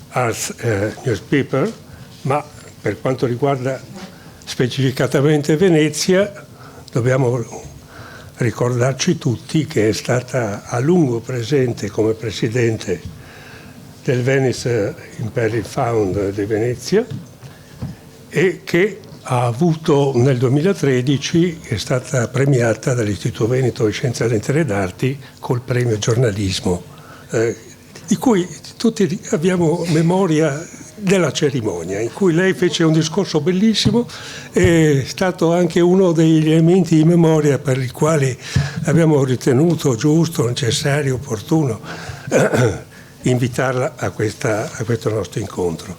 Arts Newspaper, ma per quanto riguarda specificatamente Venezia dobbiamo ricordarci tutti che è stata a lungo presente come presidente del Venice Imperial Fund di Venezia, e che ha avuto nel 2013, è stata premiata dall'Istituto Veneto di Scienze e Lettere d'Arti col premio giornalismo, di cui tutti abbiamo memoria della cerimonia, in cui lei fece un discorso bellissimo, è stato anche uno degli elementi di memoria per i quali abbiamo ritenuto giusto, necessario, opportuno invitarla a questo nostro incontro.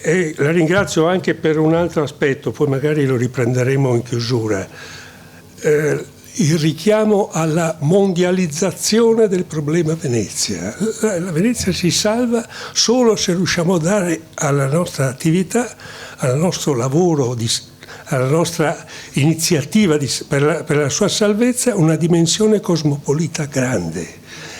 E la ringrazio anche per un altro aspetto, poi magari lo riprenderemo in chiusura, il richiamo alla mondializzazione del problema Venezia. La Venezia si salva solo se riusciamo a dare alla nostra attività, al nostro lavoro, alla nostra iniziativa per la sua salvezza una dimensione cosmopolita grande.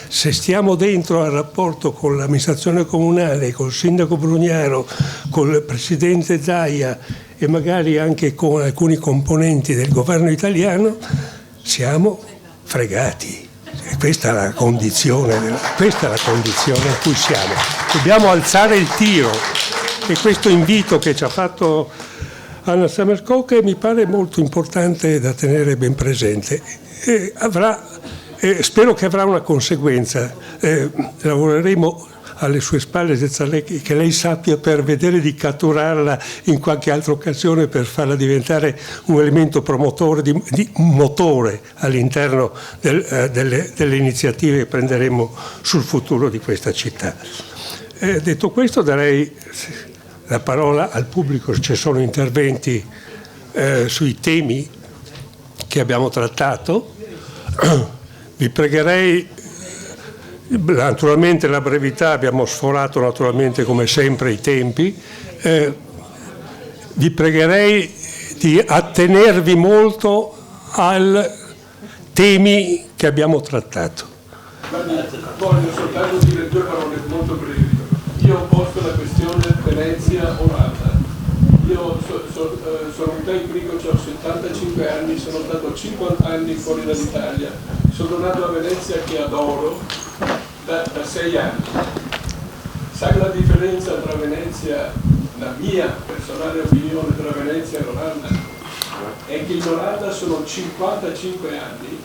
Se stiamo dentro al rapporto con l'amministrazione comunale, col sindaco Brugnaro, col presidente Zaia e magari anche con alcuni componenti del governo italiano, siamo fregati. E questa è la condizione in cui siamo. Dobbiamo alzare il tiro, e questo invito che ci ha fatto Anna Sammerkoke mi pare molto importante da tenere ben presente. Spero che avrà una conseguenza. Lavoreremo alle sue spalle senza che lei sappia, per vedere di catturarla in qualche altra occasione, per farla diventare un elemento promotore, un motore all'interno delle iniziative che prenderemo sul futuro di questa città. Detto questo, darei la parola al pubblico. Ci sono interventi sui temi che abbiamo trattato. Vi pregherei, naturalmente la brevità, abbiamo sforato naturalmente come sempre i tempi, vi pregherei di attenervi molto ai temi che abbiamo trattato. Voglio soltanto dire due parole molto brevi. Io ho posto la questione Venezia-Olanda. Io sono un tecnico, ho 75 anni, sono stato 50 anni fuori dall'Italia, sono nato a Venezia che adoro da 6 anni. Sai la differenza tra Venezia, la mia personale opinione tra Venezia e l'Olanda? È che in Olanda sono 55 anni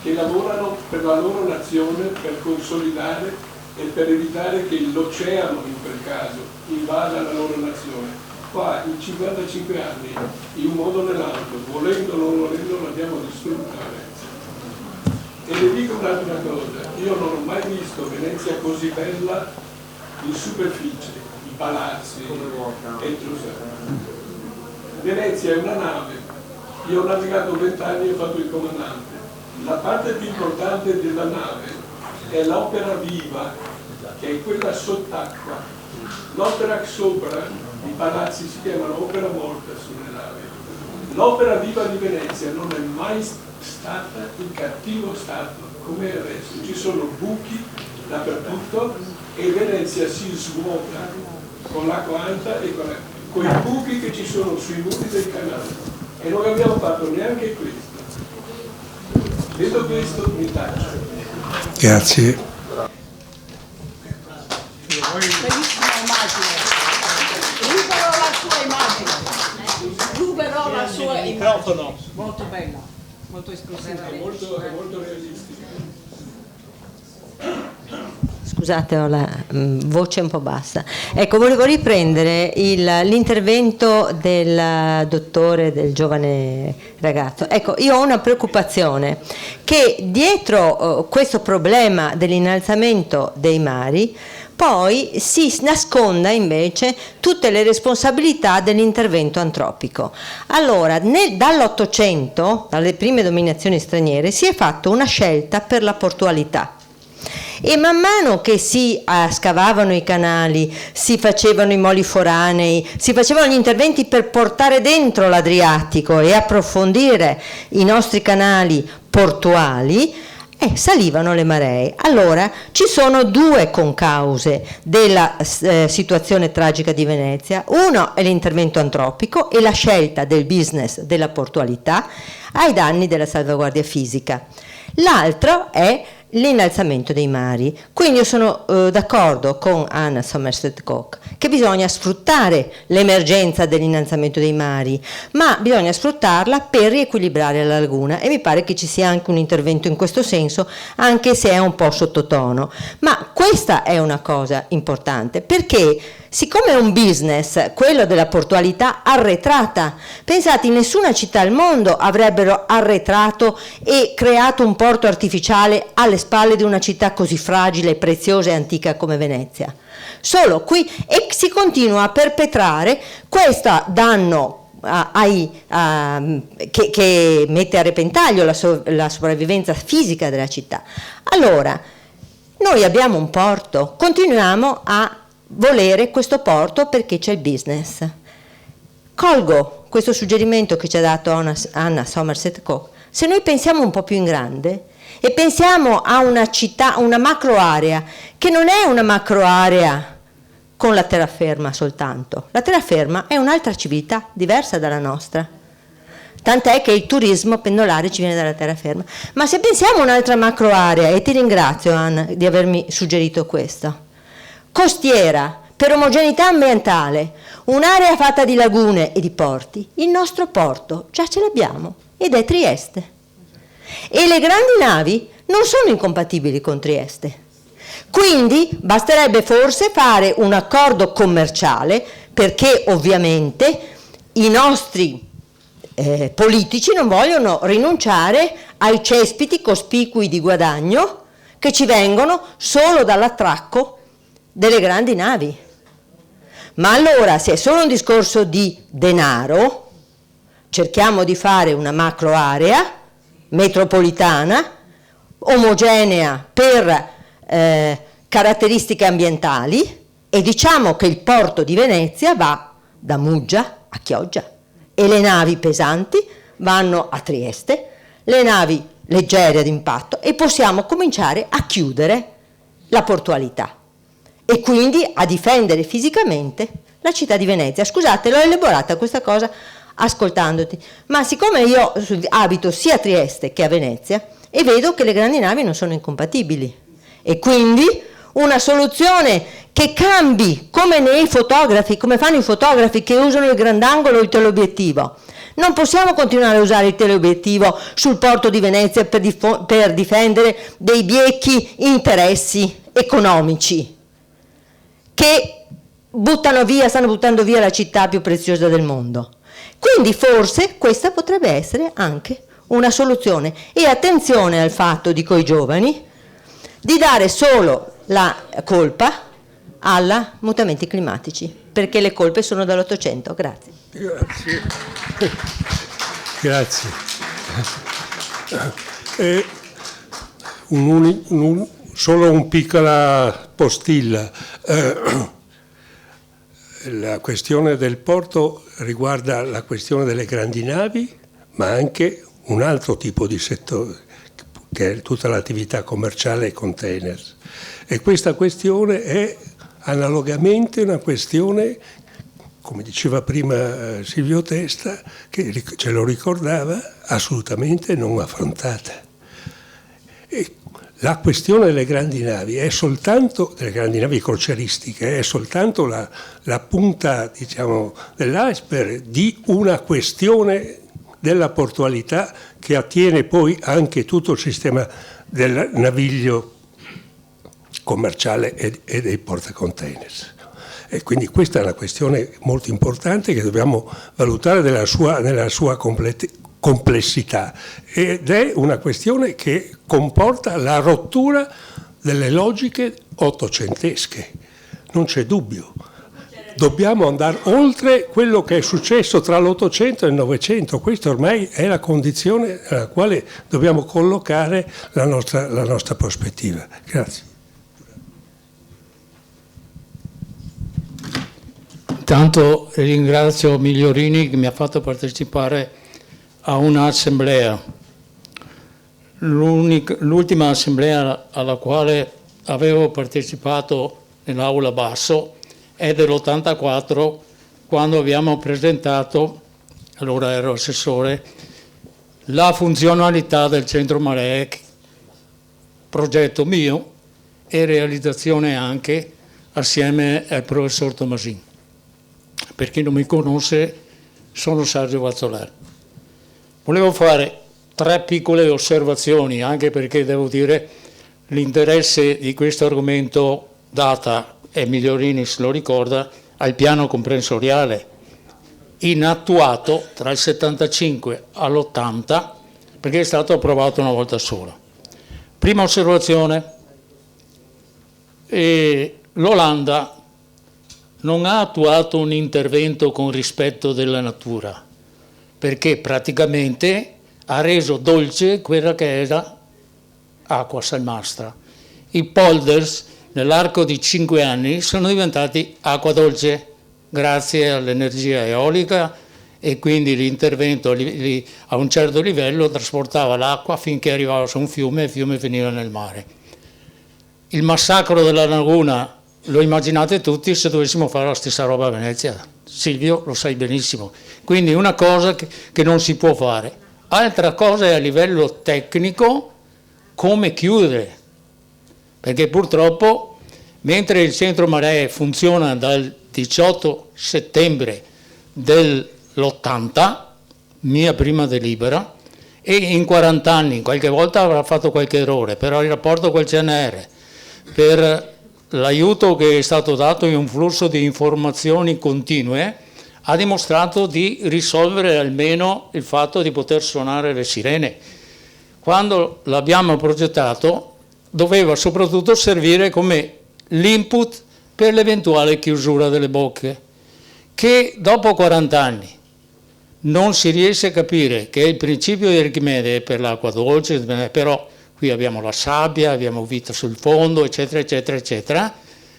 che lavorano per la loro nazione, per consolidare e per evitare che l'oceano, in quel caso, invada la loro nazione. Qua in 55 anni, in un modo o nell'altro, volendo o non volendo, l'abbiamo distrutta Venezia. E le dico un'altra cosa, io non ho mai visto Venezia così bella in superficie, i palazzi, Venezia è una nave, io ho navigato 20 anni e ho fatto il comandante. La parte più importante della nave è l'opera viva, che è quella sott'acqua. L'opera sopra, i palazzi si chiamano opera morta sulle navi. L'opera viva di Venezia non è mai stata in cattivo stato come adesso. Ci sono buchi dappertutto e Venezia si svuota con l'acqua alta e con i buchi che ci sono sui muri del canale. E non abbiamo fatto neanche questo. Detto questo, mi taccio. Grazie. Bellissima immagine. Ruberò la sua immagine. Molto bella, molto espressiva. È molto realistica. Scusate, ho la voce un po' bassa. Ecco, volevo riprendere l'intervento del dottore, del giovane ragazzo. Ecco, io ho una preoccupazione che dietro questo problema dell'innalzamento dei mari poi si nasconda invece tutte le responsabilità dell'intervento antropico. Allora, dall'Ottocento, dalle prime dominazioni straniere, si è fatta una scelta per la portualità. E man mano che si scavavano i canali, si facevano i moli foranei, si facevano gli interventi per portare dentro l'Adriatico e approfondire i nostri canali portuali, salivano le maree. Allora ci sono due concause della situazione tragica di Venezia. Uno è l'intervento antropico e la scelta del business della portualità ai danni della salvaguardia fisica. L'altro è l'innalzamento dei mari. Quindi io sono d'accordo con Anna Somerset Maugham che bisogna sfruttare l'emergenza dell'innalzamento dei mari, ma bisogna sfruttarla per riequilibrare la laguna, e mi pare che ci sia anche un intervento in questo senso, anche se è un po' sottotono. Ma questa è una cosa importante, perché siccome è un business, quello della portualità arretrata, pensate, in nessuna città al mondo avrebbero arretrato e creato un porto artificiale alle spalle di una città così fragile, preziosa e antica come Venezia. Solo qui, e si continua a perpetrare questo danno che mette a repentaglio la sopravvivenza fisica della città. Allora, noi abbiamo un porto, continuiamo a volere questo porto perché c'è il business. Colgo questo suggerimento che ci ha dato Anna Somerset Maugham. Se noi pensiamo un po' più in grande e pensiamo a una città, una macro area, che non è una macro area con la terraferma soltanto. La terraferma è un'altra civiltà diversa dalla nostra. Tant'è che il turismo pendolare ci viene dalla terraferma. Ma se pensiamo a un'altra macro area, e ti ringrazio Anna di avermi suggerito questo, costiera, per omogeneità ambientale, un'area fatta di lagune e di porti, il nostro porto già ce l'abbiamo, ed è Trieste. E le grandi navi non sono incompatibili con Trieste. Quindi basterebbe forse fare un accordo commerciale, perché ovviamente i nostri politici non vogliono rinunciare ai cespiti cospicui di guadagno che ci vengono solo dall'attracco delle grandi navi. Ma allora, se è solo un discorso di denaro, cerchiamo di fare una macro area metropolitana omogenea per caratteristiche ambientali, e diciamo che il porto di Venezia va da Muggia a Chioggia e le navi pesanti vanno a Trieste, le navi leggere ad impatto, e possiamo cominciare a chiudere la portualità e quindi a difendere fisicamente la città di Venezia. Scusate, l'ho elaborata questa cosa ascoltandoti, ma siccome io abito sia a Trieste che a Venezia e vedo che le grandi navi non sono incompatibili, e quindi una soluzione che cambi come nei fotografi, come fanno i fotografi che usano il grandangolo o il teleobiettivo. Non possiamo continuare a usare il teleobiettivo sul porto di Venezia per difendere dei biechi interessi economici che stanno buttando via la città più preziosa del mondo. Quindi forse questa potrebbe essere anche una soluzione. E attenzione al fatto, dico ai giovani, di dare solo la colpa alla mutamenti climatici, perché le colpe sono dall'800. Grazie. Grazie. Solo un piccola postilla. La questione del porto riguarda la questione delle grandi navi, ma anche un altro tipo di settore, che è tutta l'attività commerciale e containers. E questa questione è analogamente una questione, come diceva prima Silvio Testa, che ce lo ricordava, assolutamente non affrontata. E la questione delle grandi navi è soltanto, delle grandi navi crocieristiche, è soltanto la punta, diciamo, dell'iceberg di una questione della portualità che attiene poi anche tutto il sistema del naviglio commerciale e dei portacontainers. E quindi questa è una questione molto importante che dobbiamo valutare nella sua complessità, ed è una questione che comporta la rottura delle logiche ottocentesche, non c'è dubbio. Dobbiamo andare oltre quello che è successo tra l'Ottocento e il Novecento. Questa ormai è la condizione alla quale dobbiamo collocare la nostra prospettiva. Grazie. Intanto ringrazio Migliorini che mi ha fatto partecipare a un'assemblea. L'ultima assemblea alla quale avevo partecipato nell'aula basso è dell'84, quando abbiamo presentato, allora ero assessore, la funzionalità del centro maree progetto mio e realizzazione anche assieme al professor Tomasin. Per chi non mi conosce, sono Sergio Vazzoler. Volevo fare 3 piccole osservazioni, anche perché devo dire l'interesse di questo argomento data, e Migliorini se lo ricorda, al piano comprensoriale inattuato tra il 75 all'80, perché è stato approvato una volta sola. Prima osservazione, l'Olanda non ha attuato un intervento con rispetto della natura, perché praticamente ha reso dolce quella che era acqua salmastra. I polders nell'arco di 5 anni sono diventati acqua dolce grazie all'energia eolica, e quindi l'intervento a un certo livello trasportava l'acqua finché arrivava su un fiume e il fiume finiva nel mare. Il massacro della laguna lo immaginate tutti se dovessimo fare la stessa roba a Venezia. Silvio lo sai benissimo. Quindi una cosa che non si può fare. Altra cosa è a livello tecnico come chiudere, perché purtroppo mentre il centro maree funziona dal 18 settembre dell'80, mia prima delibera, e in 40 anni qualche volta avrà fatto qualche errore, però il rapporto col CNR, per l'aiuto che è stato dato in un flusso di informazioni continue, ha dimostrato di risolvere almeno il fatto di poter suonare le sirene. Quando l'abbiamo progettato doveva soprattutto servire come l'input per l'eventuale chiusura delle bocche, che dopo 40 anni non si riesce a capire che il principio di Archimede è per l'acqua dolce, però qui abbiamo la sabbia, abbiamo vita sul fondo, eccetera, eccetera, eccetera.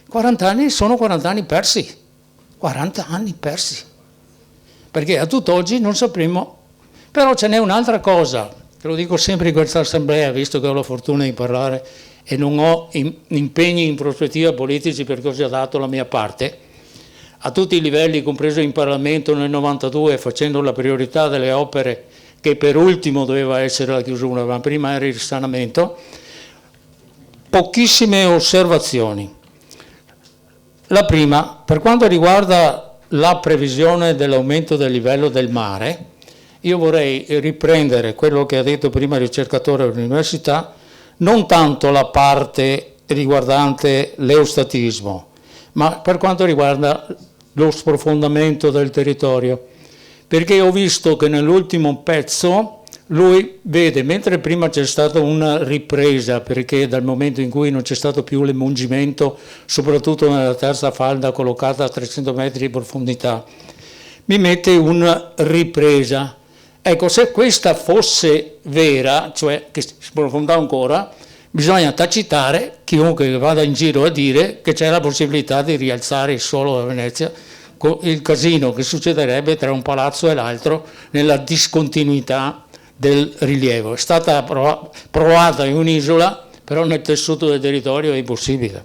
40 anni sono 40 anni persi, 40 anni persi, perché a tutt'oggi non sapremo. Però ce n'è un'altra cosa, te lo dico sempre in questa assemblea, visto che ho la fortuna di parlare e non ho impegni in prospettiva politici perché ho già dato la mia parte, a tutti i livelli, compreso in Parlamento nel 92, facendo la priorità delle opere che per ultimo doveva essere la chiusura, ma prima era il risanamento. Pochissime osservazioni. La prima, per quanto riguarda la previsione dell'aumento del livello del mare, io vorrei riprendere quello che ha detto prima il ricercatore dell'università, non tanto la parte riguardante l'eustatismo, ma per quanto riguarda lo sprofondamento del territorio, perché ho visto che nell'ultimo pezzo lui vede, mentre prima c'è stata una ripresa, perché dal momento in cui non c'è stato più l'emungimento, soprattutto nella terza falda collocata a 300 metri di profondità, mi mette una ripresa. Ecco, se questa fosse vera, cioè che si profonda ancora, bisogna tacitare chiunque vada in giro a dire che c'è la possibilità di rialzare il suolo da Venezia, con il casino che succederebbe tra un palazzo e l'altro nella discontinuità del rilievo. È stata provata in un'isola, però nel tessuto del territorio è impossibile.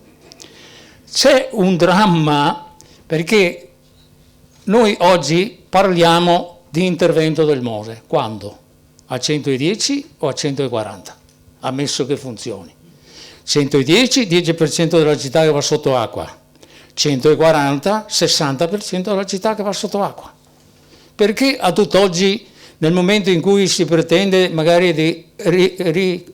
C'è un dramma perché noi oggi parliamo di intervento del Mose. Quando? A 110 o a 140? Ammesso che funzioni. 110, 10% della città che va sotto acqua. 140, 60% della città che va sotto acqua. Perché a tutt'oggi, nel momento in cui si pretende magari di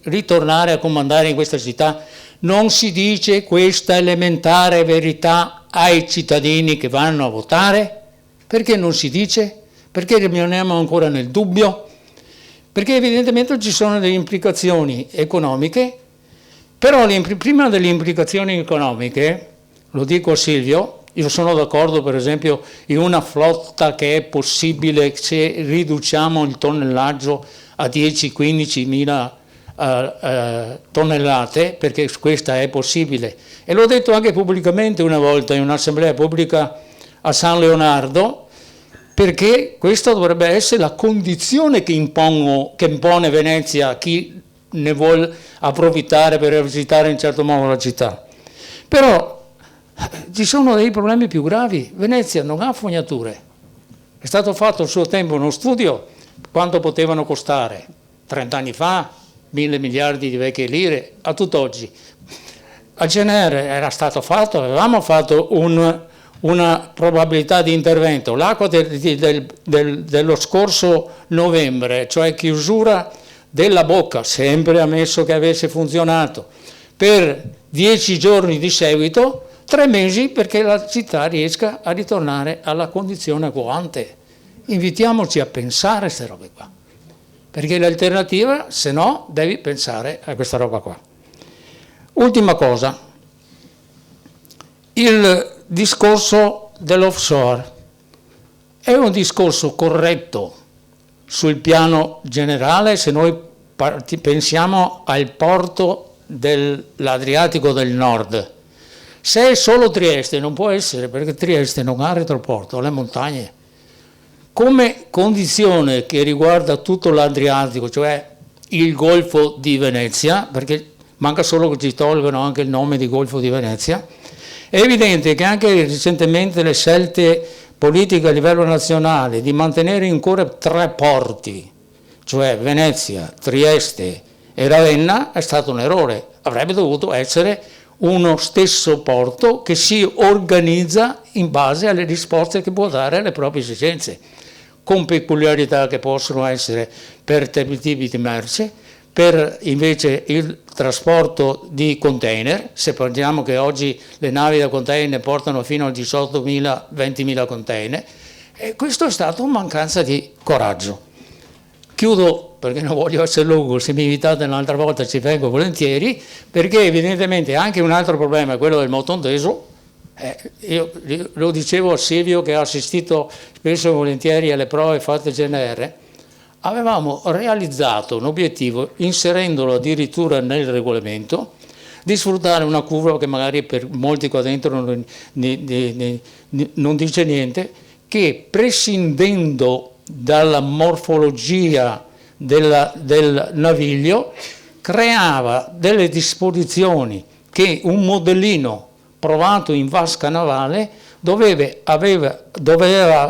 ritornare a comandare in questa città, non si dice questa elementare verità ai cittadini che vanno a votare? Perché non si dice? Perché rimaniamo ancora nel dubbio? Perché evidentemente ci sono delle implicazioni economiche, però prima delle implicazioni economiche, lo dico a Silvio, io sono d'accordo per esempio in una flotta che è possibile se riduciamo il tonnellaggio a 10-15 mila tonnellate, perché questa è possibile. E l'ho detto anche pubblicamente una volta in un'assemblea pubblica a San Leonardo, perché questa dovrebbe essere la condizione che impone Venezia a chi ne vuole approfittare per visitare in certo modo la città. Però ci sono dei problemi più gravi. Venezia non ha fognature. È stato fatto a suo tempo uno studio quanto potevano costare. 30 anni fa 1.000 miliardi di vecchie lire a tutt'oggi. A CNR era stato fatto, avevamo fatto una probabilità di intervento. L'acqua dello scorso novembre, cioè chiusura della bocca, sempre ammesso che avesse funzionato, per 10 giorni di seguito, 3 mesi perché la città riesca a ritornare alla condizione adeguante. Invitiamoci a pensare a queste robe qua, perché l'alternativa, se no, devi pensare a questa roba qua. Ultima cosa, il discorso dell'offshore è un discorso corretto sul piano generale se noi pensiamo al porto dell'Adriatico del Nord. Se è solo Trieste non può essere, perché Trieste non ha retroporto, ha le montagne. Come condizione che riguarda tutto l'Adriatico, cioè il Golfo di Venezia, perché manca solo che ci tolgano anche il nome di Golfo di Venezia, è evidente che anche recentemente le scelte politiche a livello nazionale di mantenere ancora 3 porti, cioè Venezia, Trieste e Ravenna, è stato un errore. Avrebbe dovuto essere uno stesso porto che si organizza in base alle risposte che può dare alle proprie esigenze, con peculiarità che possono essere per tipi di merce, per invece il trasporto di container. Se parliamo che oggi le navi da container portano fino a 18.000-20.000 container, e questo è stato una mancanza di coraggio. Chiudo perché non voglio essere lungo, se mi invitate un'altra volta ci vengo volentieri, perché evidentemente anche un altro problema è quello del motonteso. Io lo dicevo a Silvio che ha assistito spesso e volentieri alle prove fatte GNR. Avevamo realizzato un obiettivo, inserendolo addirittura nel regolamento, di sfruttare una curva che magari per molti qua dentro non dice niente, che prescindendo dalla morfologia del naviglio creava delle disposizioni che un modellino provato in vasca navale doveva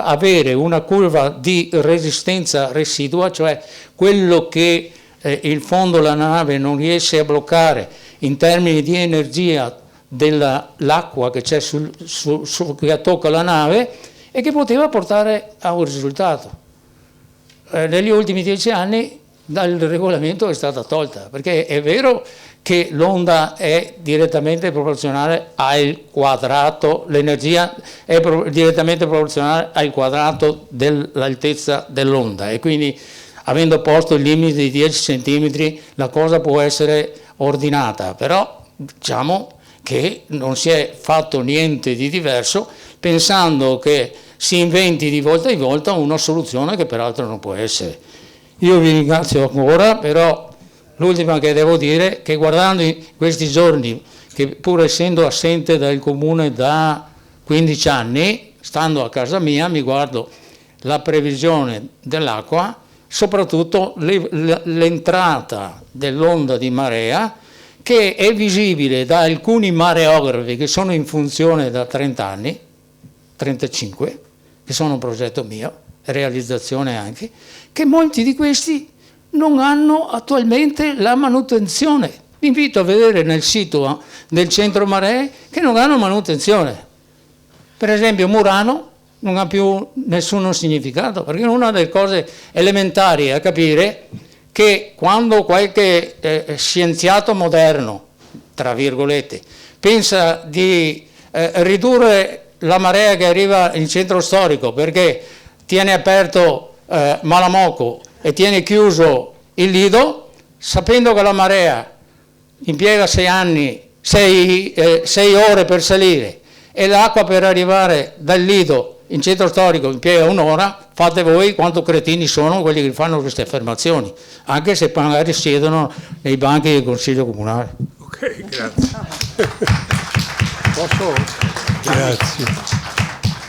avere una curva di resistenza residua, cioè quello che il fondo della nave non riesce a bloccare in termini di energia dell'acqua che c'è che tocca la nave, e che poteva portare a un risultato. Negli ultimi 10 anni dal regolamento è stata tolta, perché è vero che l'onda è direttamente proporzionale al quadrato, l'energia è direttamente proporzionale al quadrato dell'altezza dell'onda, e quindi avendo posto il limite di 10 cm la cosa può essere ordinata, però diciamo che non si è fatto niente di diverso, pensando che si inventi di volta in volta una soluzione che peraltro non può essere. Io vi ringrazio ancora, però l'ultima che devo dire è che guardando in questi giorni, che pur essendo assente dal comune da 15 anni, stando a casa mia, mi guardo la previsione dell'acqua, soprattutto l'entrata dell'onda di marea, che è visibile da alcuni mareografi che sono in funzione da 30 anni, 35, che sono un progetto mio, realizzazione anche, che molti di questi non hanno attualmente la manutenzione. Vi invito a vedere nel sito del centro maree che non hanno manutenzione. Per esempio Murano non ha più nessun significato, perché una delle cose elementari è capire che quando qualche scienziato moderno, tra virgolette, pensa di ridurre la marea che arriva in centro storico perché tiene aperto Malamocco e tiene chiuso il Lido, sapendo che la marea impiega 6 ore per salire e l'acqua per arrivare dal Lido in centro storico impiega 1 ora, fate voi quanto cretini sono quelli che fanno queste affermazioni, anche se magari siedono nei banchi del Consiglio Comunale. Ok, grazie. Posso? Grazie.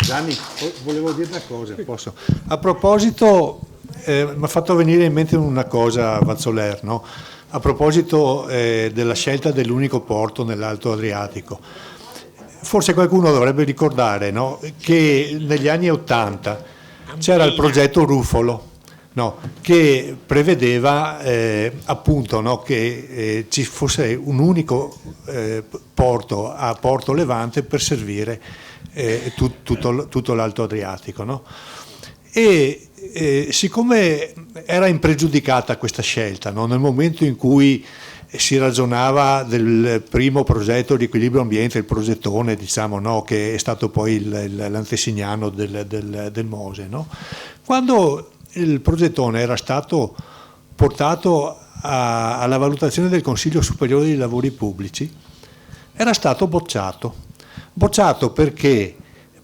Gianni, volevo dire una cosa, posso? A proposito, mi ha fatto venire in mente una cosa, Vazzoler, no? A proposito della scelta dell'unico porto nell'Alto Adriatico. Forse qualcuno dovrebbe ricordare, no? Che negli anni '80 c'era il progetto Ruffolo, no, che prevedeva appunto, no, che ci fosse un unico porto a Porto Levante per servire tutto l'Alto Adriatico, no? E siccome era impregiudicata questa scelta, no, nel momento in cui si ragionava del primo progetto di equilibrio ambiente, il progettone, diciamo, no, che è stato poi l'antesignano del Mose, no? Quando il progettone era stato portato alla valutazione del Consiglio Superiore dei Lavori Pubblici, era stato bocciato perché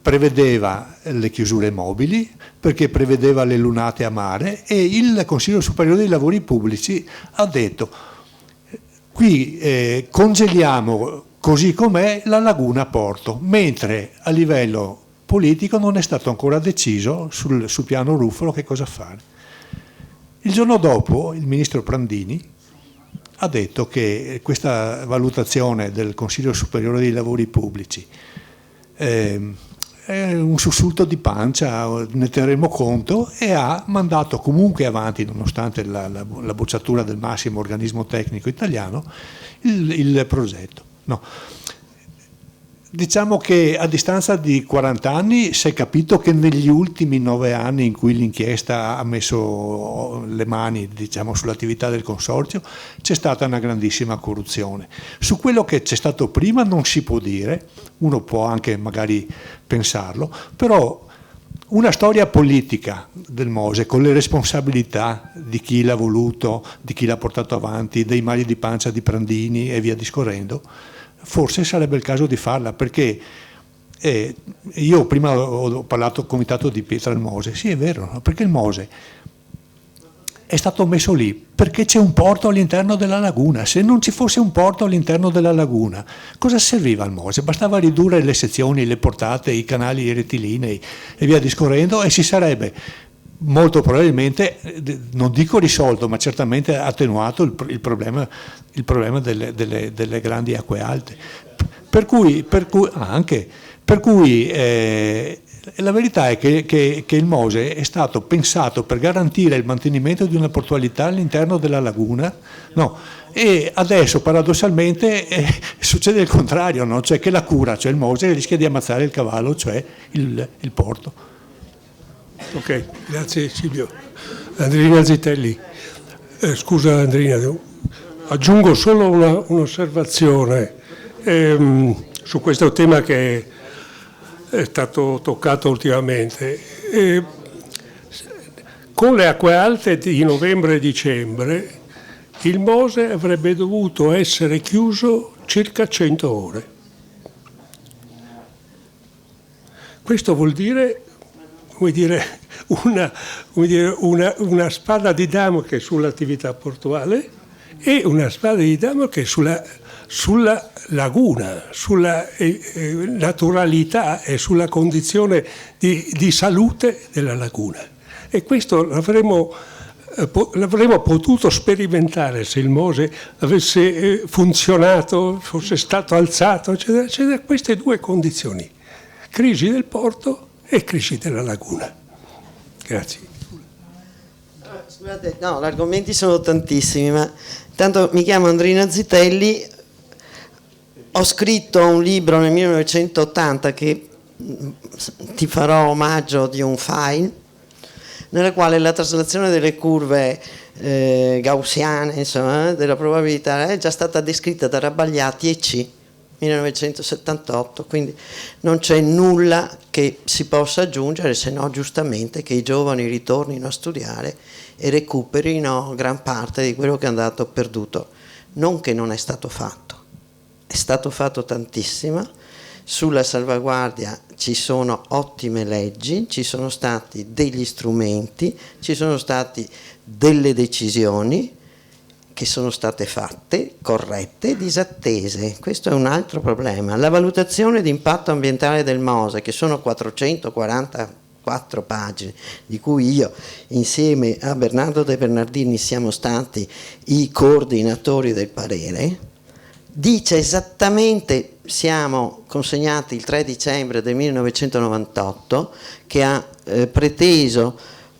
prevedeva le chiusure mobili, perché prevedeva le lunate a mare, e il Consiglio Superiore dei Lavori Pubblici ha detto: qui congeliamo così com'è la laguna Porto, mentre a livello politico non è stato ancora deciso sul piano Ruffolo che cosa fare. Il giorno dopo il ministro Prandini ha detto che questa valutazione del Consiglio Superiore dei Lavori Pubblici è un sussulto di pancia, ne terremo conto, e ha mandato comunque avanti, nonostante la bocciatura del massimo organismo tecnico italiano, il progetto. No. Diciamo che a distanza di 40 anni si è capito che negli ultimi 9 anni in cui l'inchiesta ha messo le mani, diciamo, sull'attività del consorzio, c'è stata una grandissima corruzione. Su quello che c'è stato prima non si può dire, uno può anche magari pensarlo, però una storia politica del Mose con le responsabilità di chi l'ha voluto, di chi l'ha portato avanti, dei mali di pancia di Prandini e via discorrendo, forse sarebbe il caso di farla, perché io prima ho parlato del comitato di Pietra al Mose, sì è vero, no? Perché il Mose è stato messo lì perché c'è un porto all'interno della laguna. Se non ci fosse un porto all'interno della laguna, cosa serviva al Mose? Bastava ridurre le sezioni, le portate, i canali rettilinei e via discorrendo, e si sarebbe molto probabilmente, non dico risolto, ma certamente attenuato il problema delle grandi acque alte. Per cui la verità è che il Mose è stato pensato per garantire il mantenimento di una portualità all'interno della laguna, no? E adesso paradossalmente succede il contrario, no? Cioè che la cura, cioè il Mose, rischia di ammazzare il cavallo, cioè il porto. Ok, grazie Silvio. Andrina Zitelli. Scusa Andrina, aggiungo solo un'osservazione su questo tema che è stato toccato ultimamente. Con le acque alte di novembre e dicembre il Mose avrebbe dovuto essere chiuso circa 100 ore. Questo vuol dire una spada di Damocle sull'attività portuale e una spada di Damocle sulla laguna, sulla naturalità e sulla condizione di salute della laguna. E questo l'avremmo potuto sperimentare se il Mose avesse funzionato, fosse stato alzato, eccetera, eccetera. Queste due condizioni, crisi del porto e crisi della laguna. Grazie. Scusate, no, gli argomenti sono tantissimi, ma intanto mi chiamo Andrina Zitelli, ho scritto un libro nel 1980 che ti farò omaggio di un file, nella quale la traslazione delle curve gaussiane, insomma, della probabilità è già stata descritta da Rabagliati e C. 1978, quindi non c'è nulla che si possa aggiungere, se no giustamente che i giovani ritornino a studiare e recuperino gran parte di quello che è andato perduto. Non che non è stato fatto, è stato fatto tantissimo. Sulla salvaguardia ci sono ottime leggi, ci sono stati degli strumenti, ci sono stati delle decisioni che sono state fatte, corrette, disattese. Questo è un altro problema. La valutazione di impatto ambientale del Mose, che sono 444 pagine, di cui io insieme a Bernardo De Bernardini siamo stati i coordinatori del parere, dice esattamente, siamo consegnati il 3 dicembre del 1998, che ha preteso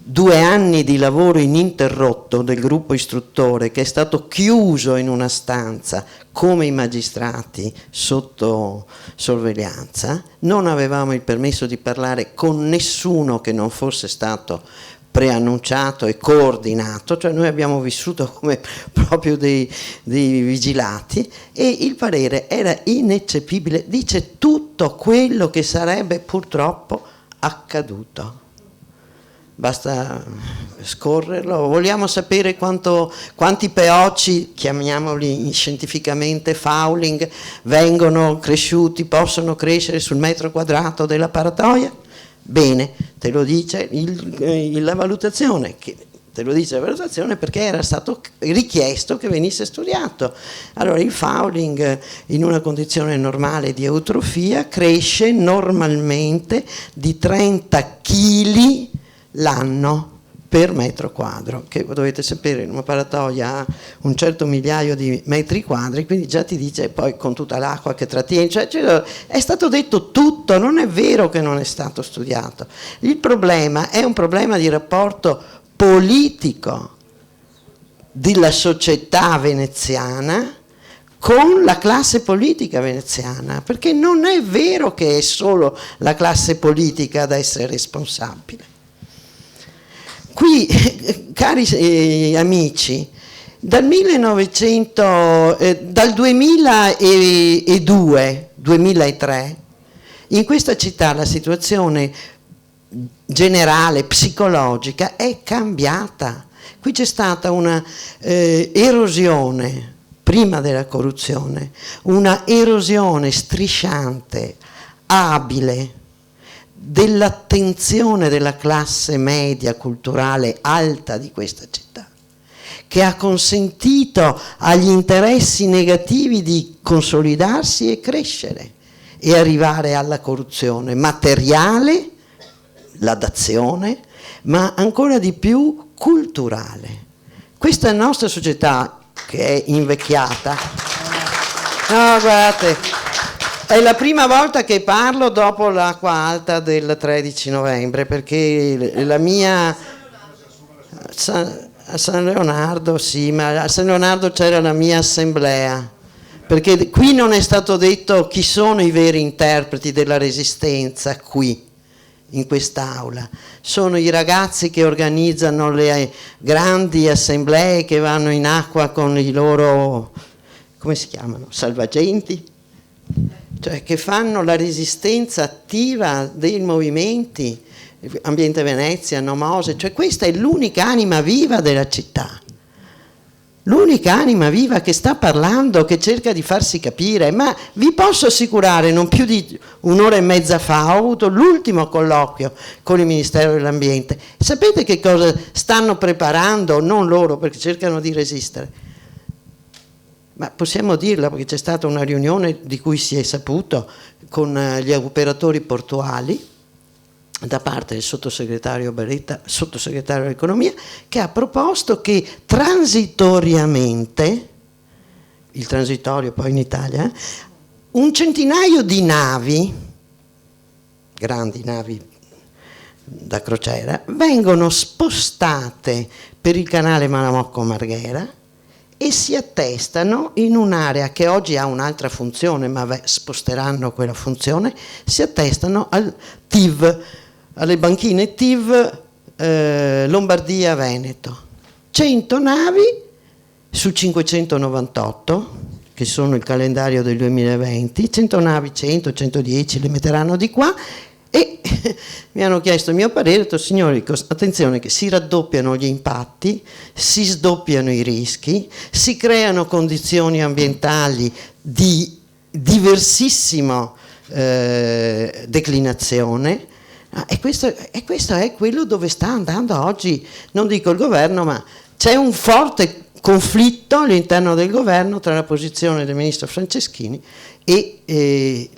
2 anni di lavoro ininterrotto del gruppo istruttore, che è stato chiuso in una stanza come i magistrati sotto sorveglianza, non avevamo il permesso di parlare con nessuno che non fosse stato preannunciato e coordinato, cioè noi abbiamo vissuto come proprio dei vigilati, e il parere era ineccepibile, dice tutto quello che sarebbe purtroppo accaduto. Basta scorrerlo. Vogliamo sapere quanti peoci, chiamiamoli scientificamente fouling, vengono cresciuti, possono crescere sul metro quadrato della paratoia? Bene, te lo dice la valutazione, te lo dice la valutazione perché era stato richiesto che venisse studiato. Allora il fouling in una condizione normale di eutrofia cresce normalmente di 30 kg l'anno per metro quadro, che dovete sapere in una paratoia ha un certo migliaio di metri quadri, quindi già ti dice, poi con tutta l'acqua che trattiene, cioè è stato detto tutto, non è vero che non è stato studiato. Il problema è un problema di rapporto politico della società veneziana con la classe politica veneziana, perché non è vero che è solo la classe politica ad essere responsabile. Qui, cari amici, dal 2002-2003, in questa città la situazione generale, psicologica, è cambiata. Qui c'è stata una erosione, prima della corruzione, una erosione strisciante, abile, dell'attenzione della classe media culturale alta di questa città, che ha consentito agli interessi negativi di consolidarsi e crescere e arrivare alla corruzione materiale, la dazione, ma ancora di più culturale. Questa nostra società, che è invecchiata, no, guardate, è la prima volta che parlo dopo l'acqua alta del 13 novembre, perché la mia... A San Leonardo, sì, ma a San Leonardo c'era la mia assemblea, perché qui non è stato detto chi sono i veri interpreti della resistenza qui, in quest'aula. Sono i ragazzi che organizzano le grandi assemblee, che vanno in acqua con i loro, come si chiamano, salvagenti? Cioè che fanno la resistenza attiva dei movimenti, Ambiente Venezia, Nomose, cioè questa è l'unica anima viva della città, l'unica anima viva che sta parlando, che cerca di farsi capire. Ma vi posso assicurare, non più di 1 ora e mezza fa ho avuto l'ultimo colloquio con il Ministero dell'Ambiente. Sapete che cosa stanno preparando? Non loro, perché cercano di resistere, ma possiamo dirla perché c'è stata una riunione di cui si è saputo con gli operatori portuali da parte del sottosegretario Baretta, sottosegretario dell'economia, che ha proposto che transitoriamente, il transitorio poi in Italia, un centinaio di navi, grandi navi da crociera, vengono spostate per il canale Malamocco-Marghera e si attestano in un'area che oggi ha un'altra funzione, ma sposteranno quella funzione, si attestano al TIV, alle banchine TIV Lombardia-Veneto. 100 navi su 598, che sono il calendario del 2020, 100 navi, 100, 110 le metteranno di qua, e mi hanno chiesto il mio parere, ho detto signori, attenzione che si raddoppiano gli impatti, si sdoppiano i rischi, si creano condizioni ambientali di diversissima declinazione, e questo è quello dove sta andando oggi, non dico il governo, ma c'è un forte conflitto all'interno del governo tra la posizione del ministro Franceschini e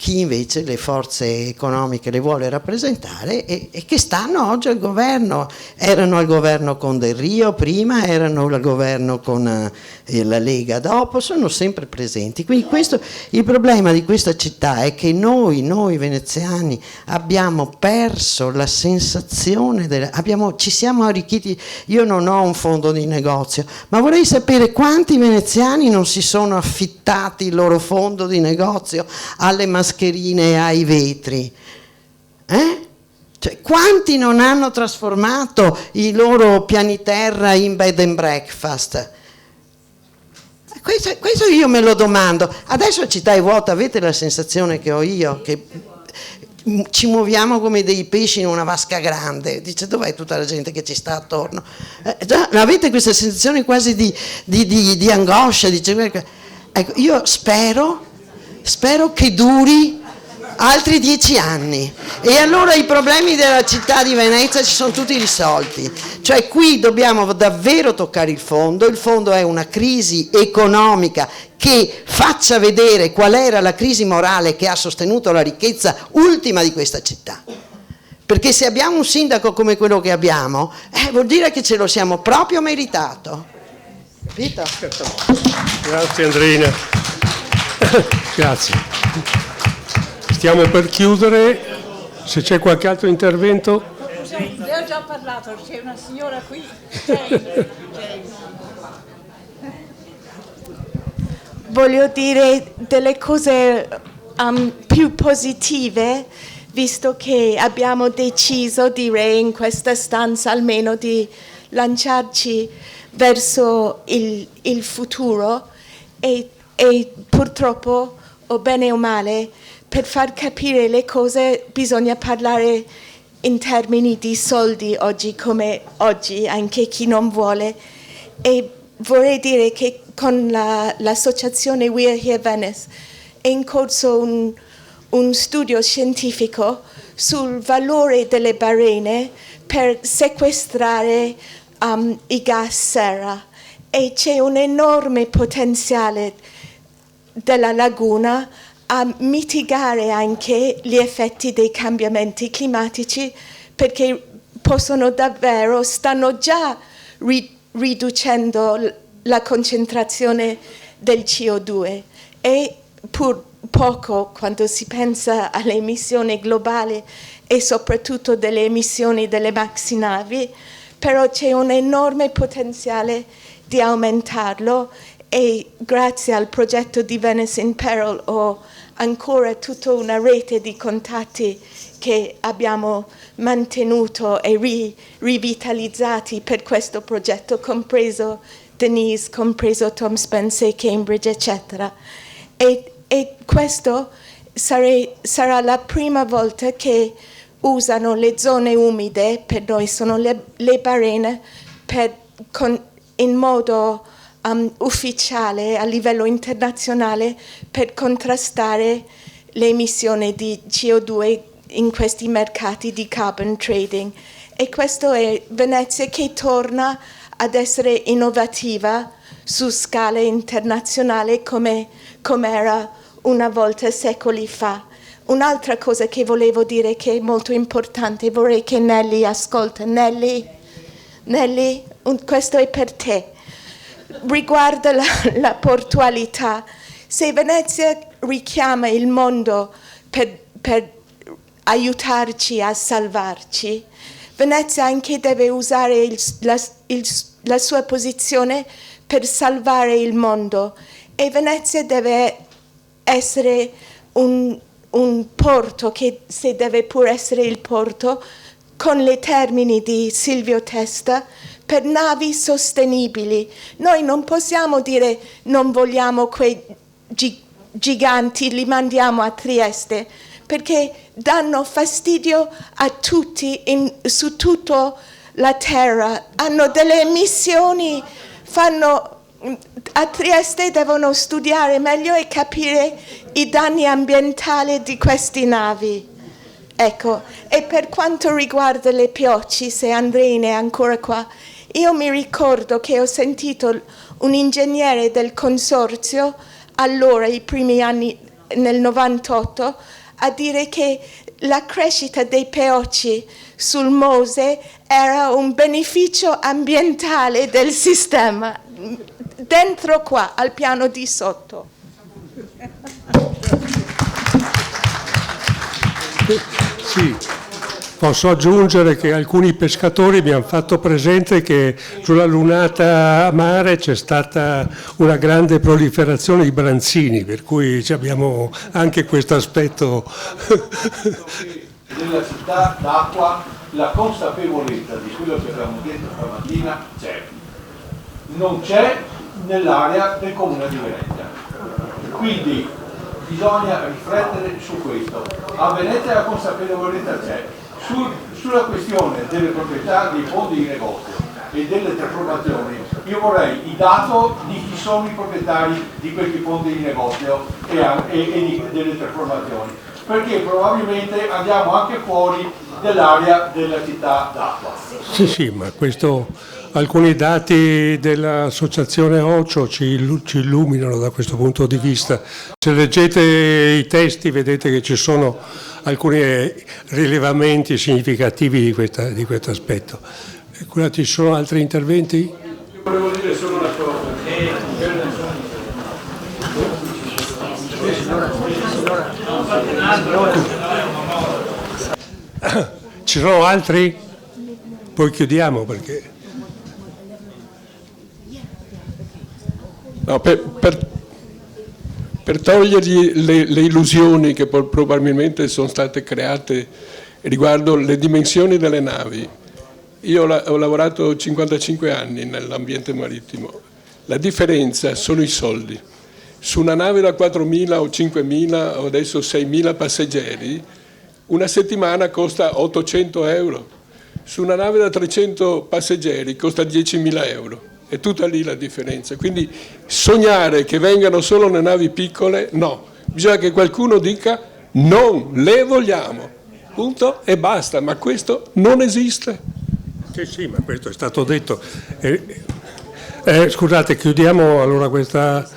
chi invece le forze economiche le vuole rappresentare e che stanno oggi al governo. Erano al governo con Del Rio prima, erano al governo con la Lega dopo, sono sempre presenti. Quindi il problema di questa città è che noi veneziani abbiamo perso la sensazione, ci siamo arricchiti. Io non ho un fondo di negozio, ma vorrei sapere quanti veneziani non si sono affittati il loro fondo di negozio alle mascherine e ai vetri, Cioè, quanti non hanno trasformato i loro piani terra in bed and breakfast? Questo io me lo domando. Adesso la città è vuota, avete la sensazione che ho io, che ci muoviamo come dei pesci in una vasca grande? Dice, dov'è tutta la gente che ci sta attorno? Avete questa sensazione quasi di angoscia? Dice, ecco, io spero che duri altri 10 anni e allora i problemi della città di Venezia ci sono tutti risolti. Cioè qui dobbiamo davvero toccare il fondo è una crisi economica che faccia vedere qual era la crisi morale che ha sostenuto la ricchezza ultima di questa città. Perché se abbiamo un sindaco come quello che abbiamo, vuol dire che ce lo siamo proprio meritato. Capito? Grazie Andreina. Grazie. Stiamo per chiudere, se c'è qualche altro intervento. Ne ho già parlato, c'è una signora qui. Voglio dire delle cose più positive, visto che abbiamo deciso, direi in questa stanza almeno, di lanciarci verso il futuro e purtroppo, o bene o male, per far capire le cose bisogna parlare in termini di soldi oggi come oggi, anche chi non vuole. E vorrei dire che con l'associazione We're Here Venice è in corso un studio scientifico sul valore delle barene per sequestrare i gas serra, e c'è un enorme potenziale della laguna a mitigare anche gli effetti dei cambiamenti climatici, perché stanno già riducendo la concentrazione del CO2 e pur poco quando si pensa alle emissioni globali e soprattutto delle emissioni delle maxinavi, però c'è un enorme potenziale di aumentarlo, e grazie al progetto di Venice in Peril ho ancora tutta una rete di contatti che abbiamo mantenuto e rivitalizzati per questo progetto, compreso Denise, compreso Tom Spence, Cambridge, eccetera. E questo sarà la prima volta che usano le zone umide, per noi sono le barene, in modo ufficiale a livello internazionale per contrastare le emissioni di CO2 in questi mercati di carbon trading. E questo è Venezia che torna ad essere innovativa su scala internazionale come era una volta secoli fa. Un'altra cosa che volevo dire che è molto importante, vorrei che Nelly ascolta. Nelly, questo è per te. Riguarda la portualità. Se Venezia richiama il mondo per aiutarci a salvarci, Venezia anche deve usare la sua posizione per salvare il mondo, e Venezia deve essere un porto, che se deve pur essere il porto, con le termini di Silvio Testa, per navi sostenibili. Noi non possiamo dire non vogliamo quei giganti, li mandiamo a Trieste, perché danno fastidio a tutti su tutta la terra, hanno delle emissioni, a Trieste devono studiare meglio e capire i danni ambientali di queste navi. Ecco, e per quanto riguarda le piogge, se Andreina è ancora qua, io mi ricordo che ho sentito un ingegnere del consorzio, allora i primi anni nel 98 a dire che la crescita dei peoci sul Mose era un beneficio ambientale del sistema, dentro qua, al piano di sotto. Sì, posso aggiungere che alcuni pescatori mi hanno fatto presente che sulla lunata a mare c'è stata una grande proliferazione di branzini, per cui abbiamo anche questo aspetto. Nella città d'acqua la consapevolezza di quello che abbiamo detto stamattina c'è. Non c'è nell'area del comune di Venezia. Quindi bisogna riflettere su questo. A Venezia la consapevolezza c'è. Sulla questione delle proprietà dei fondi di negozio e delle trasformazioni, io vorrei i dati di chi sono i proprietari di questi fondi di negozio e delle trasformazioni, perché probabilmente andiamo anche fuori dell'area della città d'acqua. Sì, ma questo, alcuni dati dell'associazione OCIO ci illuminano da questo punto di vista. Se leggete i testi vedete che ci sono alcuni rilevamenti significativi di questo aspetto. Ci sono altri interventi? Io volevo dire solo una cosa. Ci sono altri? Poi chiudiamo perché... No, per togliergli le illusioni che probabilmente sono state create riguardo le dimensioni delle navi. Io ho lavorato 55 anni nell'ambiente marittimo. La differenza sono i soldi. Su una nave da 4.000 o 5.000 o adesso 6.000 passeggeri, una settimana costa 800 euro. Su una nave da 300 passeggeri costa 10.000 euro. È tutta lì la differenza. Quindi sognare che vengano solo le navi piccole, no. Bisogna che qualcuno dica non le vogliamo. Punto e basta. Ma questo non esiste. Sì, ma questo è stato detto. Scusate, chiudiamo allora questo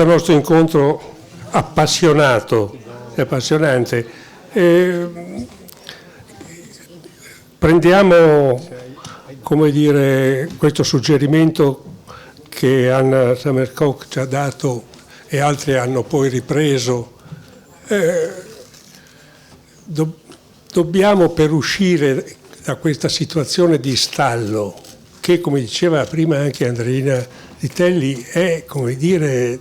nostro incontro appassionato e appassionante. Prendiamo, come dire, questo suggerimento che Anna Summercock ci ha dato e altri hanno poi ripreso. Dobbiamo, per uscire da questa situazione di stallo, che come diceva prima anche Andreina Zitelli è, come dire,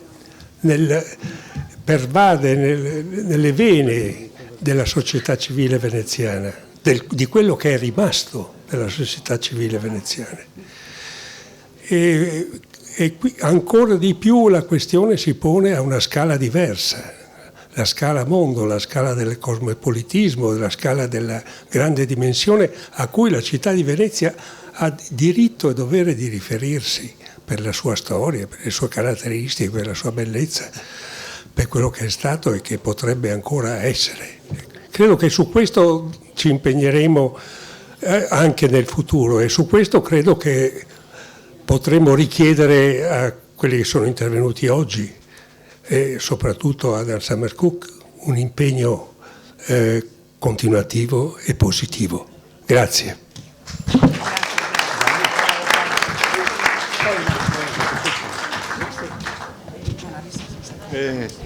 pervade nelle vene della società civile veneziana, di quello che è rimasto della società civile veneziana. E qui ancora di più la questione si pone a una scala diversa, la scala mondo, la scala del cosmopolitismo, la scala della grande dimensione a cui la città di Venezia ha diritto e dovere di riferirsi per la sua storia, per le sue caratteristiche, per la sua bellezza, per quello che è stato e che potrebbe ancora essere. Credo che su questo ci impegneremo anche nel futuro e su questo credo che potremmo richiedere a quelli che sono intervenuti oggi e soprattutto ad Anna Summercock un impegno continuativo e positivo. Grazie.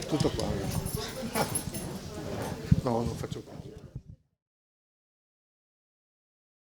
Tutto qua. No, non faccio più.